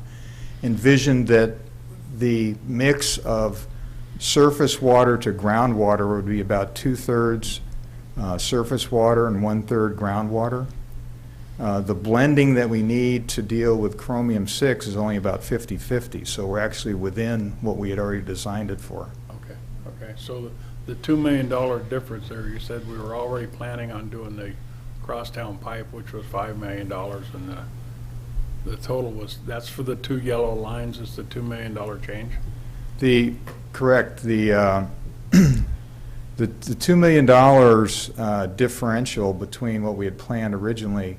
envisioned that the mix of surface water to groundwater would be about 2/3 surface water and 1/3 groundwater. The blending that we need to deal with chromium-6 is only about 50/50, so we're actually within what we had already designed it for. Okay, so the $2 million difference there, you said we were already planning on doing the crosstown pipe, which was $5 million, and the total was, that's for the 2 yellow lines, is the $2 million change? Correct. The $2 million differential between what we had planned originally,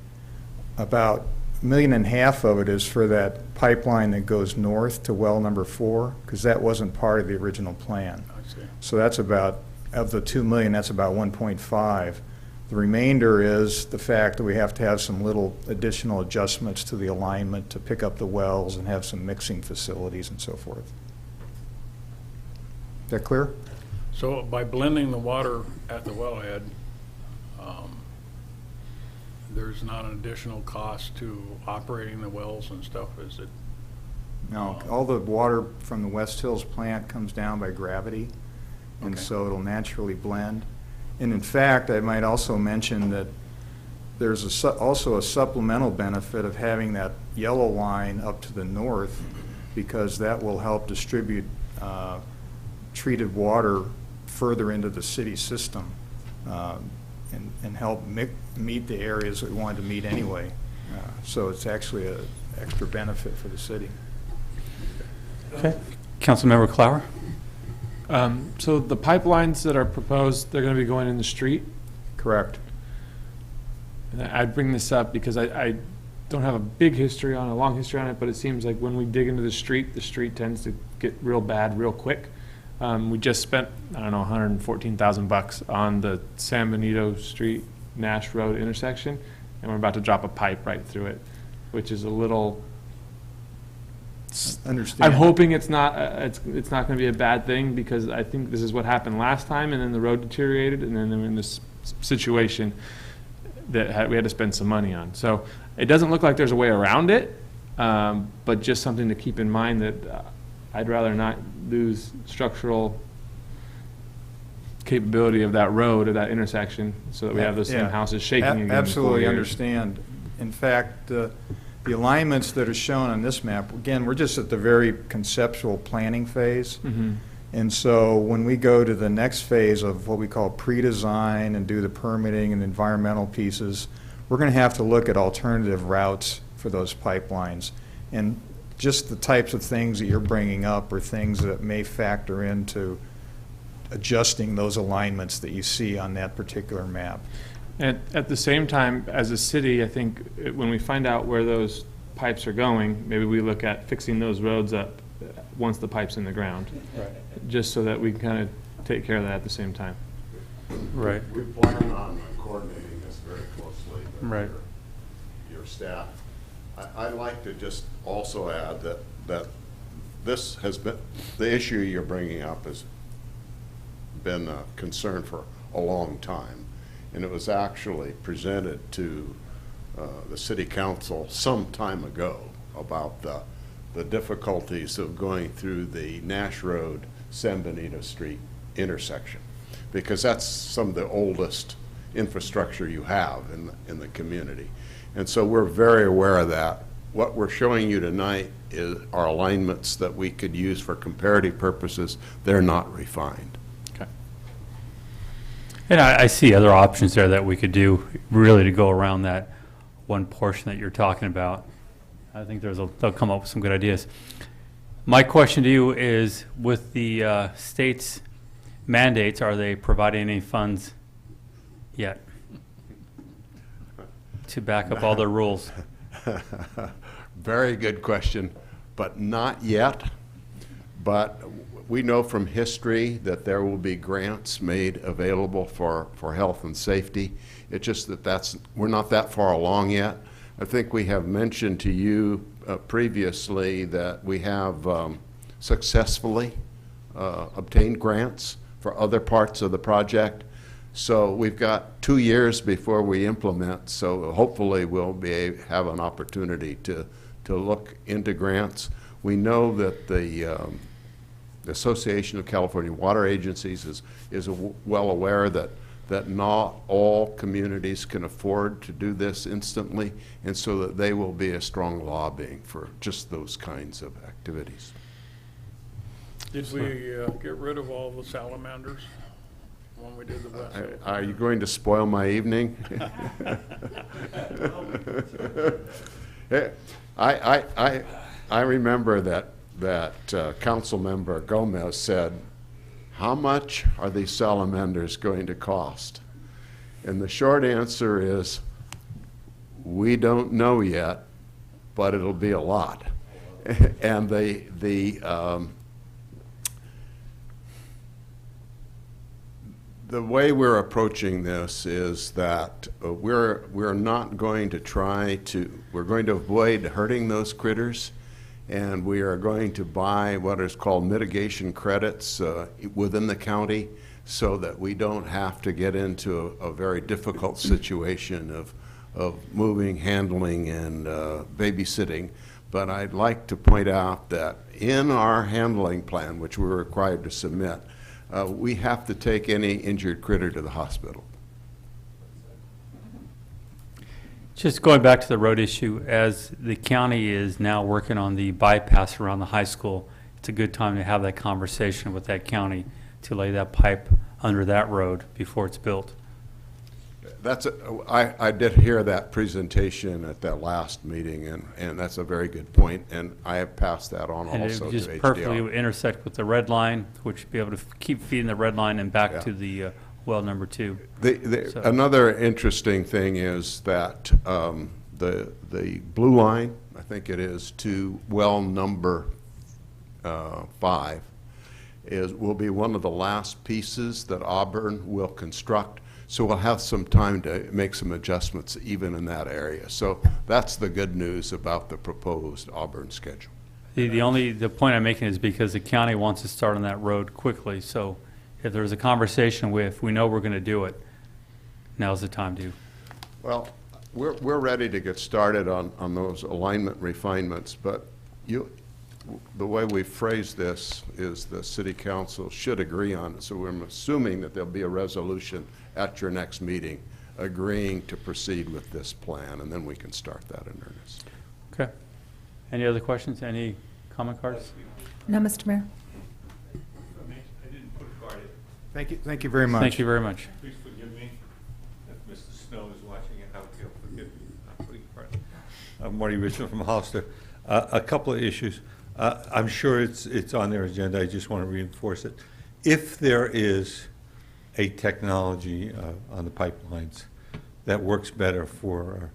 about $1.5 million of it is for that pipeline that goes north to well number 4, because that wasn't part of the original plan. I see. So that's about, of the $2 million, that's about 1.5. The remainder is the fact that we have to have some little additional adjustments to the alignment to pick up the wells and have some mixing facilities and so forth. Is that clear? So by blending the water at the wellhead, there's not an additional cost to operating the wells and stuff, is it? No, all the water from the West Hills plant comes down by gravity, and Okay. so it'll naturally blend. And in fact, I might also mention that there's also a supplemental benefit of having that yellow line up to the north, because that will help distribute treated water further into the city system and help meet the areas that we wanted to meet anyway. So it's actually an extra benefit for the city. Okay. Councilmember Clower? So the pipelines that are proposed, they're going to be going in the street? Correct. And I'd bring this up because I don't have a long history on it, but it seems like when we dig into the street tends to get real bad real quick. We just spent, I don't know, $114,000 on the San Benito Street Nash Road intersection, and we're about to drop a pipe right through it, which is a little. Understand. I'm hoping it's not going to be a bad thing, because I think this is what happened last time, and then the road deteriorated, and then they're in this situation that we had to spend some money on. So it doesn't look like there's a way around it, but just something to keep in mind that I'd rather not lose structural capability of that road, of that intersection, so that we have those same houses shaking again. Absolutely understand. In fact, the alignments that are shown on this map, again, we're just at the very conceptual planning phase. Mm-hmm. And so when we go to the next phase of what we call pre-design and do the permitting and environmental pieces, we're going to have to look at alternative routes for those pipelines. And just the types of things that you're bringing up are things that may factor into adjusting those alignments that you see on that particular map. And at the same time, as a city, I think when we find out where those pipes are going, maybe we look at fixing those roads up once the pipe's in the ground. Right. Just so that we can kind of take care of that at the same time. Right. We plan on coordinating this very closely with Right. your staff. I'd like to just also add that this has been, the issue you're bringing up has been a concern for a long time. And it was actually presented to the city council some time ago about the difficulties of going through the Nash Road, San Benito Street intersection, because that's some of the oldest infrastructure you have in the community. And so we're very aware of that. What we're showing you tonight are alignments that we could use for comparative purposes. They're not refined. Okay. And I see other options there that we could do really to go around that one portion that you're talking about. I think they'll come up with some good ideas. My question to you is, with the state's mandates, are they providing any funds yet to back up all their rules? Very good question, but not yet. But we know from history that there will be grants made available for health and safety. It's just that we're not that far along yet. I think we have mentioned to you previously that we have successfully obtained grants for other parts of the project. So we've got 2 years before we implement, so hopefully we'll have an opportunity to look into grants. We know that the Association of California Water Agencies is well aware that not all communities can afford to do this instantly, and so that they will be a strong lobbying for just those kinds of activities. Did we get rid of all the salamanders when we did the West Hill? Are you going to spoil my evening? I remember that Council Member Gomez said, "How much are these salamanders going to cost?" And the short answer is, we don't know yet, but it'll be a lot. And the way we're approaching this is that we're not going to we're going to avoid hurting those critters, and we are going to buy what is called mitigation credits within the county so that we don't have to get into a very difficult situation of moving, handling, and babysitting. But I'd like to point out that in our handling plan, which we're required to submit, we have to take any injured critter to the hospital. Just going back to the road issue, as the county is now working on the bypass around the high school, it's a good time to have that conversation with that county to lay that pipe under that road before it's built. I did hear that presentation at that last meeting, and that's a very good point, and I have passed that on And also it to just HDR. perfectly would intersect with the red line, which would be able to keep feeding the red line and back to the well number 2. So- Another interesting thing is that the blue line, I think it is, to well number 5, will be one of the last pieces that Auburn will construct. So we'll have some time to make some adjustments even in that area. So that's the good news about the proposed Auburn schedule. The point I'm making is because the county wants to start on that road quickly, so if there's a conversation with, we know we're going to do it, now's the time to. Well, we're ready to get started on those alignment refinements, but the way we phrase this is the city council should agree on it. So we're assuming that there'll be a resolution at your next meeting agreeing to proceed with this plan, and then we can start that in earnest. Okay. Any other questions? Any comment cards? No, Mr. Mayor. I didn't put a card in. Thank you very much. Thank you very much. Please forgive me if Mr. Snow is watching it. I hope he'll forgive me. I'm putting a card in. I'm Marty Richmond from Hollister. A couple of issues. I'm sure it's on their agenda. I just want to reinforce it. If there is a technology on the pipelines that works better for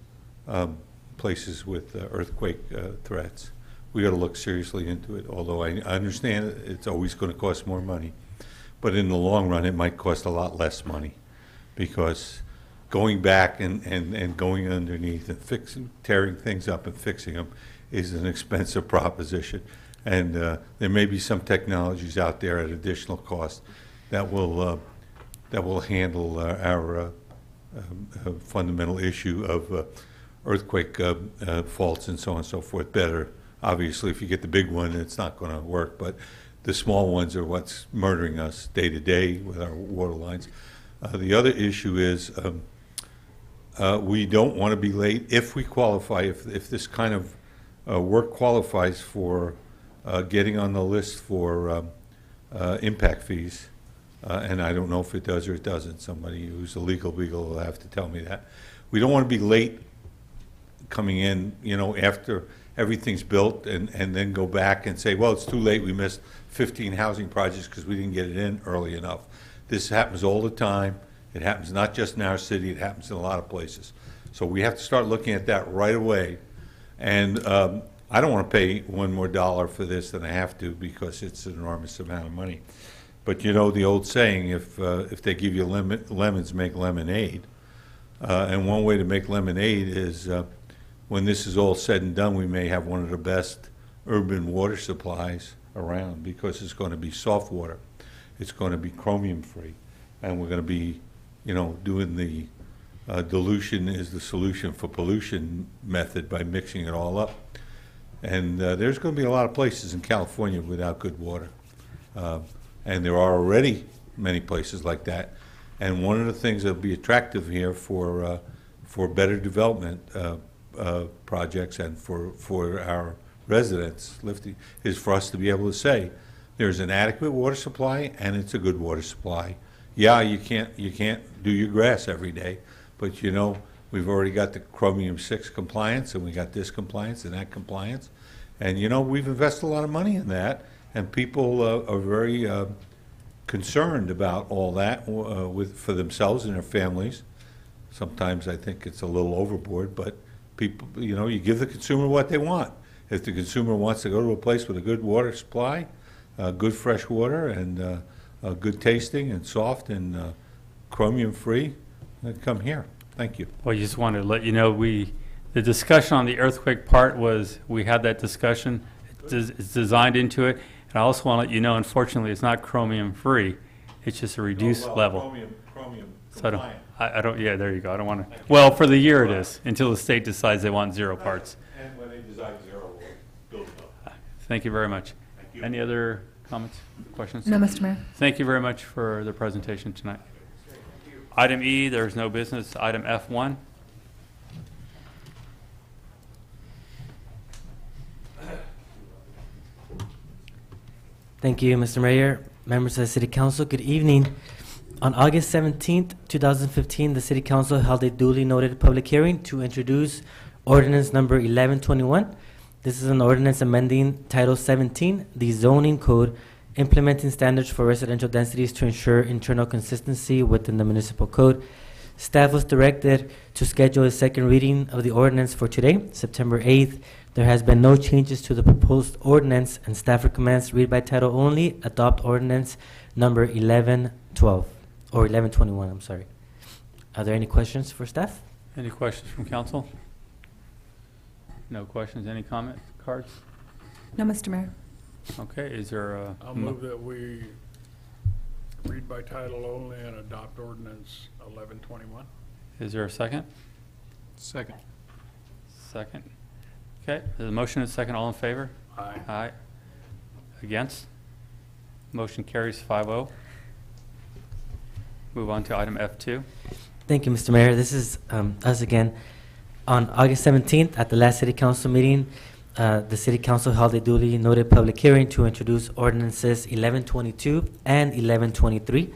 places with earthquake threats, we got to look seriously into it. Although I understand it's always going to cost more money, but in the long run, it might cost a lot less money, because going back and going underneath and tearing things up and fixing them is an expensive proposition. And there may be some technologies out there at additional cost that will handle our fundamental issue of earthquake faults and so on and so forth better. Obviously, if you get the big one, it's not going to work, but the small ones are what's murdering us day to day with our water lines. The other issue is we don't want to be late if we qualify, if this kind of work qualifies for getting on the list for impact fees, and I don't know if it does or it doesn't. Somebody who's a legal beagle will have to tell me that. We don't want to be late coming in, after everything's built and then go back and say, well, it's too late. We missed 15 housing projects because we didn't get it in early enough. This happens all the time. It happens not just in our city. It happens in a lot of places. So we have to start looking at that right away. And I don't want to pay one more dollar for this than I have to, because it's an enormous amount of money. But the old saying, if they give you lemons, make lemonade. And one way to make lemonade is when this is all said and done, we may have one of the best urban water supplies around, because it's going to be soft water. It's going to be chromium free. And we're going to be, doing the dilution is the solution for pollution method by mixing it all up. And there's going to be a lot of places in California without good water. And there are already many places like that. And one of the things that will be attractive here for better development projects and for our residents is for us to be able to say there's an adequate water supply and it's a good water supply. Yeah, you can't do your grass every day, but you know, we've already got the chromium 6 compliance, and we got this compliance and that compliance, and you know, we've invested a lot of money in that, and people are very concerned about all that for themselves and their families. Sometimes I think it's a little overboard, but people, you know, you give the consumer what they want. If the consumer wants to go to a place with a good water supply, good fresh water, and good tasting and soft and chromium-free, come here. Thank you. Well, I just wanted to let you know, the discussion on the earthquake part was, we had that discussion. It's designed into it. And I also want to let you know, unfortunately, it's not chromium-free. It's just a reduced level. Chromium So I don't, yeah, there you go. I don't want to, well, for the year it is, until the state decides they want 0 parts. And when they design 0, we'll build it up. Thank you very much. Thank you. Any other comments, questions? No, Mr. Mayor. Thank you very much for the presentation tonight. Item E, there's no business. Item F1. Thank you, Mr. Mayor, members of the City Council. Good evening. On August 17th, 2015, the City Council held a duly noted public hearing to introduce ordinance number 1121. This is an ordinance amending Title 17, the zoning code, implementing standards for residential densities to ensure internal consistency within the municipal code. Staff was directed to schedule a second reading of the ordinance for today, September 8th. There has been no changes to the proposed ordinance, and staff recommends read by title only, adopt ordinance number 1112, or 1121, I'm sorry. Are there any questions for staff? Any questions from council? No questions. Any comment cards? No, Mr. Mayor. Okay, is there a? I'll move that we read by title only and adopt ordinance 1121. Is there a second? Second. Second. Okay, there's a motion and a second. All in favor? Aye. Aye. Against? Motion carries 5-0. Move on to item F2. Thank you, Mr. Mayor. This is us again. On August 17th, at the last City Council meeting, the City Council held a duly noted public hearing to introduce ordinances 1122 and 1123.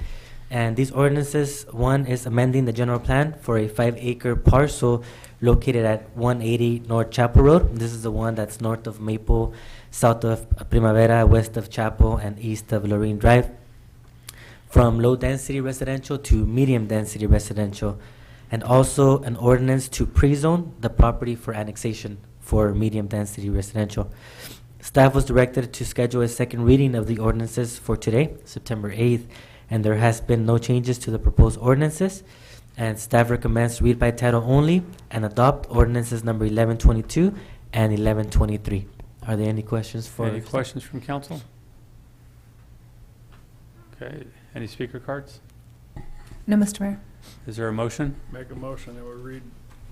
And these ordinances, one is amending the general plan for a 5-acre parcel located at 180 North Chapel Road. This is the one that's north of Maple, south of Primavera, west of Chapel, and east of Lorraine Drive, from low-density residential to medium-density residential, and also an ordinance to pre-zone the property for annexation for medium-density residential. Staff was directed to schedule a second reading of the ordinances for today, September 8th, and there has been no changes to the proposed ordinances, and staff recommends read by title only and adopt ordinances number 1122 and 1123. Are there any questions for? Any questions from council? Okay, any speaker cards? No, Mr. Mayor. Is there a motion? Make a motion that we read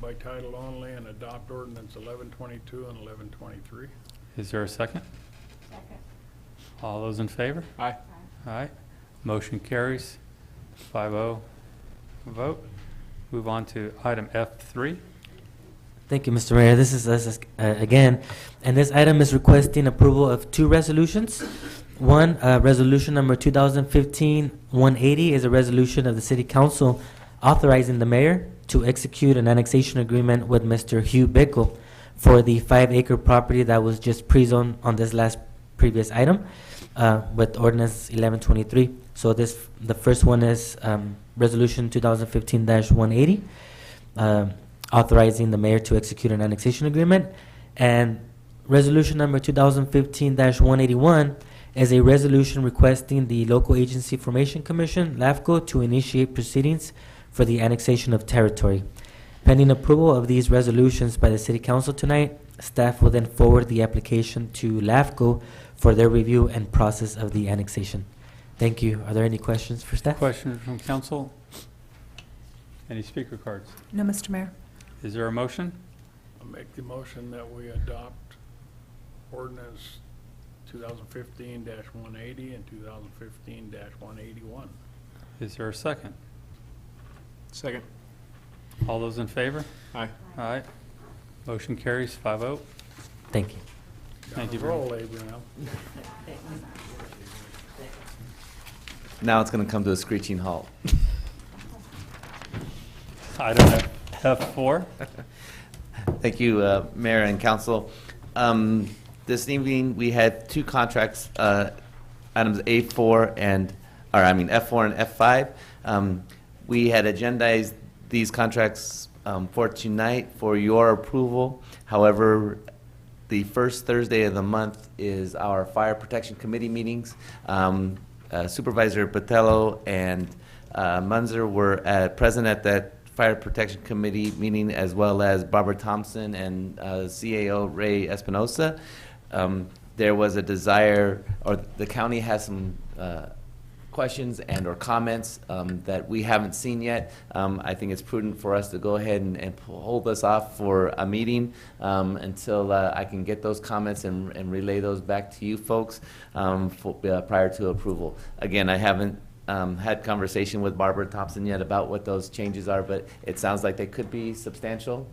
by title only and adopt ordinance 1122 and 1123. Is there a second? Second. All those in favor? Aye. Aye. Motion carries 5-0 vote. Move on to item F3. Thank you, Mr. Mayor. This is us again, and this item is requesting approval of 2 resolutions. One, resolution number 2015-180 is a resolution of the City Council authorizing the mayor to execute an annexation agreement with Mr. Hugh Bickle for the 5-acre property that was just pre-zoned on this previous item with ordinance 1123. So the first one is resolution 2015-180, authorizing the mayor to execute an annexation agreement, and resolution number 2015-181 is a resolution requesting the Local Agency Formation Commission, LAFCO, to initiate proceedings for the annexation of territory. Pending approval of these resolutions by the City Council tonight, staff will then forward the application to LAFCO for their review and process of the annexation. Thank you. Are there any questions for staff? Questions from council? Any speaker cards? No, Mr. Mayor. Is there a motion? I'll make the motion that we adopt ordinance 2015-180 and 2015-181. Is there a second? Second. All those in favor? Aye. Aye. Motion carries 5-0. Thank you. Thank you. Roll, Abraham. Now it's going to come to a screeching halt. Item F4. Thank you, Mayor and Council. This evening, we had two contracts, items F4 and F5. We had agendized these contracts for tonight for your approval. However, the first Thursday of the month is our Fire Protection Committee meetings. Supervisor Botello and Munzer were present at that Fire Protection Committee meeting, as well as Barbara Thompson and CAO Ray Espinosa. There was a desire, or the county has some questions and or comments that we haven't seen yet. I think it's prudent for us to go ahead and hold us off for a meeting until I can get those comments and relay those back to you folks prior to approval. Again, I haven't had conversation with Barbara Thompson yet about what those changes are, but it sounds like they could be substantial.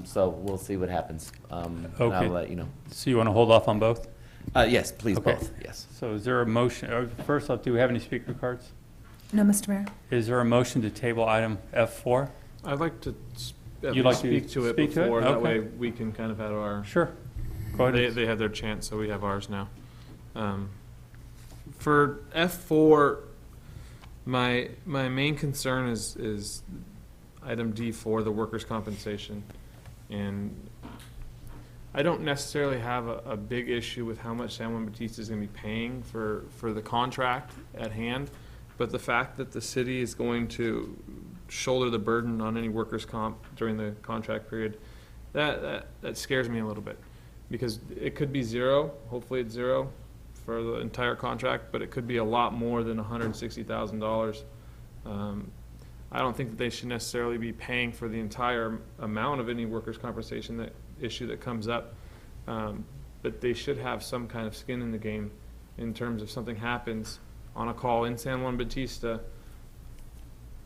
So we'll see what happens. And Okay. I'll let you know. So you want to hold off on both? Yes, please, Okay. both. Yes. So is there a motion, first off, do we have any speaker cards? No, Mr. Mayor. Is there a motion to table item F4? I'd like to You'd like to speak to it speak to it? before, that Okay. way we can kind of have our. Sure. Go ahead. They had their chance, so we have ours now. For F4, my main concern is item D4, the workers' compensation. And I don't necessarily have a big issue with how much San Juan Bautista is going to be paying for the contract at hand, but the fact that the city is going to shoulder the burden on any workers' comp during the contract period, that scares me a little bit, because it could be zero. Hopefully it's zero for the entire contract, but it could be a lot more than $160,000. I don't think that they should necessarily be paying for the entire amount of any workers' compensation issue that comes up, but they should have some kind of skin in the game in terms of something happens on a call in San Juan Bautista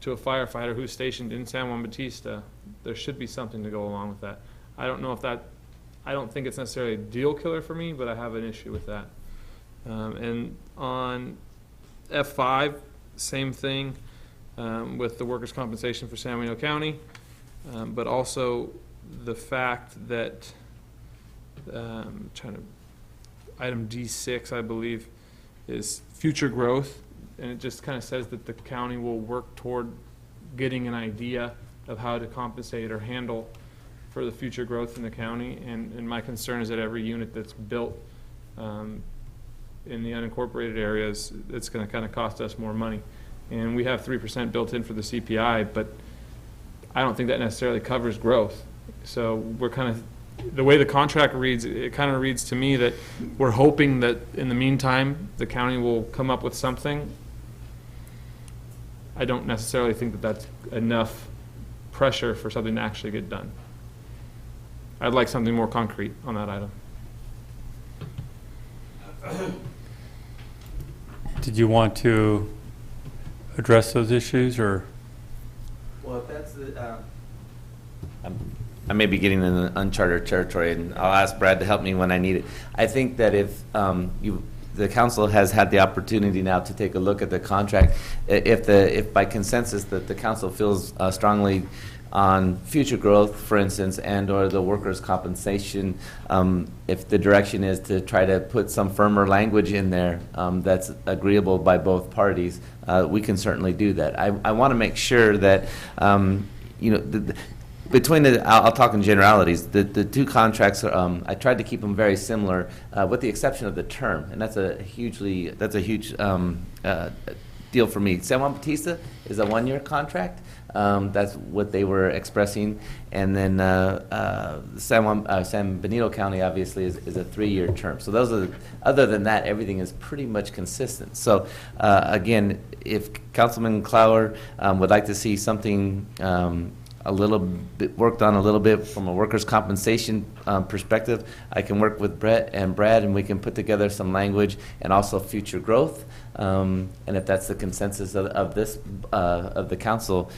to a firefighter who's stationed in San Juan Bautista. There should be something to go along with that. I don't think it's necessarily a deal killer for me, but I have an issue with that. And on F5, same thing with the workers' compensation for San Benito County, but also the fact that item D6, I believe, is future growth, and it just kind of says that the county will work toward getting an idea of how to compensate or handle for the future growth in the county. And my concern is that every unit that's built in the unincorporated areas, it's going to kind of cost us more money. And we have 3% built in for the CPI, but I don't think that necessarily covers growth. So we're kind of, the way the contract reads, it kind of reads to me that we're hoping that in the meantime, the county will come up with something. I don't necessarily think that that's enough pressure for something to actually get done. I'd like something more concrete on that item. Did you want to address those issues, or? Well, if that's the, I may be getting in an uncharted territory, and I'll ask Brad to help me when I need it. I think that if the council has had the opportunity now to take a look at the contract, if by consensus that the council feels strongly on future growth, for instance, and or the workers' compensation, if the direction is to try to put some firmer language in there that's agreeable by both parties, we can certainly do that. I want to make sure that, between I'll talk in generalities. The two contracts, I tried to keep them very similar, with the exception of the term, and that's a huge deal for me. San Juan Bautista is a 1-year contract. That's what they were expressing, and then San Benito County obviously is a 3-year term. So those are. Other than that, everything is pretty much consistent. So again, if Councilman Clower would like to see something a little bit, worked on a little bit from a workers' compensation perspective. I can work with Brett and Brad, and we can put together some language and also future growth. And if that's the consensus of the council,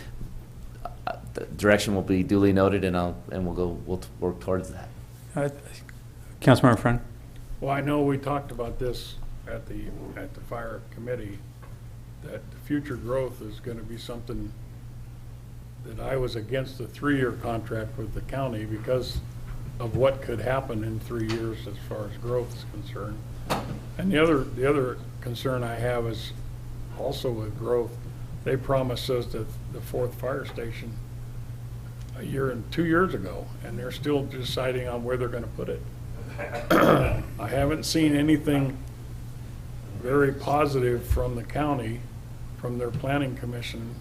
the direction will be duly noted, and we'll work towards that. Councilmember Friend? Well, I know we talked about this at the fire committee, that future growth is going to be something that I was against the 3-year contract with the county because of what could happen in 3 years as far as growth is concerned. And the other concern I have is also with growth. They promised us that the 4th fire station 2 years ago, and they're still deciding on where they're going to put it. I haven't seen anything very positive from the county, from their planning commission,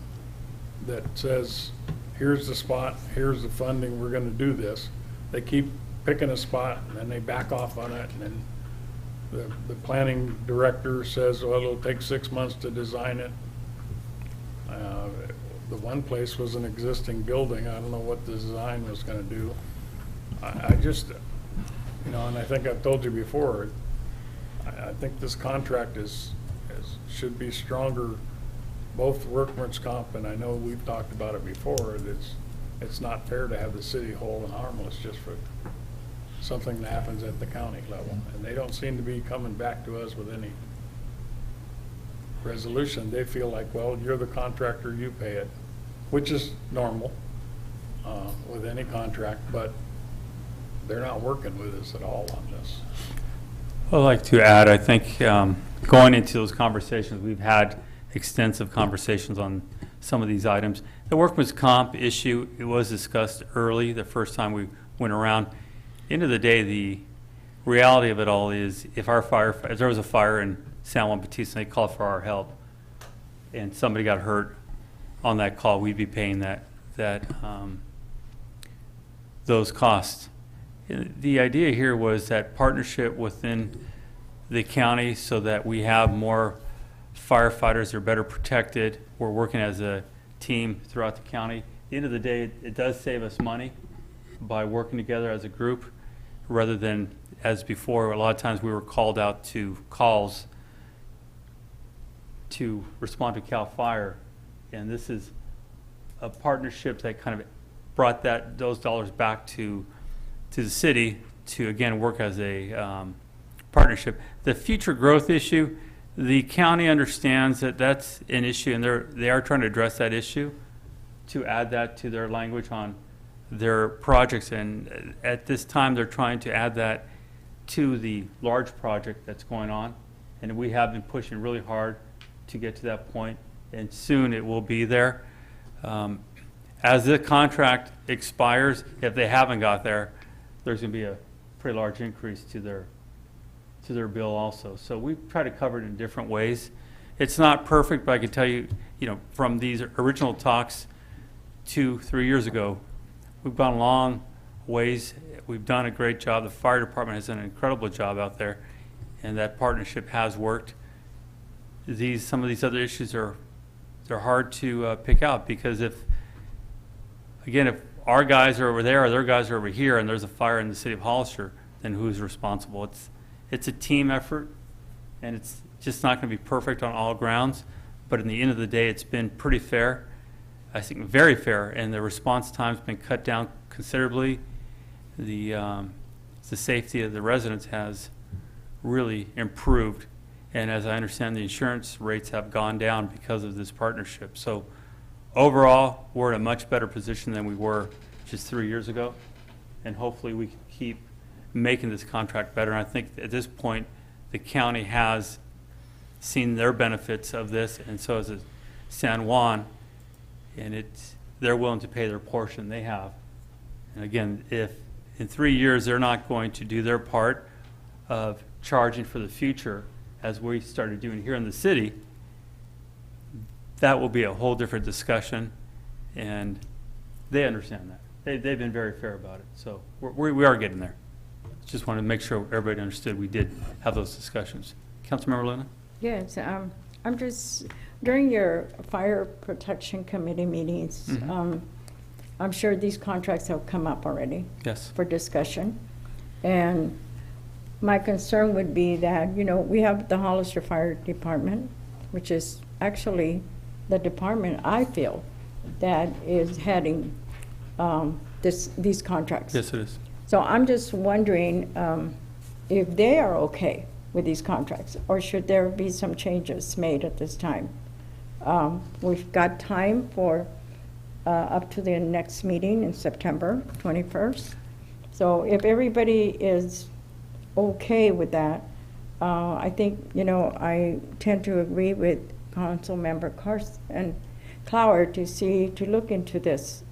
that says, here's the spot, here's the funding, we're going to do this. They keep picking a spot, and then they back off on it, and then the planning director says, well, it'll take 6 months to design it. The one place was an existing building. I don't know what the design was going to do. I just, and I think I've told you before, I think this contract should be stronger, both workman's comp, and I know we've talked about it before. It's not fair to have the city whole and harmless just for something that happens at the county level, and they don't seem to be coming back to us with any resolution. They feel like, well, you're the contractor, you pay it, which is normal with any contract, but they're not working with us at all on this. I'd like to add, I think going into those conversations, we've had extensive conversations on some of these items. The workman's comp issue, it was discussed early the first time we went around. End of the day, the reality of it all is if there was a fire in San Juan Bautista and they called for our help and somebody got hurt on that call, we'd be paying those costs. The idea here was that partnership within the county so that we have more firefighters, are better protected. We're working as a team throughout the county. At the end of the day, it does save us money by working together as a group rather than as before. A lot of times we were called out to calls to respond to CAL FIRE, and this is a partnership that kind of brought those dollars back to the city to again work as a partnership. The future growth issue, the county understands that that's an issue, and they are trying to address that issue to add that to their language on their projects. And at this time, they're trying to add that to the large project that's going on. And we have been pushing really hard to get to that point, and soon it will be there. As the contract expires, if they haven't got there, there's going to be a pretty large increase to their bill also. So we try to cover it in different ways. It's not perfect, but I can tell you, from these original talks 2-3 years ago, we've gone a long ways. We've done a great job. The fire department has done an incredible job out there, and that partnership has worked. Some of these other issues they're hard to pick out, because if our guys are over there or their guys are over here and there's a fire in the city of Hollister, then who's responsible? It's a team effort, and it's just not going to be perfect on all grounds, but in the end of the day, it's been pretty fair. I think very fair, and the response time's been cut down considerably. The safety of the residents has really improved, and as I understand, the insurance rates have gone down because of this partnership. So overall, we're in a much better position than we were just 3 years ago, and hopefully we can keep making this contract better. And I think at this point, the county has seen their benefits of this, and so has San Juan, and they're willing to pay their portion. They have. And again, if in 3 years they're not going to do their part of charging for the future, as we started doing here in the city, that will be a whole different discussion, and they understand that. They've been very fair about it. So we are getting there. Just wanted to make sure everybody understood we did have those discussions. Councilmember Luna? Yes, I'm just, during your fire protection committee meetings, I'm sure these contracts have come up already. Yes. For discussion. And my concern would be that, you know, we have the Hollister Fire Department, which is actually the department, I feel, that is heading these contracts. Yes, it is. So I'm just wondering if they are okay with these contracts, or should there be some changes made at this time? We've got time for up to the next meeting in September 21st. So if everybody is okay with that, I think, you know, I tend to agree with Councilmember Carson and Clower to look into this,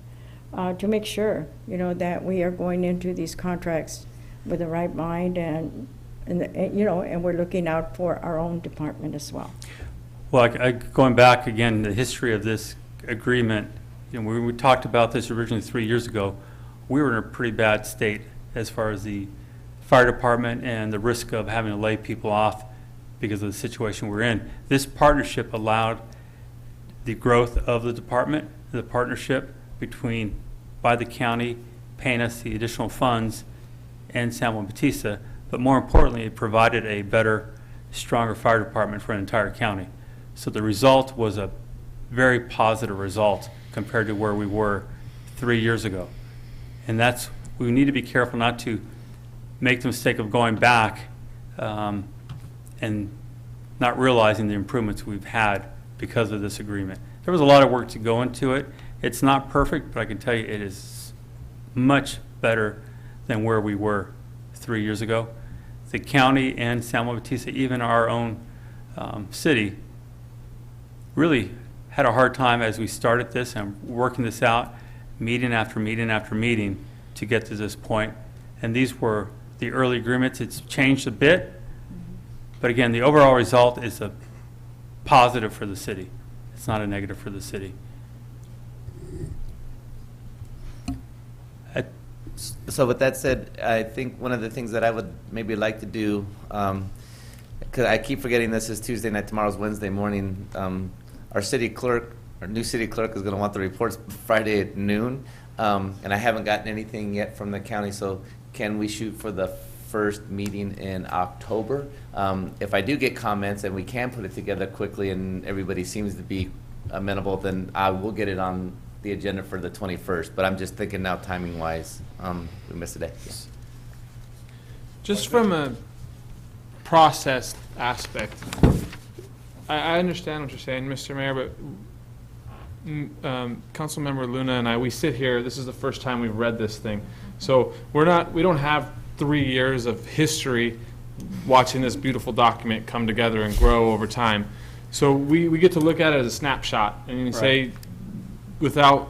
to make sure, you know, that we are going into these contracts with the right mind and you know, and we're looking out for our own department as well. Well, going back again, the history of this agreement, you know, when we talked about this originally 3 years ago, we were in a pretty bad state as far as the fire department and the risk of having to lay people off because of the situation we're in. This partnership allowed the growth of the department, the partnership by the county paying us the additional funds and San Juan Bautista, but more importantly, it provided a better, stronger fire department for an entire county. So the result was a very positive result compared to where we were 3 years ago. And we need to be careful not to make the mistake of going back and not realizing the improvements we've had because of this agreement. There was a lot of work to go into it. It's not perfect, but I can tell you it is much better than where we were 3 years ago. The county and San Juan Bautista, even our own city, really had a hard time as we started this and working this out, meeting after meeting after meeting to get to this point. And these were the early agreements. It's changed a bit, but again, the overall result is a positive for the city. It's not a negative for the city. So with that said, I think one of the things that I would maybe like to do, because I keep forgetting this is Tuesday night, tomorrow's Wednesday morning, our city clerk, our new city clerk is going to want the reports Friday at noon, and I haven't gotten anything yet from the county, so can we shoot for the first meeting in October? If I do get comments and we can put it together quickly and everybody seems to be amenable, then I will get it on the agenda for the 21st, but I'm just thinking now timing-wise, we missed a day. Yes. Just from a process aspect, I understand what you're saying, Mr. Mayor, but Councilmember Luna and I, we sit here, this is the first time we've read this thing. So we don't have 3 years of history watching this beautiful document come together and grow over time. So we get to look at it as a snapshot and say, without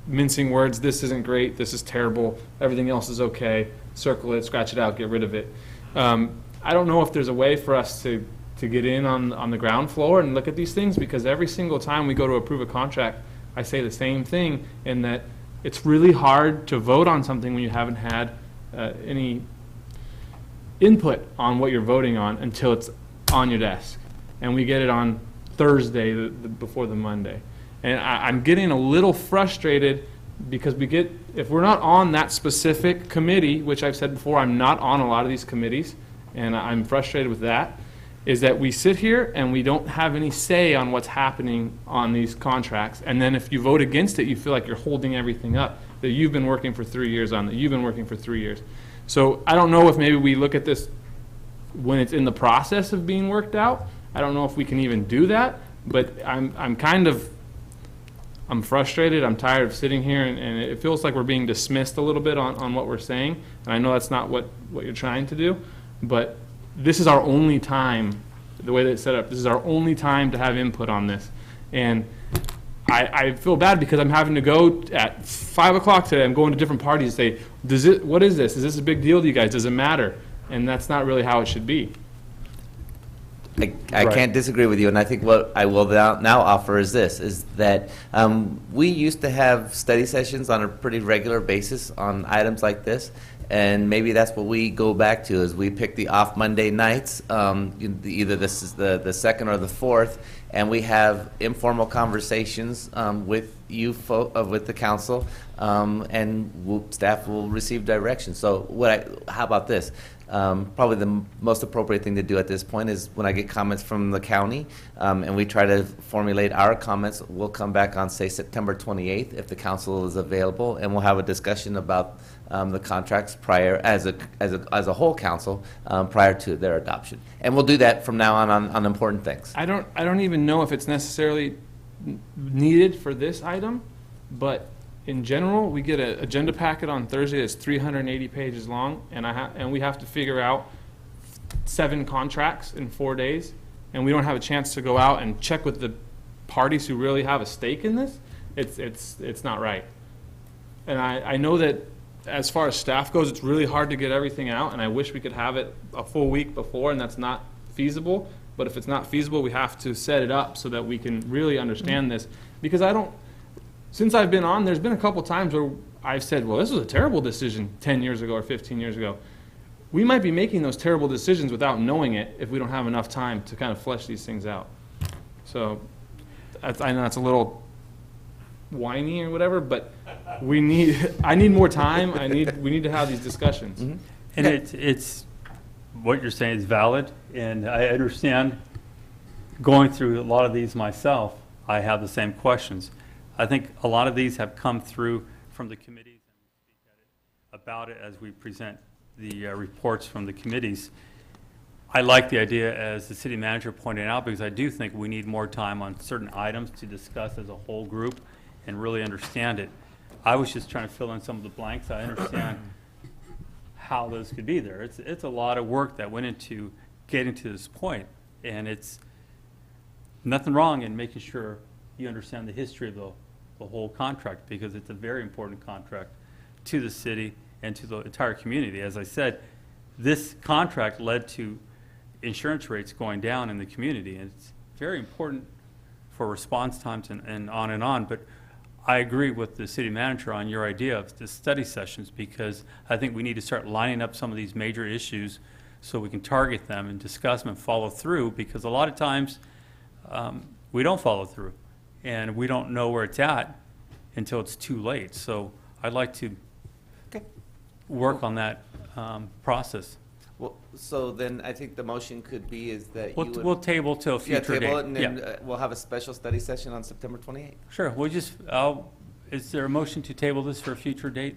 mincing words, this isn't great, this is terrible, everything else is okay, circle it, scratch it out, get rid of it. I don't know if there's a way for us to get in on the ground floor and look at these things, because every single time we go to approve a contract, I say the same thing, in that it's really hard to vote on something when you haven't had any input on what you're voting on until it's on your desk. And we get it on Thursday before the Monday. And I'm getting a little frustrated because if we're not on that specific committee, which I've said before, I'm not on a lot of these committees, and I'm frustrated with that, is that we sit here and we don't have any say on what's happening on these contracts. And then if you vote against it, you feel like you're holding everything up that you've been working for 3 years on, that you've been working for 3 years. So I don't know if maybe we look at this when it's in the process of being worked out. I don't know if we can even do that, but I'm frustrated. I'm tired of sitting here, and it feels like we're being dismissed a little bit on what we're saying. And I know that's not what you're trying to do, but this is our only time, the way that it's set up, this is our only time to have input on this. And I feel bad because I'm having to go at 5 o'clock today, I'm going to different parties and say, what is this? Is this a big deal to you guys? Does it matter? And that's not really how it should be. I can't disagree with you, and I think what I will now offer is this, is that we used to have study sessions on a pretty regular basis on items like this, and maybe that's what we go back to, is we pick the off Monday nights, either this is the second or the fourth, and we have informal conversations with you, with the council, and staff will receive direction. So how about this? Probably the most appropriate thing to do at this point is when I get comments from the county, and we try to formulate our comments, we'll come back on, say, September 28th, if the council is available, and we'll have a discussion about the contracts prior, as a whole council, prior to their adoption. And we'll do that from now on important things. I don't even know if it's necessarily needed for this item, but in general, we get an agenda packet on Thursday that's 380 pages long, and we have to figure out 7 contracts in 4 days, and we don't have a chance to go out and check with the parties who really have a stake in this. It's not right. And I know that as far as staff goes, it's really hard to get everything out, and I wish we could have it a full week before, and that's not feasible. But if it's not feasible, we have to set it up so that we can really understand this. Because since I've been on, there's been a couple times where I've said, well, this was a terrible decision 10 years ago or 15 years ago. We might be making those terrible decisions without knowing it if we don't have enough time to kind of flesh these things out. So I know that's a little whiny or whatever, but I need more time. We need to have these discussions. Mm-hmm. And it's what you're saying is valid, and I understand going through a lot of these myself, I have the same questions. I think a lot of these have come through from the committees, and we speak about it as we present the reports from the committees. I like the idea, as the city manager pointed out, because I do think we need more time on certain items to discuss as a whole group and really understand it. I was just trying to fill in some of the blanks. I understand how those could be there. It's a lot of work that went into getting to this point, and it's nothing wrong in making sure you understand the history of the whole contract, because it's a very important contract to the city and to the entire community. As I said, this contract led to insurance rates going down in the community, and it's very important for response times and on. But I agree with the city manager on your idea of the study sessions, because I think we need to start lining up some of these major issues so we can target them and discuss them and follow through, because a lot of times we don't follow through and we don't know where it's at until it's too late. So I'd like to work on that process. Well, so then I think the motion could be is that you would... We'll table till a future table date. it, and then we'll have a special study session on September 28th. Sure. We'll just, is there a motion to table this for a future date?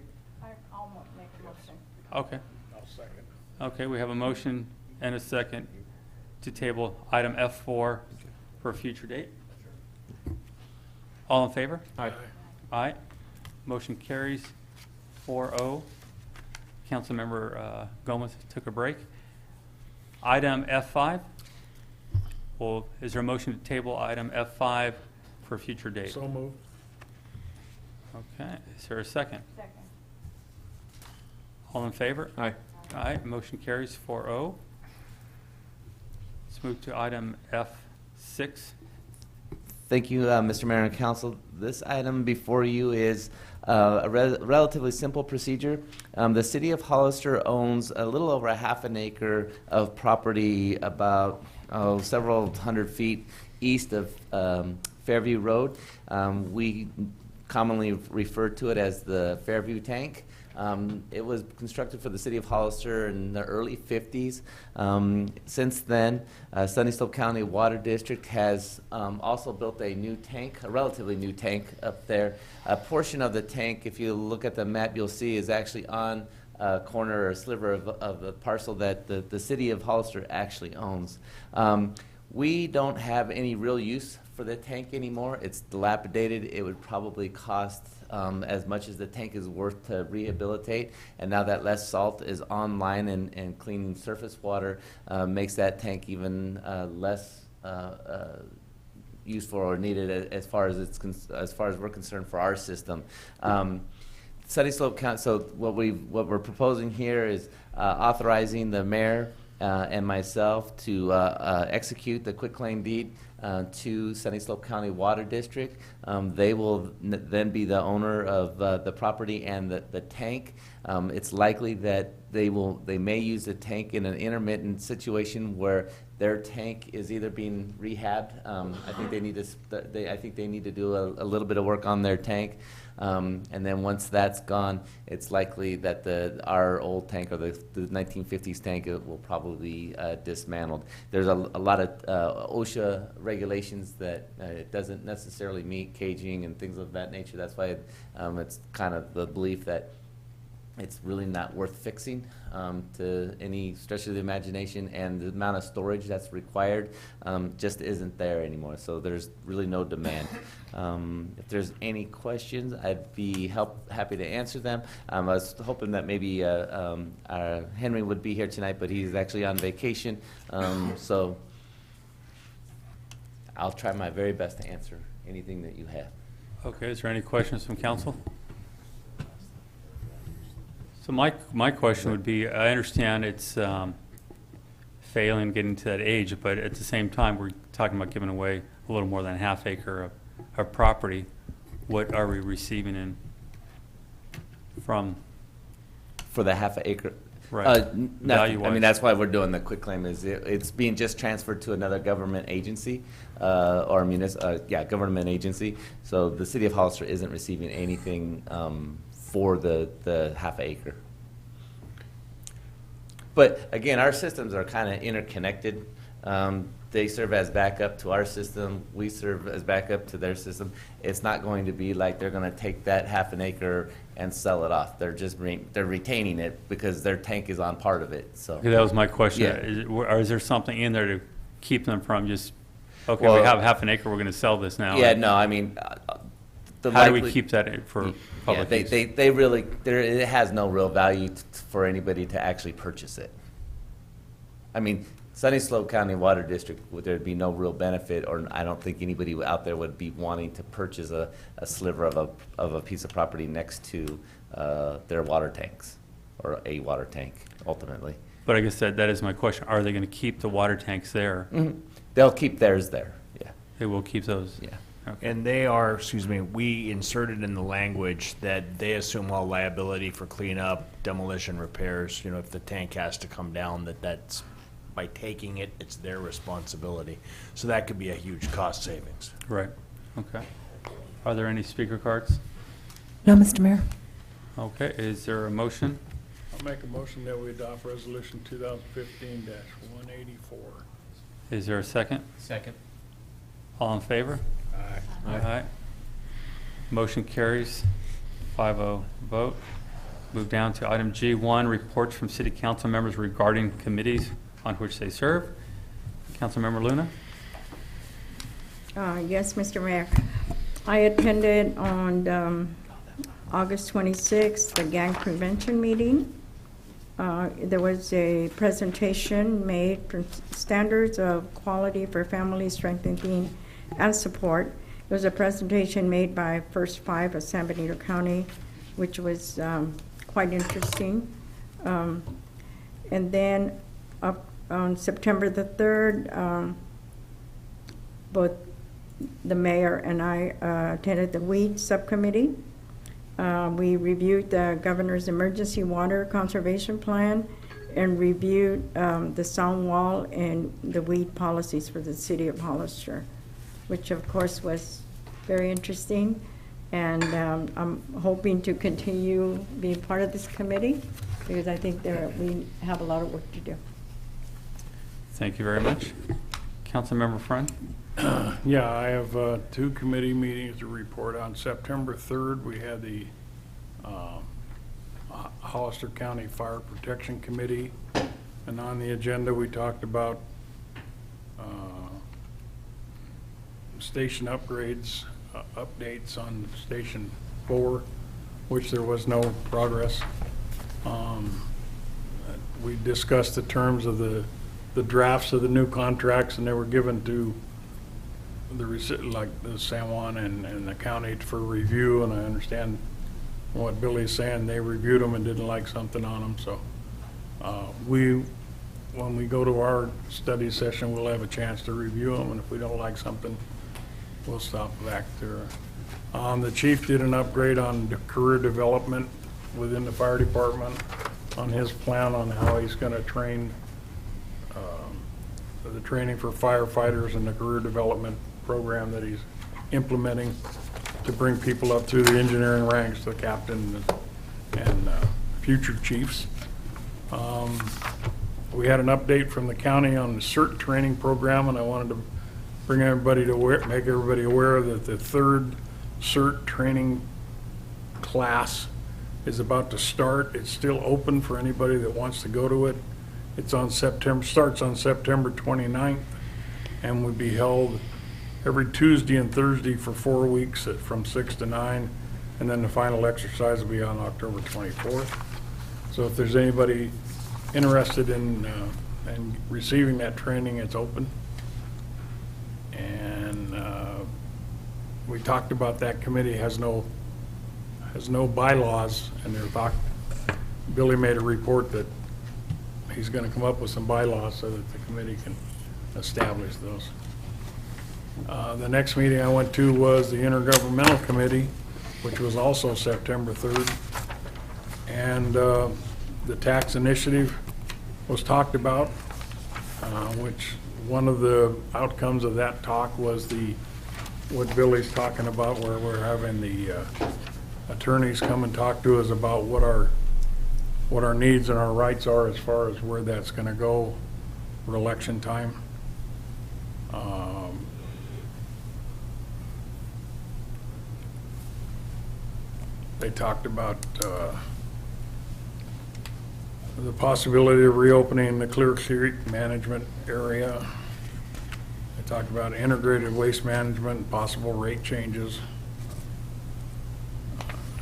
I'll make a motion. Okay. I'll second. Okay, we have a motion and a second to table item F4 for a future date. All in favor? Aye. Aye. Motion carries 4-0. Councilmember Gomez took a break. Item F5. Well, is there a motion to table item F5 for a future date? So moved. Okay. Is there a second? Second. All in favor? Aye. Aye. Motion carries 4-0. Let's move to item F6. Thank you, Mr. Mayor and Council. This item before you is a relatively simple procedure. The City of Hollister owns a little over a half an acre of property about several hundred feet east of Fairview Road. We commonly refer to it as the Fairview Tank. It was constructed for the City of Hollister in the early 50s. Since then, Sunny Slope County Water District has also built a new tank, a relatively new tank up there. A portion of the tank, if you look at the map, you'll see is actually on a corner or a sliver of the parcel that the City of Hollister actually owns. We don't have any real use for the tank anymore. It's dilapidated. It would probably cost as much as the tank is worth to rehabilitate, and now that less salt is online and cleaning surface water makes that tank even less useful or needed as far as we're concerned for our system. Sunny Slope County. So what we're proposing here is authorizing the mayor and myself to execute the quitclaim deed to Sunny Slope County Water District. They will then be the owner of the property and the tank. It's likely that they may use the tank in an intermittent situation where Their tank is either being rehabbed. I think they need to. I think they need to do a little bit of work on their tank, and then once that's gone, it's likely that our old tank or the 1950s tank will probably be dismantled. There's a lot of OSHA regulations that it doesn't necessarily meet, caging and things of that nature. That's why it's kind of the belief that it's really not worth fixing to any stretch of the imagination, and the amount of storage that's required just isn't there anymore. So there's really no demand. If there's any questions, I'd be happy to answer them. I was hoping that maybe Henry would be here tonight, but he's actually on vacation. So I'll try my very best to answer anything that you have. Okay, is there any questions from council? So my question would be, I understand it's failing getting to that age, but at the same time, we're talking about giving away a little more than a half acre of property. What are we receiving in from? For the half acre? Right. Nothing. I mean, that's why we're doing the quitclaim, is it's being just transferred to another government agency, government agency. So the city of Hollister isn't receiving anything for the half acre. But again, our systems are kind of interconnected. They serve as backup to our system. We serve as backup to their system. It's not going to be like they're going to take that half an acre and sell it off. They're just they're retaining it because their tank is on part of it. So Okay, that was my question. Yeah. Is there something in there to keep them from just, okay, Well, we have half an acre, we're going to sell this now? Yeah, no, I mean, how do we keep that for public use? They really, it has no real value for anybody to actually purchase it. I mean, Sunny Slope County Water District, there'd be no real benefit, or I don't think anybody out there would be wanting to purchase a sliver of a piece of property next to their water tanks, or a water tank, ultimately. But I guess that is my question. Are they going to keep the water tanks there? Mm-hmm. They'll keep theirs there, yeah. They will keep those? Yeah. Okay. And they are, we inserted in the language that they assume all liability for cleanup, demolition, repairs. You know, if the tank has to come down, that's, by taking it, it's their responsibility. So that could be a huge cost savings. Right, okay. Are there any speaker cards? No, Mr. Mayor. Okay, is there a motion? I'll make a motion that we adopt resolution 2015-184. Is there a second? Second. All in favor? Aye. Aye. Motion carries, 5-0 vote. Move down to item G1, reports from city council members regarding committees on which they serve. Councilmember Luna? Yes, Mr. Mayor. I attended on August 26th, the gang prevention meeting. There was a presentation made for standards of quality for family strengthening and support. There was a presentation made by First Five of San Benito County, which was quite interesting. And then on September the 3rd, both the mayor and I attended the weed subcommittee. We reviewed the governor's emergency water conservation plan and reviewed the sound wall and the weed policies for the city of Hollister, which of course was very interesting. And I'm hoping to continue being part of this committee because I think we have a lot of work to do. Thank you very much. Councilmember Friend? Yeah, I have two committee meetings to report on. September 3rd, we had the Hollister County Fire Protection Committee, and on the agenda we talked about station upgrades, updates on Station 4, which there was no progress. We discussed the terms of the drafts of the new contracts, and they were given to the San Juan and the county for review, and I understand what Billy's saying. They reviewed them and didn't like something on them, so when we go to our study session, we'll have a chance to review them, and if we don't like something, we'll stop back there. The chief did an upgrade on the career development within the fire department on his plan on how he's going to train the training for firefighters and the career development program that he's implementing to bring people up through the engineering ranks, the captain and future chiefs. We had an update from the county on the CERT training program, and I wanted to bring everybody to make everybody aware that the third CERT training class is about to start. It's still open for anybody that wants to go to it. It's on starts on September 29th, and will be held every Tuesday and Thursday for 4 weeks from 6 to 9, and then the final exercise will be on October 24th. So if there's anybody interested in receiving that training, it's open. And we talked about that committee has no bylaws, and Billy made a report that he's going to come up with some bylaws so that the committee can establish those. The next meeting I went to was the Intergovernmental Committee, which was also September 3rd. And the tax initiative was talked about, which one of the outcomes of that talk was what Billy's talking about, where we're having the attorneys come and talk to us about what our needs and our rights are as far as where that's going to go for election time. They talked about the possibility of reopening the Clear Creek management area. They talked about integrated waste management and possible rate changes.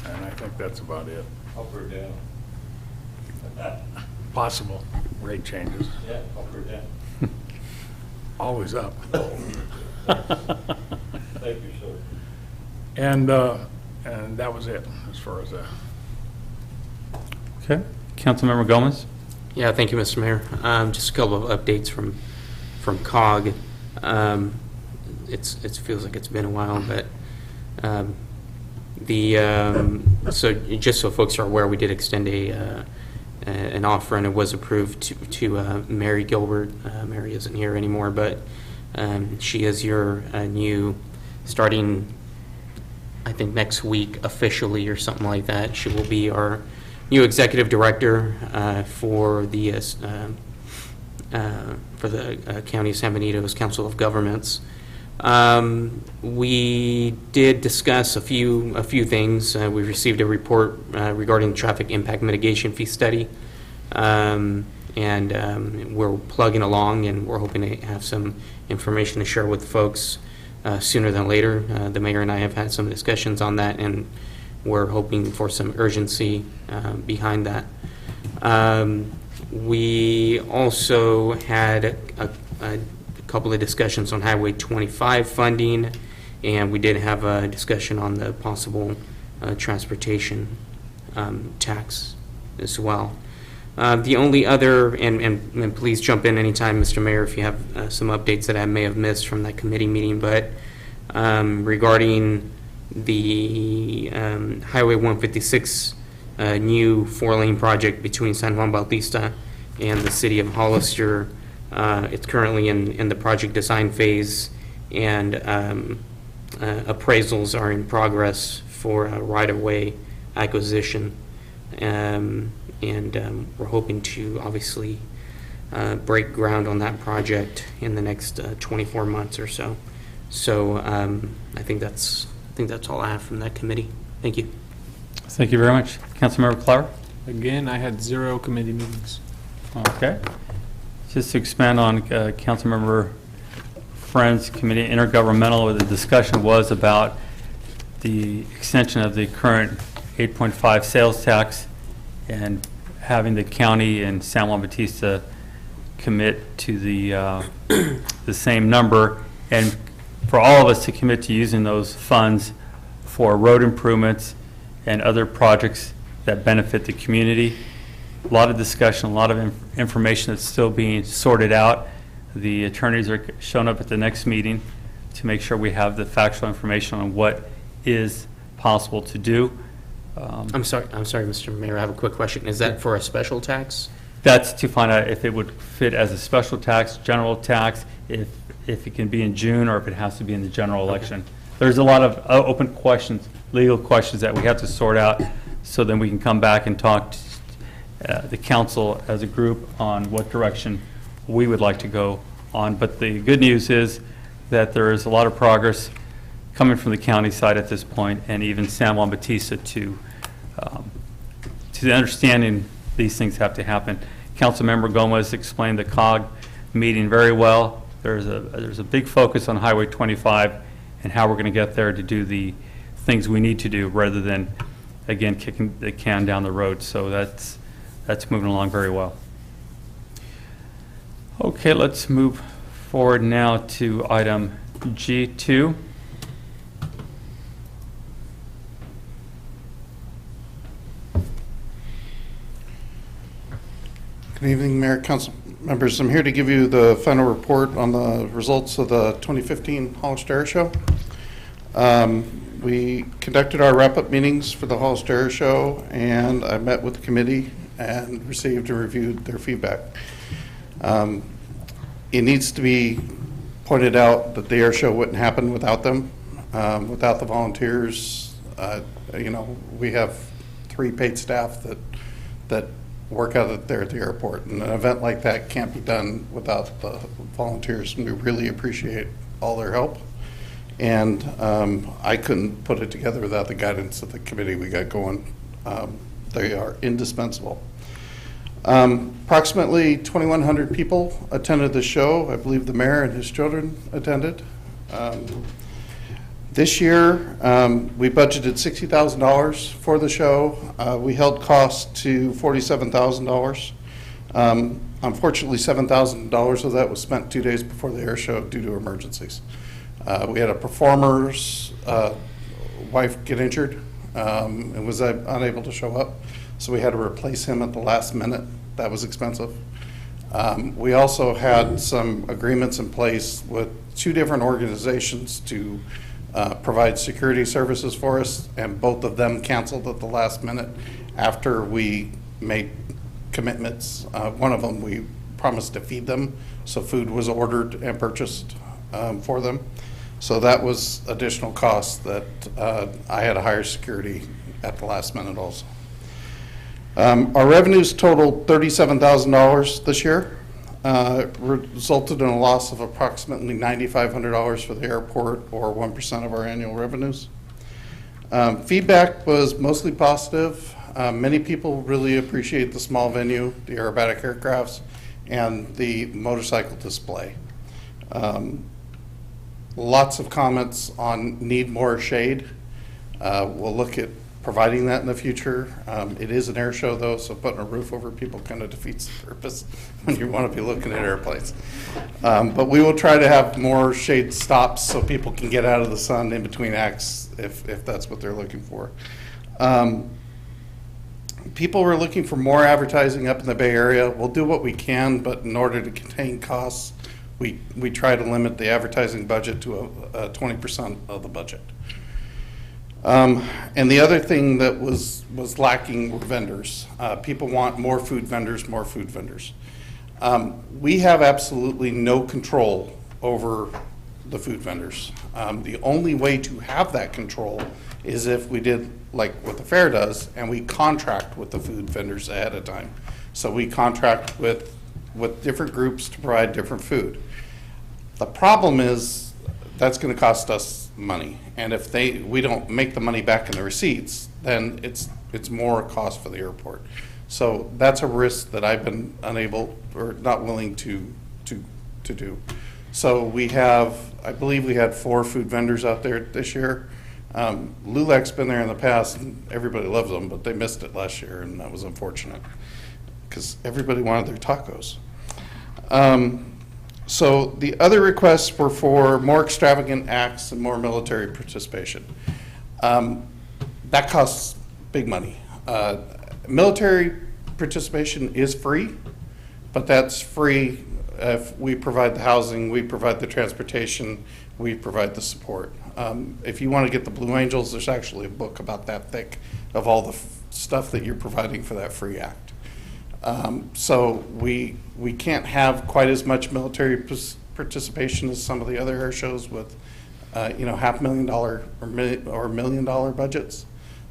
And I think that's about it. Up or down? Possible rate changes. Yeah, up or down. Always up. Thank you, sir. And that was it as far as that. Okay. Councilmember Gomez? Yeah, thank you, Mr. Mayor. Just a couple of updates from COG. It feels like it's been a while, but so just so folks are aware, we did extend an offer, and it was approved to Mary Gilbert. Mary isn't here anymore, but she is your new, starting I think next week officially or something like that. She will be our new executive director for the County of San Benito's Council of Governments. We did discuss a few things. We received a report regarding the traffic impact mitigation fee study, and we're plugging along, and we're hoping to have some information to share with folks sooner than later. The mayor and I have had some discussions on that, and we're hoping for some urgency behind that. We also had a couple of discussions on Highway 25 funding, and we did have a discussion on the possible transportation tax as well. The only other, and please jump in anytime, Mr. Mayor, if you have some updates that I may have missed from that committee meeting, but regarding the Highway 156 new 4-lane project between San Juan Bautista and the city of Hollister. It's currently in the project design phase, and appraisals are in progress for right-of-way acquisition. And we're hoping to obviously break ground on that project in the next 24 months or so. So I think that's all I have from that committee. Thank you. Thank you very much. Councilmember Clower? Again, I had 0 committee meetings. Okay. Just to expand on Councilmember Friend's committee, intergovernmental, where the discussion was about the extension of the current 8.5 sales tax and having the county and San Juan Bautista commit to the same number, and for all of us to commit to using those funds for road improvements and other projects that benefit the community. A lot of discussion, a lot of information that's still being sorted out. The attorneys are showing up at the next meeting to make sure we have the factual information on what is possible to do. I'm sorry, Mr. Mayor, I have a quick question. Is that for a special tax? That's to find out if it would fit as a special tax, general tax, if it can be in June, or if it has to be in the general election. There's a lot of open questions, legal questions that we have to sort out, so then we can come back and talk to the council as a group on what direction we would like to go on. But the good news is that there is a lot of progress coming from the county side at this point, and even San Juan Bautista to the understanding these things have to happen. Councilmember Gomez explained the COG meeting very well. There's a big focus on Highway 25 and how we're going to get there to do the things we need to do, rather than, again, kicking the can down the road. So that's moving along very well. Okay, let's move forward now to item G2. Good evening, Mayor, Council members. I'm here to give you the final report on the results of the 2015 Hollister Air Show. We conducted our wrap-up meetings for the Hollister Air Show, and I met with the committee and received and reviewed their feedback. It needs to be pointed out that the air show wouldn't happen without them, without the volunteers. We have 3 paid staff that work out there at the airport, and an event like that can't be done without the volunteers, and we really appreciate all their help. And I couldn't put it together without the guidance of the committee we got going. They are indispensable. Approximately 2,100 people attended the show. I believe the mayor and his children attended. This year, we budgeted $60,000 for the show. We held costs to $47,000. Unfortunately, $7,000 of that was spent 2 days before the air show due to emergencies. We had a performer's wife get injured and was unable to show up, so we had to replace him at the last minute. That was expensive. We also had some agreements in place with 2 different organizations to provide security services for us, and both of them canceled at the last minute after we made commitments. One of them, we promised to feed them, so food was ordered and purchased for them. So that was additional cost that I had to hire security at the last minute also. Our revenues totaled $37,000 this year. Resulted in a loss of approximately $9,500 for the airport, or 1% of our annual revenues. Feedback was mostly positive. Many people really appreciate the small venue, the aerobatic aircrafts, and the motorcycle display. Lots of comments on need more shade. We'll look at providing that in the future. It is an air show though, so putting a roof over people kind of defeats the purpose when you want to be looking at airplanes. But we will try to have more shade stops so people can get out of the sun in between acts if that's what they're looking for. People were looking for more advertising up in the Bay Area. We'll do what we can, but in order to contain costs, we try to limit the advertising budget to 20% of the budget. And the other thing that was lacking were vendors. People want more food vendors, more food vendors. We have absolutely no control over the food vendors. The only way to have that control is if we did like what the fair does, and we contract with the food vendors ahead of time. So we contract with different groups to provide different food. The problem is that's going to cost us money, and if we don't make the money back in the receipts, then it's more cost for the airport. So that's a risk that I've been unable or not willing to do. So we have, I believe we had 4 food vendors out there this year. Lulec's been there in the past, and everybody loves them, but they missed it last year, and that was unfortunate because everybody wanted their tacos. So the other requests were for more extravagant acts and more military participation. That costs big money. Military participation is free, but that's free if we provide the housing, we provide the transportation, we provide the support. If you want to get the Blue Angels, there's actually a book about that thick of all the stuff that you're providing for that free act. So we can't have quite as much military participation as some of the other air shows with, $500,000 or $1 million budgets.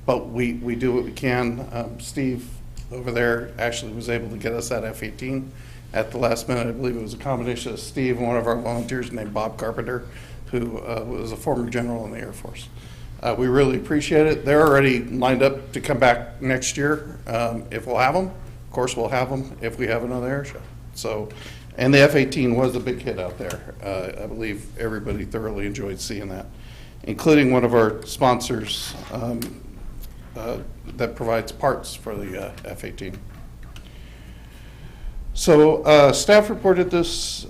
But we do what we can. Steve over there actually was able to get us that F-18 at the last minute. I believe it was a combination of Steve and one of our volunteers named Bob Carpenter, who was a former general in the Air Force. We really appreciate it. They're already lined up to come back next year if we'll have them. Of course, we'll have them if we have another air show. So, and the F-18 was a big hit out there. I believe everybody thoroughly enjoyed seeing that, including one of our sponsors that provides parts for the F-18. So staff reported this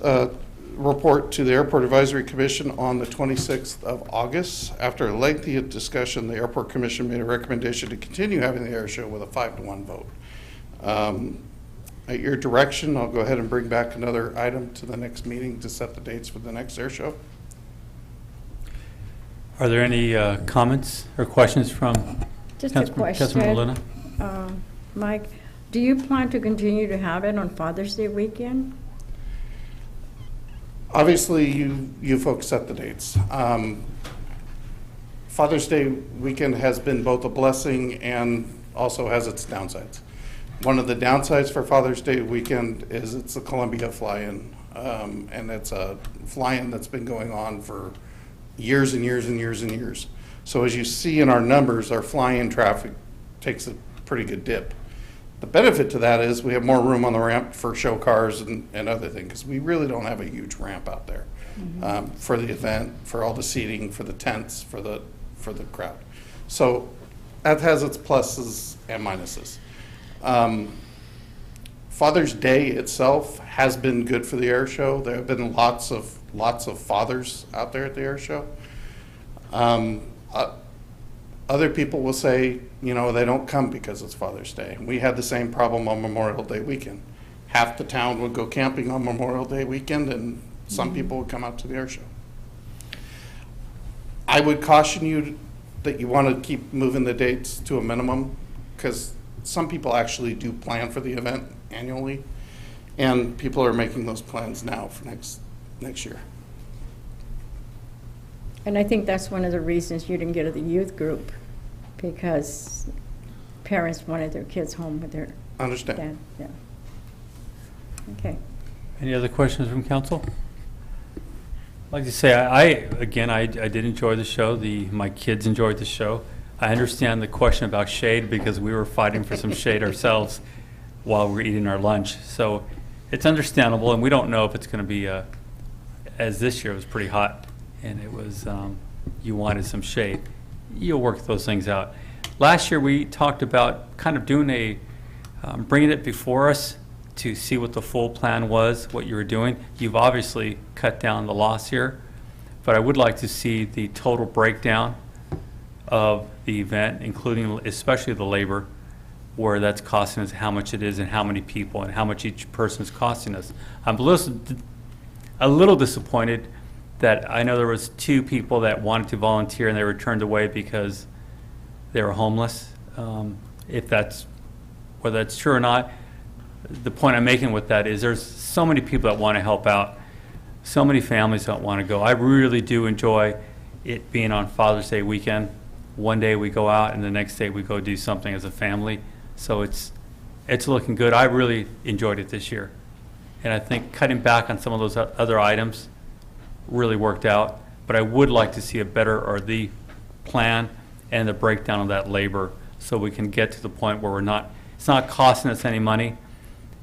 report to the Airport Advisory Commission on the 26th of August. After a lengthy discussion, the Airport Commission made a recommendation to continue having the air show with a 5-to-1 vote. At your direction, I'll go ahead and bring back another item to the next meeting to set the dates for the next air show. Are there any comments or questions from Just a question. Councilman Molina? Mike, do you plan to continue to have it on Father's Day weekend? Obviously, you folks set the dates. Father's Day weekend has been both a blessing and also has its downsides. One of the downsides for Father's Day weekend is it's a Columbia fly-in, and it's a fly-in that's been going on for years and years and years and years. So as you see in our numbers, our fly-in traffic takes a pretty good dip. The benefit to that is we have more room on the ramp for show cars and other things, because we really don't have a huge ramp out there for the event, for all the seating, for the tents, for the crowd. So that has its pluses and minuses. Father's Day itself has been good for the air show. There have been lots of fathers out there at the air show. Other people will say, they don't come because it's Father's Day. We had the same problem on Memorial Day weekend. Half the town would go camping on Memorial Day weekend, and some people would come out to the air show. I would caution you that you want to keep moving the dates to a minimum, because some people actually do plan for the event annually, and people are making those plans now for next year. And I think that's one of the reasons you didn't get to the youth group, because parents wanted their kids home with their Understand. dad. Yeah. Okay. Any other questions from council? I'd like to say, I did enjoy the show. My kids enjoyed the show. I understand the question about shade, because we were fighting for some shade ourselves while we were eating our lunch. So it's understandable, and we don't know if it's going to be, as this year it was pretty hot, and it was, you wanted some shade. You'll work those things out. Last year we talked about kind of doing bringing it before us to see what the full plan was, what you were doing. You've obviously cut down the loss here, but I would like to see the total breakdown of the event, including especially the labor, where that's costing us, how much it is, and how many people, and how much each person is costing us. I'm a little disappointed that I know there was 2 people that wanted to volunteer and they were turned away because they were homeless. Whether that's true or not, the point I'm making with that is there's so many people that want to help out, so many families don't want to go. I really do enjoy it being on Father's Day weekend. One day we go out and the next day we go do something as a family. So it's looking good. I really enjoyed it this year. And I think cutting back on some of those other items really worked out. But I would like to see a better, or the plan and the breakdown of that labor, so we can get to the point where it's not costing us any money.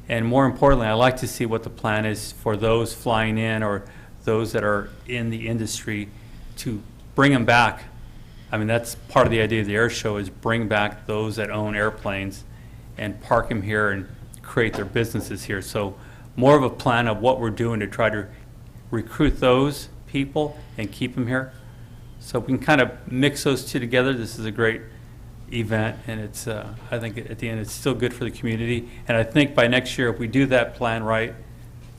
And more importantly, I like to see what the plan is for those flying in or those that are in the industry to bring them back. I mean, that's part of the idea of the air show, is bring back those that own airplanes and park them here and create their businesses here. So more of a plan of what we're doing to try to recruit those people and keep them here. So we can kind of mix those two together. This is a great event, and it's I think at the end it's still good for the community. And I think by next year, if we do that plan right,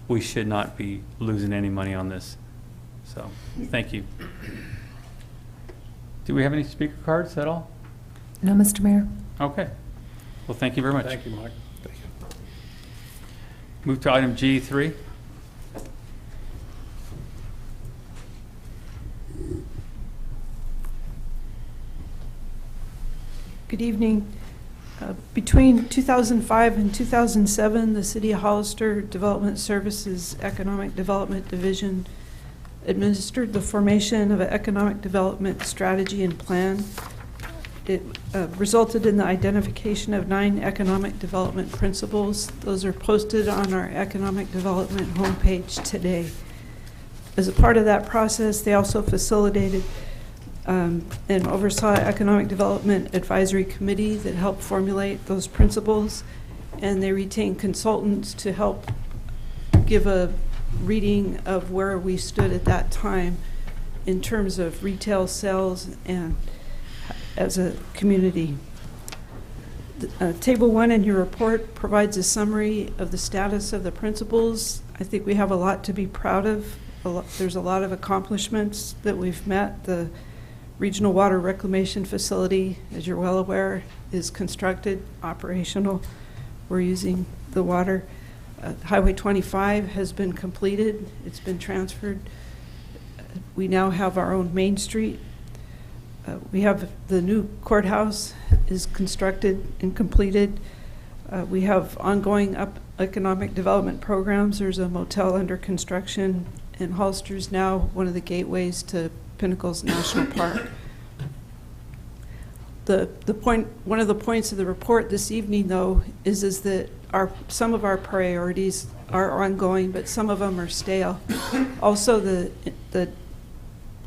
we should not be losing any money on this. So thank you. Do we have any speaker cards at all? No, Mr. Mayor. Okay. Well, thank you very much. Thank you, Mike. Move to item G3. Good evening. Between 2005 and 2007, the City of Hollister Development Services Economic Development Division administered the formation of an economic development strategy and plan. It resulted in the identification of 9 economic development principles. Those are posted on our economic development homepage today. As a part of that process, they also facilitated and oversaw Economic Development Advisory Committee that helped formulate those principles, and they retained consultants to help give a reading of where we stood at that time in terms of retail sales and as a community. Table 1 in your report provides a summary of the status of the principles. I think we have a lot to be proud of. There's a lot of accomplishments that we've met. The Regional Water Reclamation Facility, as you're well aware, is constructed, operational. We're using the water. Highway 25 has been completed. It's been transferred. We now have our own Main Street. We have the new courthouse is constructed and completed. We have ongoing economic development programs. There's a motel under construction, and Hollister's now one of the gateways to Pinnacles National Park. One of the points of the report this evening, though, is that some of our priorities are ongoing, but some of them are stale. Also, the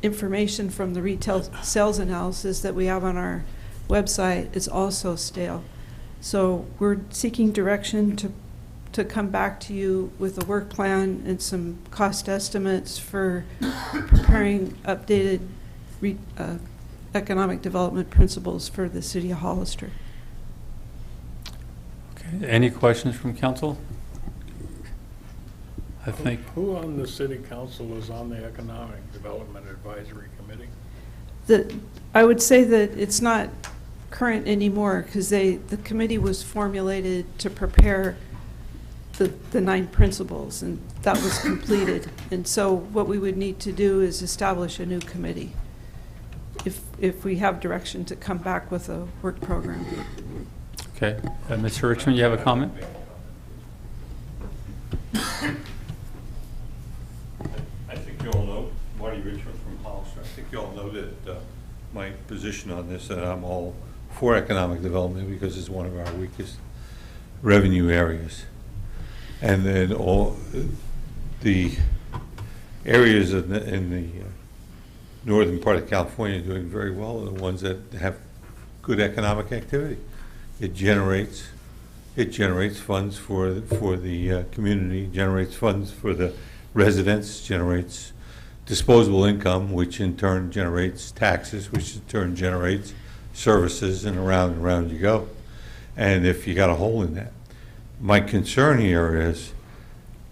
information from the retail sales analysis that we have on our website is also stale. So we're seeking direction to come back to you with a work plan and some cost estimates for preparing updated economic development principles for the City of Hollister. Okay. Any questions from council? I think. Who on the city council is on the Economic Development Advisory Committee? I would say that it's not current anymore because the committee was formulated to prepare the 9 principles, and that was completed. And so what we would need to do is establish a new committee if we have direction to come back with a work program. Okay. Mr. Richmond, you have a comment? I think you all know, Marty Richmond from Hollister, I think you all know that my position on this, that I'm all for economic development because it's one of our weakest revenue areas. And then all the areas in the northern part of California doing very well are the ones that have good economic activity. It generates funds for the community, generates funds for the residents, generates disposable income, which in turn generates taxes, which in turn generates services, and around you go. And if you got a hole in that, my concern here is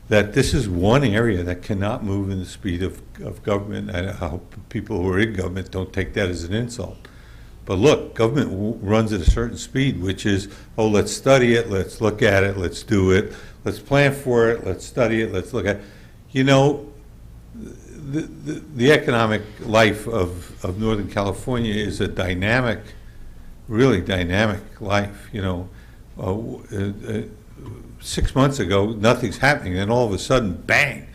that this is one area that cannot move in the speed of government. And I hope people who are in government don't take that as an insult. But look, government runs at a certain speed, which is, oh, let's study it, let's look at it, let's do it, let's plan for it, let's study it, let's look at it. You know, the economic life of Northern California is a dynamic, really dynamic life. You know, 6 months ago, nothing's happening, and all of a sudden, bang,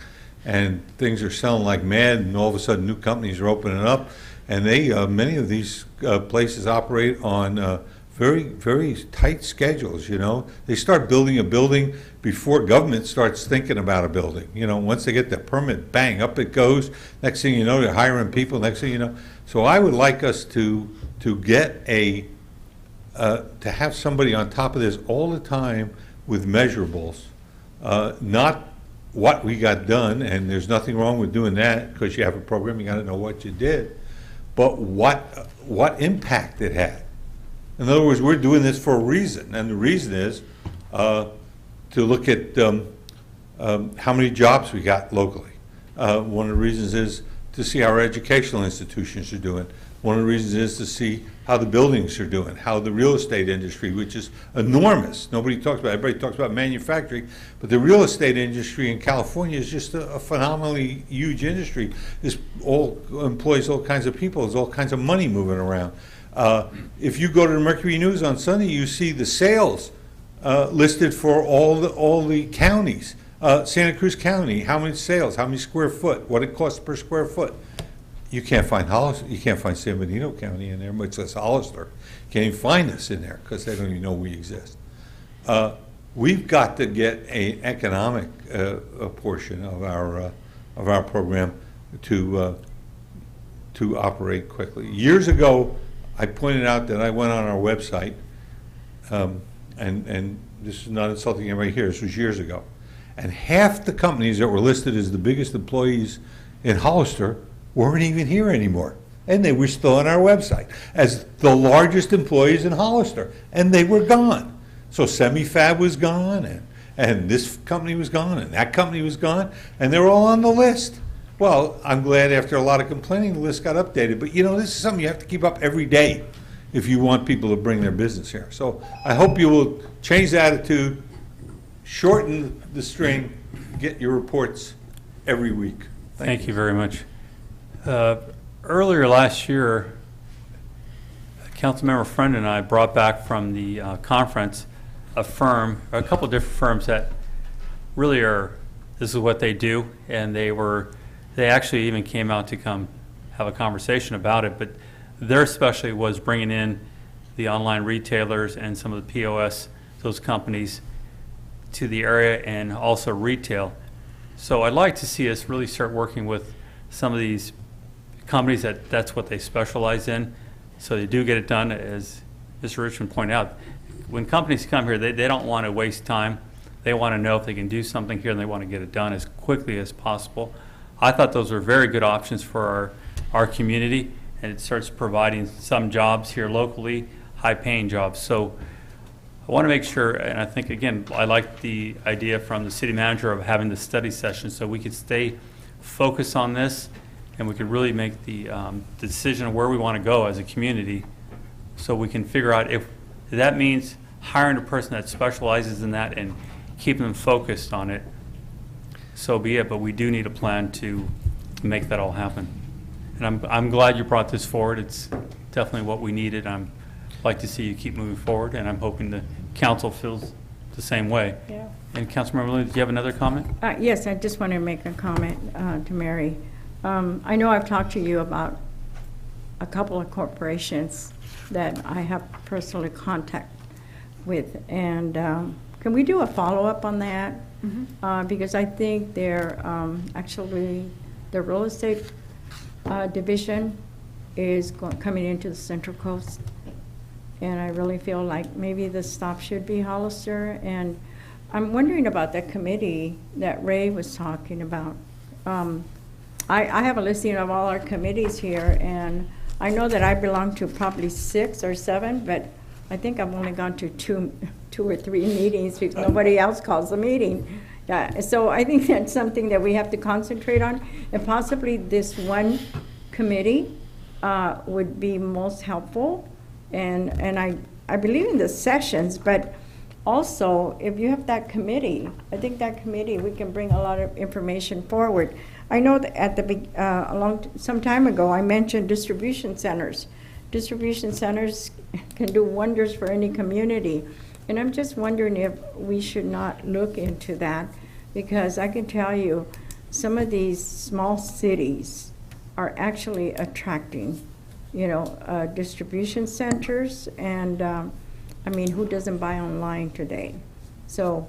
and things are selling like mad, and all of a sudden new companies are opening up, and many of these places operate on very, very tight schedules, you know. They start building a building before government starts thinking about a building. You know, once they get the permit, bang, up it goes. Next thing you know, they're hiring people, next thing you know. So I would like us to get to have somebody on top of this all the time with measurables, not what we got done, and there's nothing wrong with doing that because you have a program, you got to know what you did, but what impact it had. In other words, we're doing this for a reason, and the reason is to look at how many jobs we got locally. One of the reasons is to see how our educational institutions are doing. One of the reasons is to see how the buildings are doing, how the real estate industry, which is enormous. Nobody talks about it. Everybody talks about manufacturing, but the real estate industry in California is just a phenomenally huge industry. This all employs all kinds of people. There's all kinds of money moving around. If you go to the Mercury News on Sunday, you see the sales listed for all the counties. Santa Cruz County, how many sales, how many square foot, what it costs per square foot. You can't find you can't find San Bernardino County in there, much less Hollister. You can't even find us in there because they don't even know we exist. We've got to get an economic a portion of our program to operate quickly. Years ago, I pointed out that I went on our website, and this is not insulting anybody here. This was years ago, and half the companies that were listed as the biggest employees in Hollister weren't even here anymore, and they were still on our website as the largest employees in Hollister, and they were gone. So Semifab was gone, and this company was gone, and that company was gone, and they were all on the list. Well, I'm glad after a lot of complaining, the list got updated, but this is something you have to keep up every day if you want people to bring their business here. So I hope you will change the attitude, shorten the string, get your reports every week. Thank you very much. Earlier last year, Councilmember Friend and I brought back from the conference a couple of different firms that really this is what they do, and they actually even came out to come have a conversation about it, but their specialty was bringing in the online retailers and some of the POS, those companies, to the area, and also retail. So I'd like to see us really start working with some of these companies that's what they specialize in, so they do get it done. As Mr. Richmond pointed out, when companies come here, they don't want to waste time. They want to know if they can do something here, and they want to get it done as quickly as possible. I thought those were very good options for our community, and it starts providing some jobs here locally, high-paying jobs. So I want to make sure, and I think, again, I like the idea from the city manager of having the study session so we could stay focused on this, and we could really make the decision of where we want to go as a community, so we can figure out if that means hiring a person that specializes in that and keeping them focused on it, so be it. But we do need a plan to make that all happen. And I'm glad you brought this forward. It's definitely what we needed. I'd like to see you keep moving forward, and I'm hoping the council feels the same way. Yeah. And Councilmember Lewis, do you have another comment? Yes, I just want to make a comment to Mary. I know I've talked to you about a couple of corporations that I have personally contact with, and can we do a follow-up on that? Mm-hmm. Because I think they're actually, the real estate division is coming into the Central Coast, and I really feel like maybe the stop should be Hollister. And I'm wondering about that committee that Ray was talking about. I have a listing of all our committees here, and I know that I belong to probably 6 or 7, but I think I've only gone to two or three meetings because nobody else calls a meeting. Yeah, so I think that's something that we have to concentrate on, and possibly this one committee would be most helpful. And I believe in the sessions, but also if you have that committee, I think that committee, we can bring a lot of information forward. I know that at the some time ago, I mentioned distribution centers. Distribution centers can do wonders for any community. And I'm just wondering if we should not look into that, because I can tell you some of these small cities are actually attracting, distribution centers. And I mean, who doesn't buy online today? So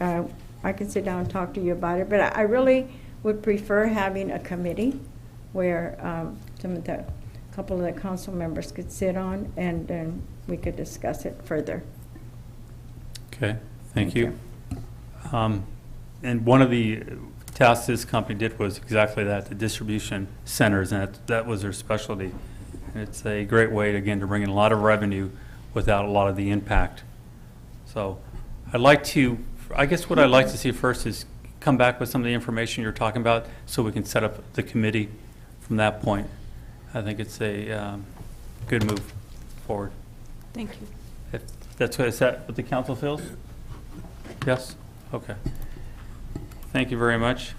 I can sit down and talk to you about it, but I really would prefer having a committee where a couple of the council members could sit on, and then we could discuss it further. Okay, thank you. And one of the tasks this company did was exactly that, the distribution centers, and that was their specialty. And it's a great way, again, to bring in a lot of revenue without a lot of the impact. So I guess what I'd like to see first is come back with some of the information you're talking about so we can set up the committee from that point. I think it's a good move forward. Thank you. If that's what, is that what the council feels? Yes? Okay. Thank you very much.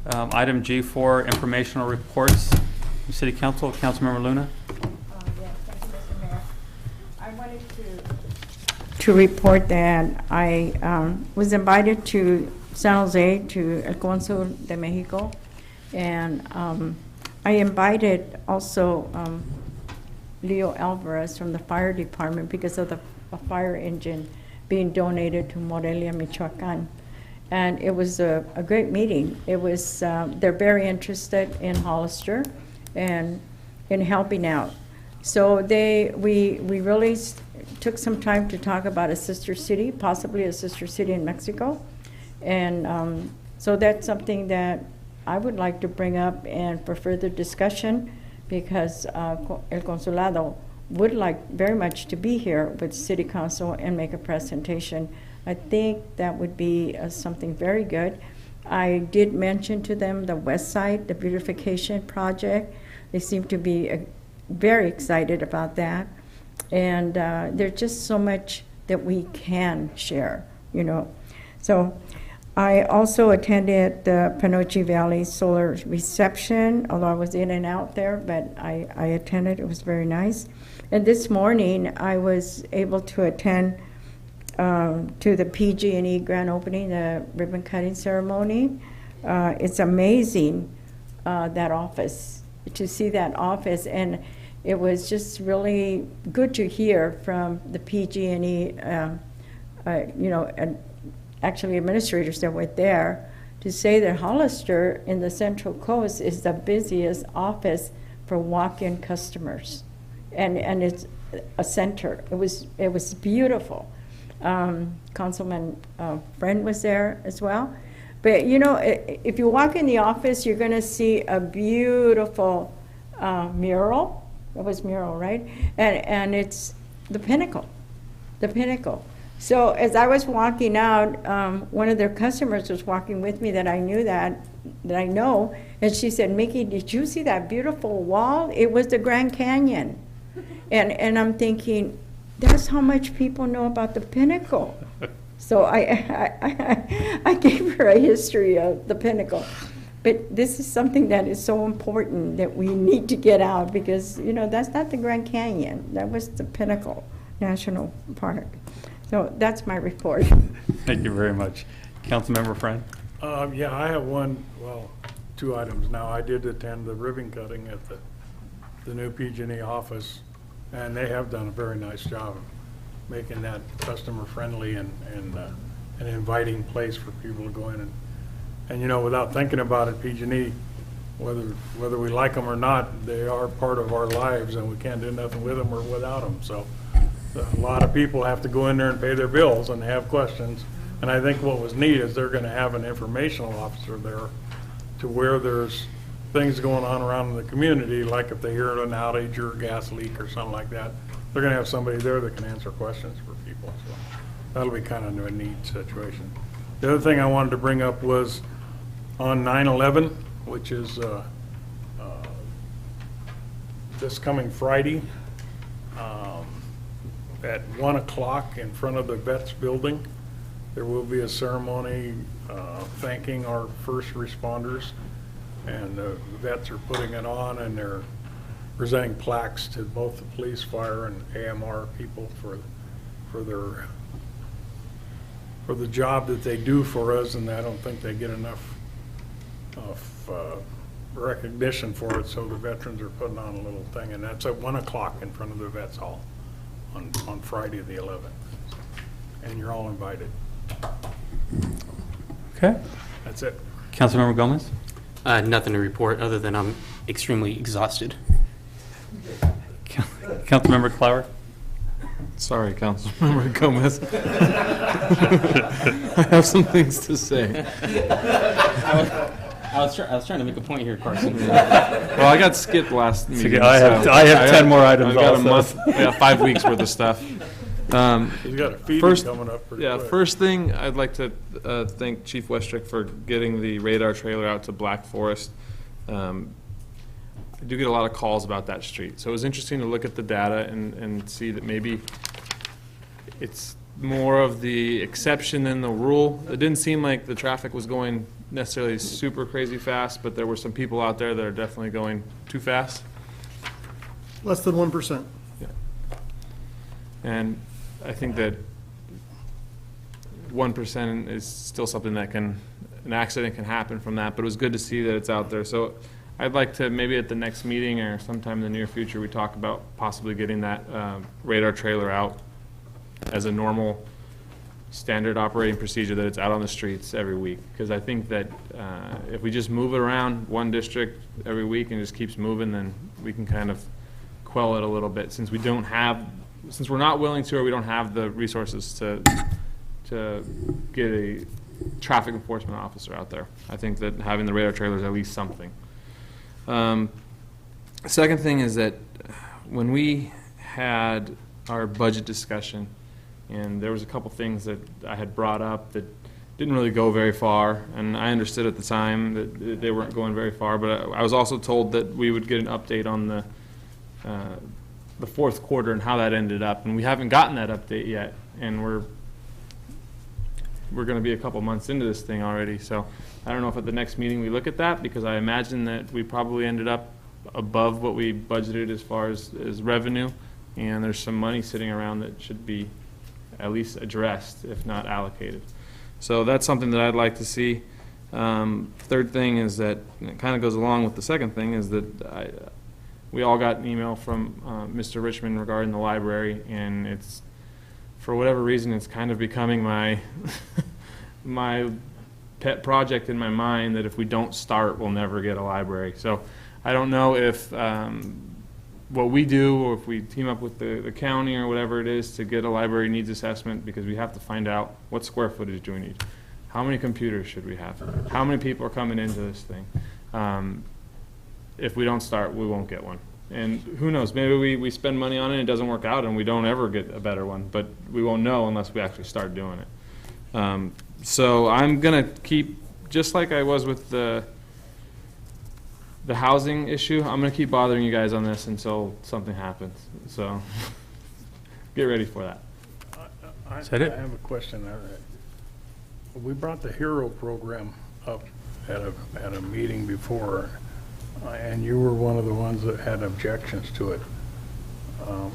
Item G4, informational reports. City Council, Councilmember Luna. Yes, thank you, Mr. Mayor. I wanted to report that I was invited to San Jose, to El Consul de Mexico, and I invited also Leo Alvarez from the fire department because of the fire engine being donated to Morelia, Michoacan. And it was a great meeting. It was, they're very interested in Hollister and in helping out. So we really took some time to talk about a sister city, possibly a sister city in Mexico. And so that's something that I would like to bring up and for further discussion, because El Consulado would like very much to be here with City Council and make a presentation. I think that would be something very good. I did mention to them the west side, the beautification project. They seem to be very excited about that. And there's just so much that we can share, you know. So I also attended the Panoche Valley Solar Reception, although I was in and out there, but I attended. It was very nice. And this morning, I was able to attend to the PG&E grand opening, the ribbon cutting ceremony. It's amazing, that office, to see that office. And it was just really good to hear from the PG&E, you know, actually administrators that were there, to say that Hollister in the Central Coast is the busiest office for walk-in customers. And it's a center. It was beautiful. Councilman Friend was there as well. But you know, if you walk in the office, you're going to see a beautiful mural. It was mural, right? And it's the pinnacle, the pinnacle. So as I was walking out, one of their customers was walking with me that I knew that I know, and she said, "Mickey, did you see that beautiful wall? It was the Grand Canyon." And I'm thinking, that's how much people know about the pinnacle. So I gave her a history of the pinnacle. But this is something that is so important that we need to get out, because, you know, that's not the Grand Canyon. That was the Pinnacle National Park. So that's my report. Thank you very much. Councilmember Friend. Yeah, I have two items now. I did attend the ribbon cutting at the new PG&E office, and they have done a very nice job of making that customer friendly and an inviting place for people to go in and you know, without thinking about it, PG&E, whether we like them or not, they are part of our lives, and we can't do nothing with them or without them. So a lot of people have to go in there and pay their bills, and they have questions. And I think what was neat is they're going to have an informational officer there, to where there's things going on around in the community, like if they hear an outage or a gas leak or something like that, they're going to have somebody there that can answer questions for people. So that'll be kind of a neat situation. The other thing I wanted to bring up was on 9/11, which is this coming Friday, at 1 o'clock in front of the Vets building, there will be a ceremony thanking our first responders. And the vets are putting it on, and they're presenting plaques to both the police, fire, and AMR people for the job that they do for us. And I don't think they get enough of recognition for it. So the veterans are putting on a little thing, and that's at 1 o'clock in front of the Vets Hall on Friday the 11th. And you're all invited. Okay. That's it. Councilmember Gomez. Nothing to report other than I'm extremely exhausted. Councilmember Clower. Sorry, Councilmember Gomez. I have some things to say. I was trying to make a point here, Carson. Well, I got skipped last meeting. I have 10 more items. I've got also. a month. I got 5 weeks worth of stuff. He's got a feeding coming up pretty quick. First thing, I'd like to thank Chief Westrick for getting the radar trailer out to Black Forest. I do get a lot of calls about that street. So it was interesting to look at the data and see that maybe it's more of the exception than the rule. It didn't seem like the traffic was going necessarily super crazy fast, but there were some people out there that are definitely going too fast. Less than 1%. Yeah. And I think that 1% is still something that an accident can happen from that, but it was good to see that it's out there. So I'd like to, maybe at the next meeting or sometime in the near future, we talk about possibly getting that radar trailer out as a normal standard operating procedure, that it's out on the streets every week. Because I think that if we just move it around one district every week and just keeps moving, then we can kind of quell it a little bit, since we're not willing to, or we don't have the resources to get a traffic enforcement officer out there. I think that having the radar trailer is at least something. Second thing is that when we had our budget discussion, and there was a couple things that I had brought up that didn't really go very far, and I understood at the time that they weren't going very far, but I was also told that we would get an update on the fourth quarter and how that ended up, and we haven't gotten that update yet, and we're going to be a couple months into this thing already. So I don't know if at the next meeting we look at that, because I imagine that we probably ended up above what we budgeted as far as revenue, and there's some money sitting around that should be at least addressed, if not allocated. So that's something that I'd like to see. Third thing is that, and it kind of goes along with the second thing, is that we all got an email from Mr. Richmond regarding the library, and it's, for whatever reason, it's kind of becoming my my pet project in my mind, that if we don't start, we'll never get a library. So I don't know if what we do, or if we team up with the county or whatever it is to get a library needs assessment, because we have to find out what square footage do we need, how many computers should we have, how many people are coming into this thing. If we don't start, we won't get one. And who knows, maybe we spend money on it and it doesn't work out and we don't ever get a better one, but we won't know unless we actually start doing it. So I'm going to keep, just like I was with the housing issue, I'm going to keep bothering you guys on this until something happens. So get ready for that. I Is that it? have a question. We brought the HERO program up at a meeting before, and you were one of the ones that had objections to it.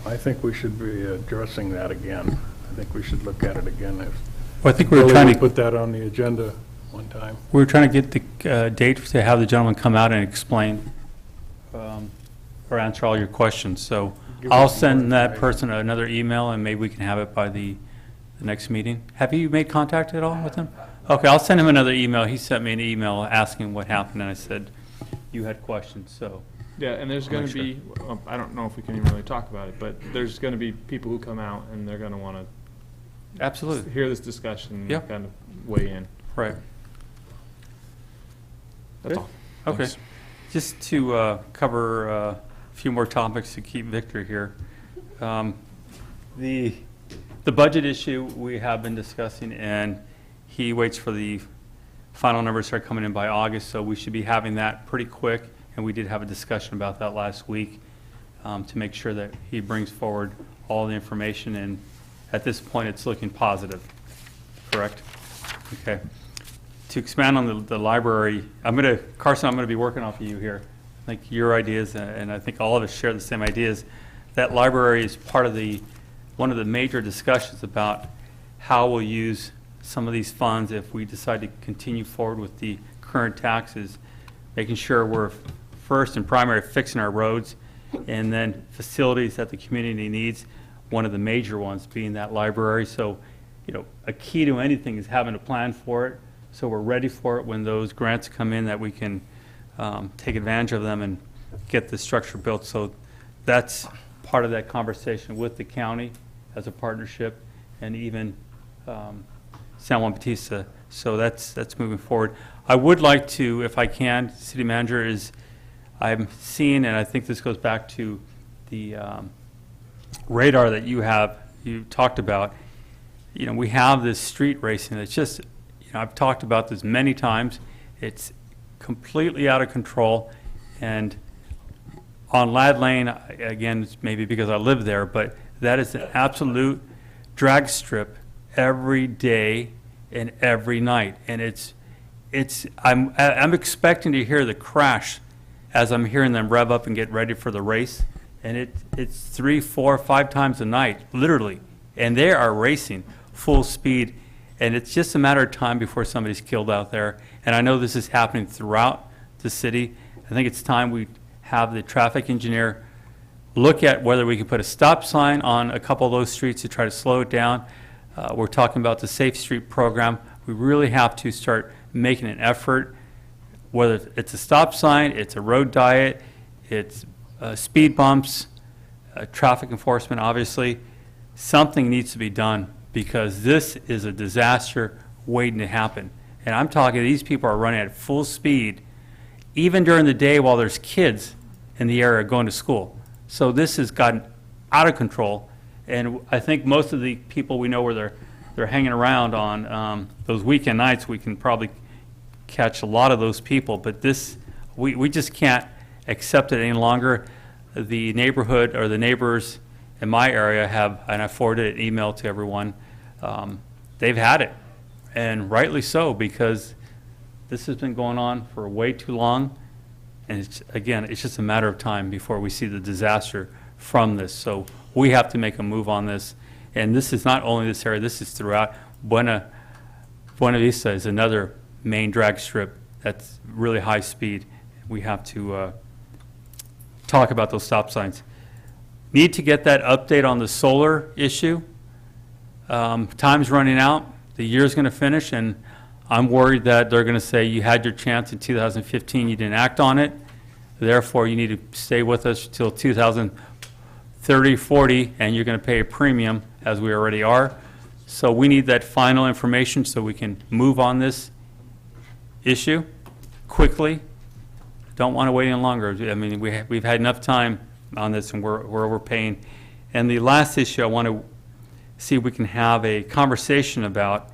I think we should be addressing that again. I think we should look at it again. Well, I think we were trying to put that on the agenda one time. We were trying to get the date to have the gentleman come out and explain or answer all your questions. So I'll send that person another email, and maybe we can have it by the next meeting. Have you made contact at all with him? Okay, I'll send him another email. He sent me an email asking what happened, and I said you had questions. So yeah, and there's going to be, I don't know if we can even really talk about it, but there's going to be people who come out and they're going to want to absolutely hear this discussion Yeah. and kind of weigh in. right. That's all. Okay. Thanks. Just to cover a few more topics to keep Victor here. The budget issue we have been discussing, and he waits for the final numbers to start coming in by August, so we should be having that pretty quick, and we did have a discussion about that last week to make sure that he brings forward all the information, and at this point it's looking positive, correct? Okay. To expand on the library, Carson, I'm going to be working off of you here. I think your ideas, and I think all of us share the same ideas, that library is part of one of the major discussions about how we'll use some of these funds if we decide to continue forward with the current taxes, making sure we're first and primary fixing our roads, and then facilities that the community needs, one of the major ones being that library. So, a key to anything is having a plan for it, so we're ready for it when those grants come in, that we can take advantage of them and get the structure built. So that's part of that conversation with the county as a partnership, and even San Juan Bautista. So that's moving forward. I would like to, if I can, City Manager, I'm seeing, and I think this goes back to the radar that you talked about. We have this street racing that's just, I've talked about this many times. It's completely out of control, and on Lad Lane, again, it's maybe because I live there, but that is an absolute drag strip every day and every night. And I'm expecting to hear the crash as I'm hearing them rev up and get ready for the race. And it's 3, 4, 5 times a night, literally. And they are racing full speed. And it's just a matter of time before somebody's killed out there. And I know this is happening throughout the city. I think it's time we have the traffic engineer look at whether we can put a stop sign on a couple of those streets to try to slow it down. We're talking about the Safe Street program. We really have to start making an effort, whether it's a stop sign, it's a road diet, it's speed bumps, traffic enforcement, obviously. Something needs to be done because this is a disaster waiting to happen. And I'm talking, these people are running at full speed, even during the day while there's kids in the area going to school. So this has gotten out of control. And I think most of the people we know where they're hanging around on those weekend nights, we can probably catch a lot of those people. But this, we just can't accept it any longer. The neighborhood or the neighbors in my area have, and I forwarded an email to everyone, they've had it. And rightly so, because this has been going on for way too long. And it's just a matter of time before we see the disaster from this. So we have to make a move on this. And this is not only this area, this is throughout. Buena Vista is another main drag strip that's really high speed. We have to talk about those stop signs. Need to get that update on the solar issue. Time's running out. The year's going to finish, and I'm worried that they're going to say you had your chance in 2015, you didn't act on it. Therefore, you need to stay with us till 2030, 40, and you're going to pay a premium, as we already are. So we need that final information so we can move on this issue quickly. Don't want to wait any longer. I mean, we've had enough time on this, and we're overpaying. And the last issue I want to see if we can have a conversation about,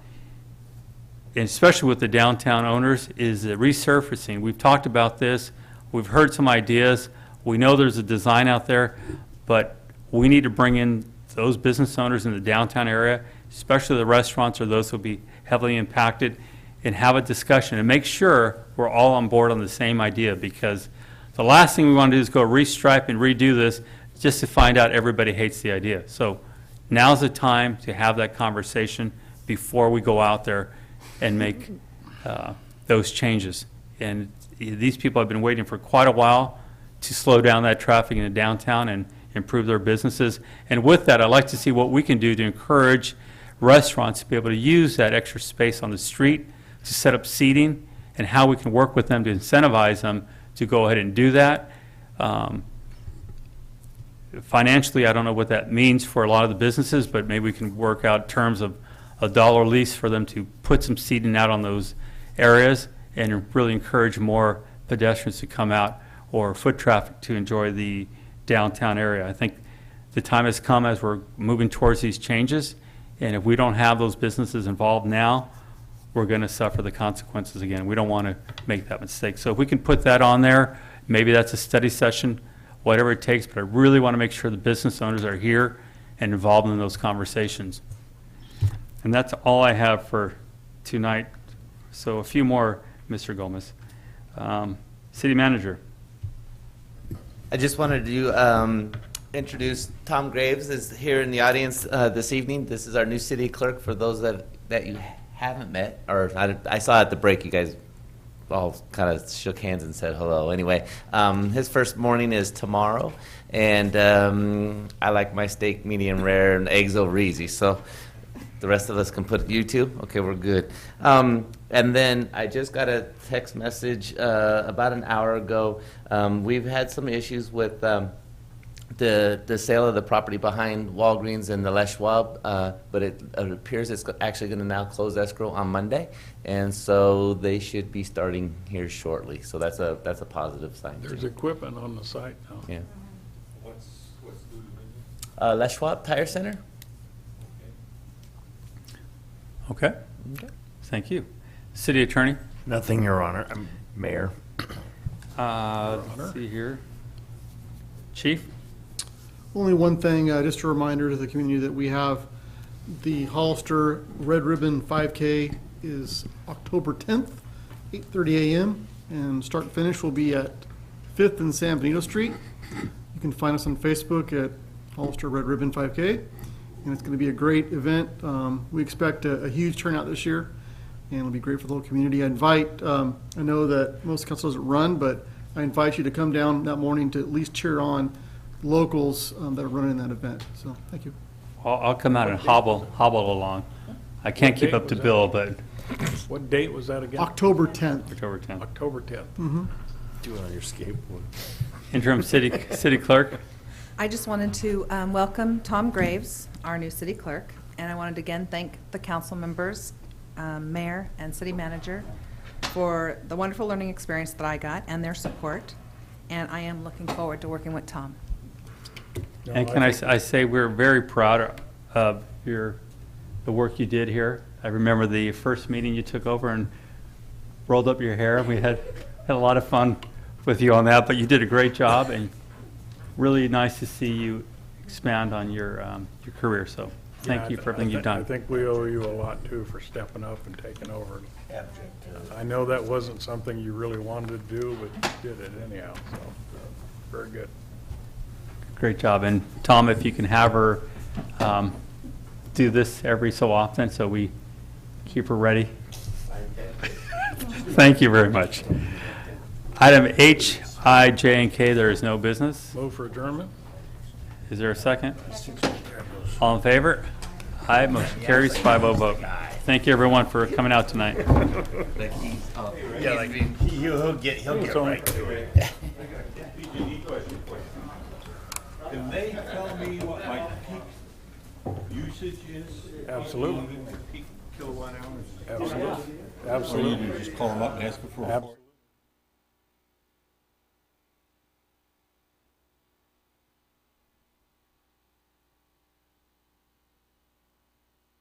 and especially with the downtown owners, is the resurfacing. We've talked about this. We've heard some ideas. We know there's a design out there, but we need to bring in those business owners in the downtown area, especially the restaurants or those who will be heavily impacted, and have a discussion and make sure we're all on board on the same idea, because the last thing we want to do is go restripe and redo this just to find out everybody hates the idea. So now's the time to have that conversation before we go out there and make those changes. And these people have been waiting for quite a while to slow down that traffic in the downtown and improve their businesses. And with that, I'd like to see what we can do to encourage restaurants to be able to use that extra space on the street to set up seating, and how we can work with them to incentivize them to go ahead and do that. Financially, I don't know what that means for a lot of the businesses, but maybe we can work out terms of $1 lease for them to put some seating out on those areas and really encourage more pedestrians to come out or foot traffic to enjoy the downtown area. I think the time has come as we're moving towards these changes, and if we don't have those businesses involved now, we're going to suffer the consequences again. We don't want to make that mistake. So if we can put that on there, maybe that's a study session, whatever it takes, but I really want to make sure the business owners are here and involved in those conversations. And that's all I have for tonight. So a few more, Mr. Gomez. City Manager. I just wanted to introduce Tom Graves is here in the audience this evening. This is our new city clerk. For those that you haven't met, or I saw at the break you guys all kind of shook hands and said hello. Anyway, his first morning is tomorrow, and I like my steak medium rare and eggs over easy. So the rest of us can put YouTube. Okay, we're good. And then I just got a text message about an hour ago. We've had some issues with the sale of the property behind Walgreens and the Les Schwab, but it appears it's actually going to now close escrow on Monday, and so they should be starting here shortly. So that's a positive sign. There's equipment on the site now. Yeah. What's the Les Schwab Tire Center. Okay. Thank you. City Attorney? Nothing, Your Honor. Mayor. Let's see here. Chief? Only one thing, just a reminder to the community that we have the Hollister Red Ribbon 5K is October 10th, 8:30 a.m. and start and finish will be at 5th and San Benito Street. You can find us on Facebook at Hollister Red Ribbon 5K, and it's going to be a great event. We expect a huge turnout this year, and it'll be great for the whole community. I know that most council doesn't run, but I invite you to come down that morning to at least cheer on locals that are running that event. So, thank you. I'll come out and hobble along. I can't keep up to Bill, but What date was that again? October 10th. October 10th. October 10th. Mm-hmm. Do it on your skateboard. Interim city clerk. I just wanted to welcome Tom Graves, our new city clerk, and I wanted to again thank the council members, mayor, and city manager for the wonderful learning experience that I got and their support, and I am looking forward to working with Tom. And can I say we're very proud of the work you did here. I remember the first meeting you took over and rolled up your hair. We had a lot of fun with you on that, but you did a great job, and really nice to see you expand on your career. So thank you for everything you've done. I think we owe you a lot too for stepping up and taking over. I know that wasn't something you really wanted to do, but you did it anyhow, so very good. Great job. And Tom, if you can have her do this every so often so we keep her ready. Thank you very much. Item H, I, J, and K, there is no business. Move for adjournment? Is there a second? All in favor? Aye, motion carries 5-0 vote. Thank you, everyone, for coming out tonight. He'll get right to it. Can they tell me what my peak usage is? Absolutely. Peak kilowatt hours? Absolutely. Absolutely. Just call them up and ask them for a report.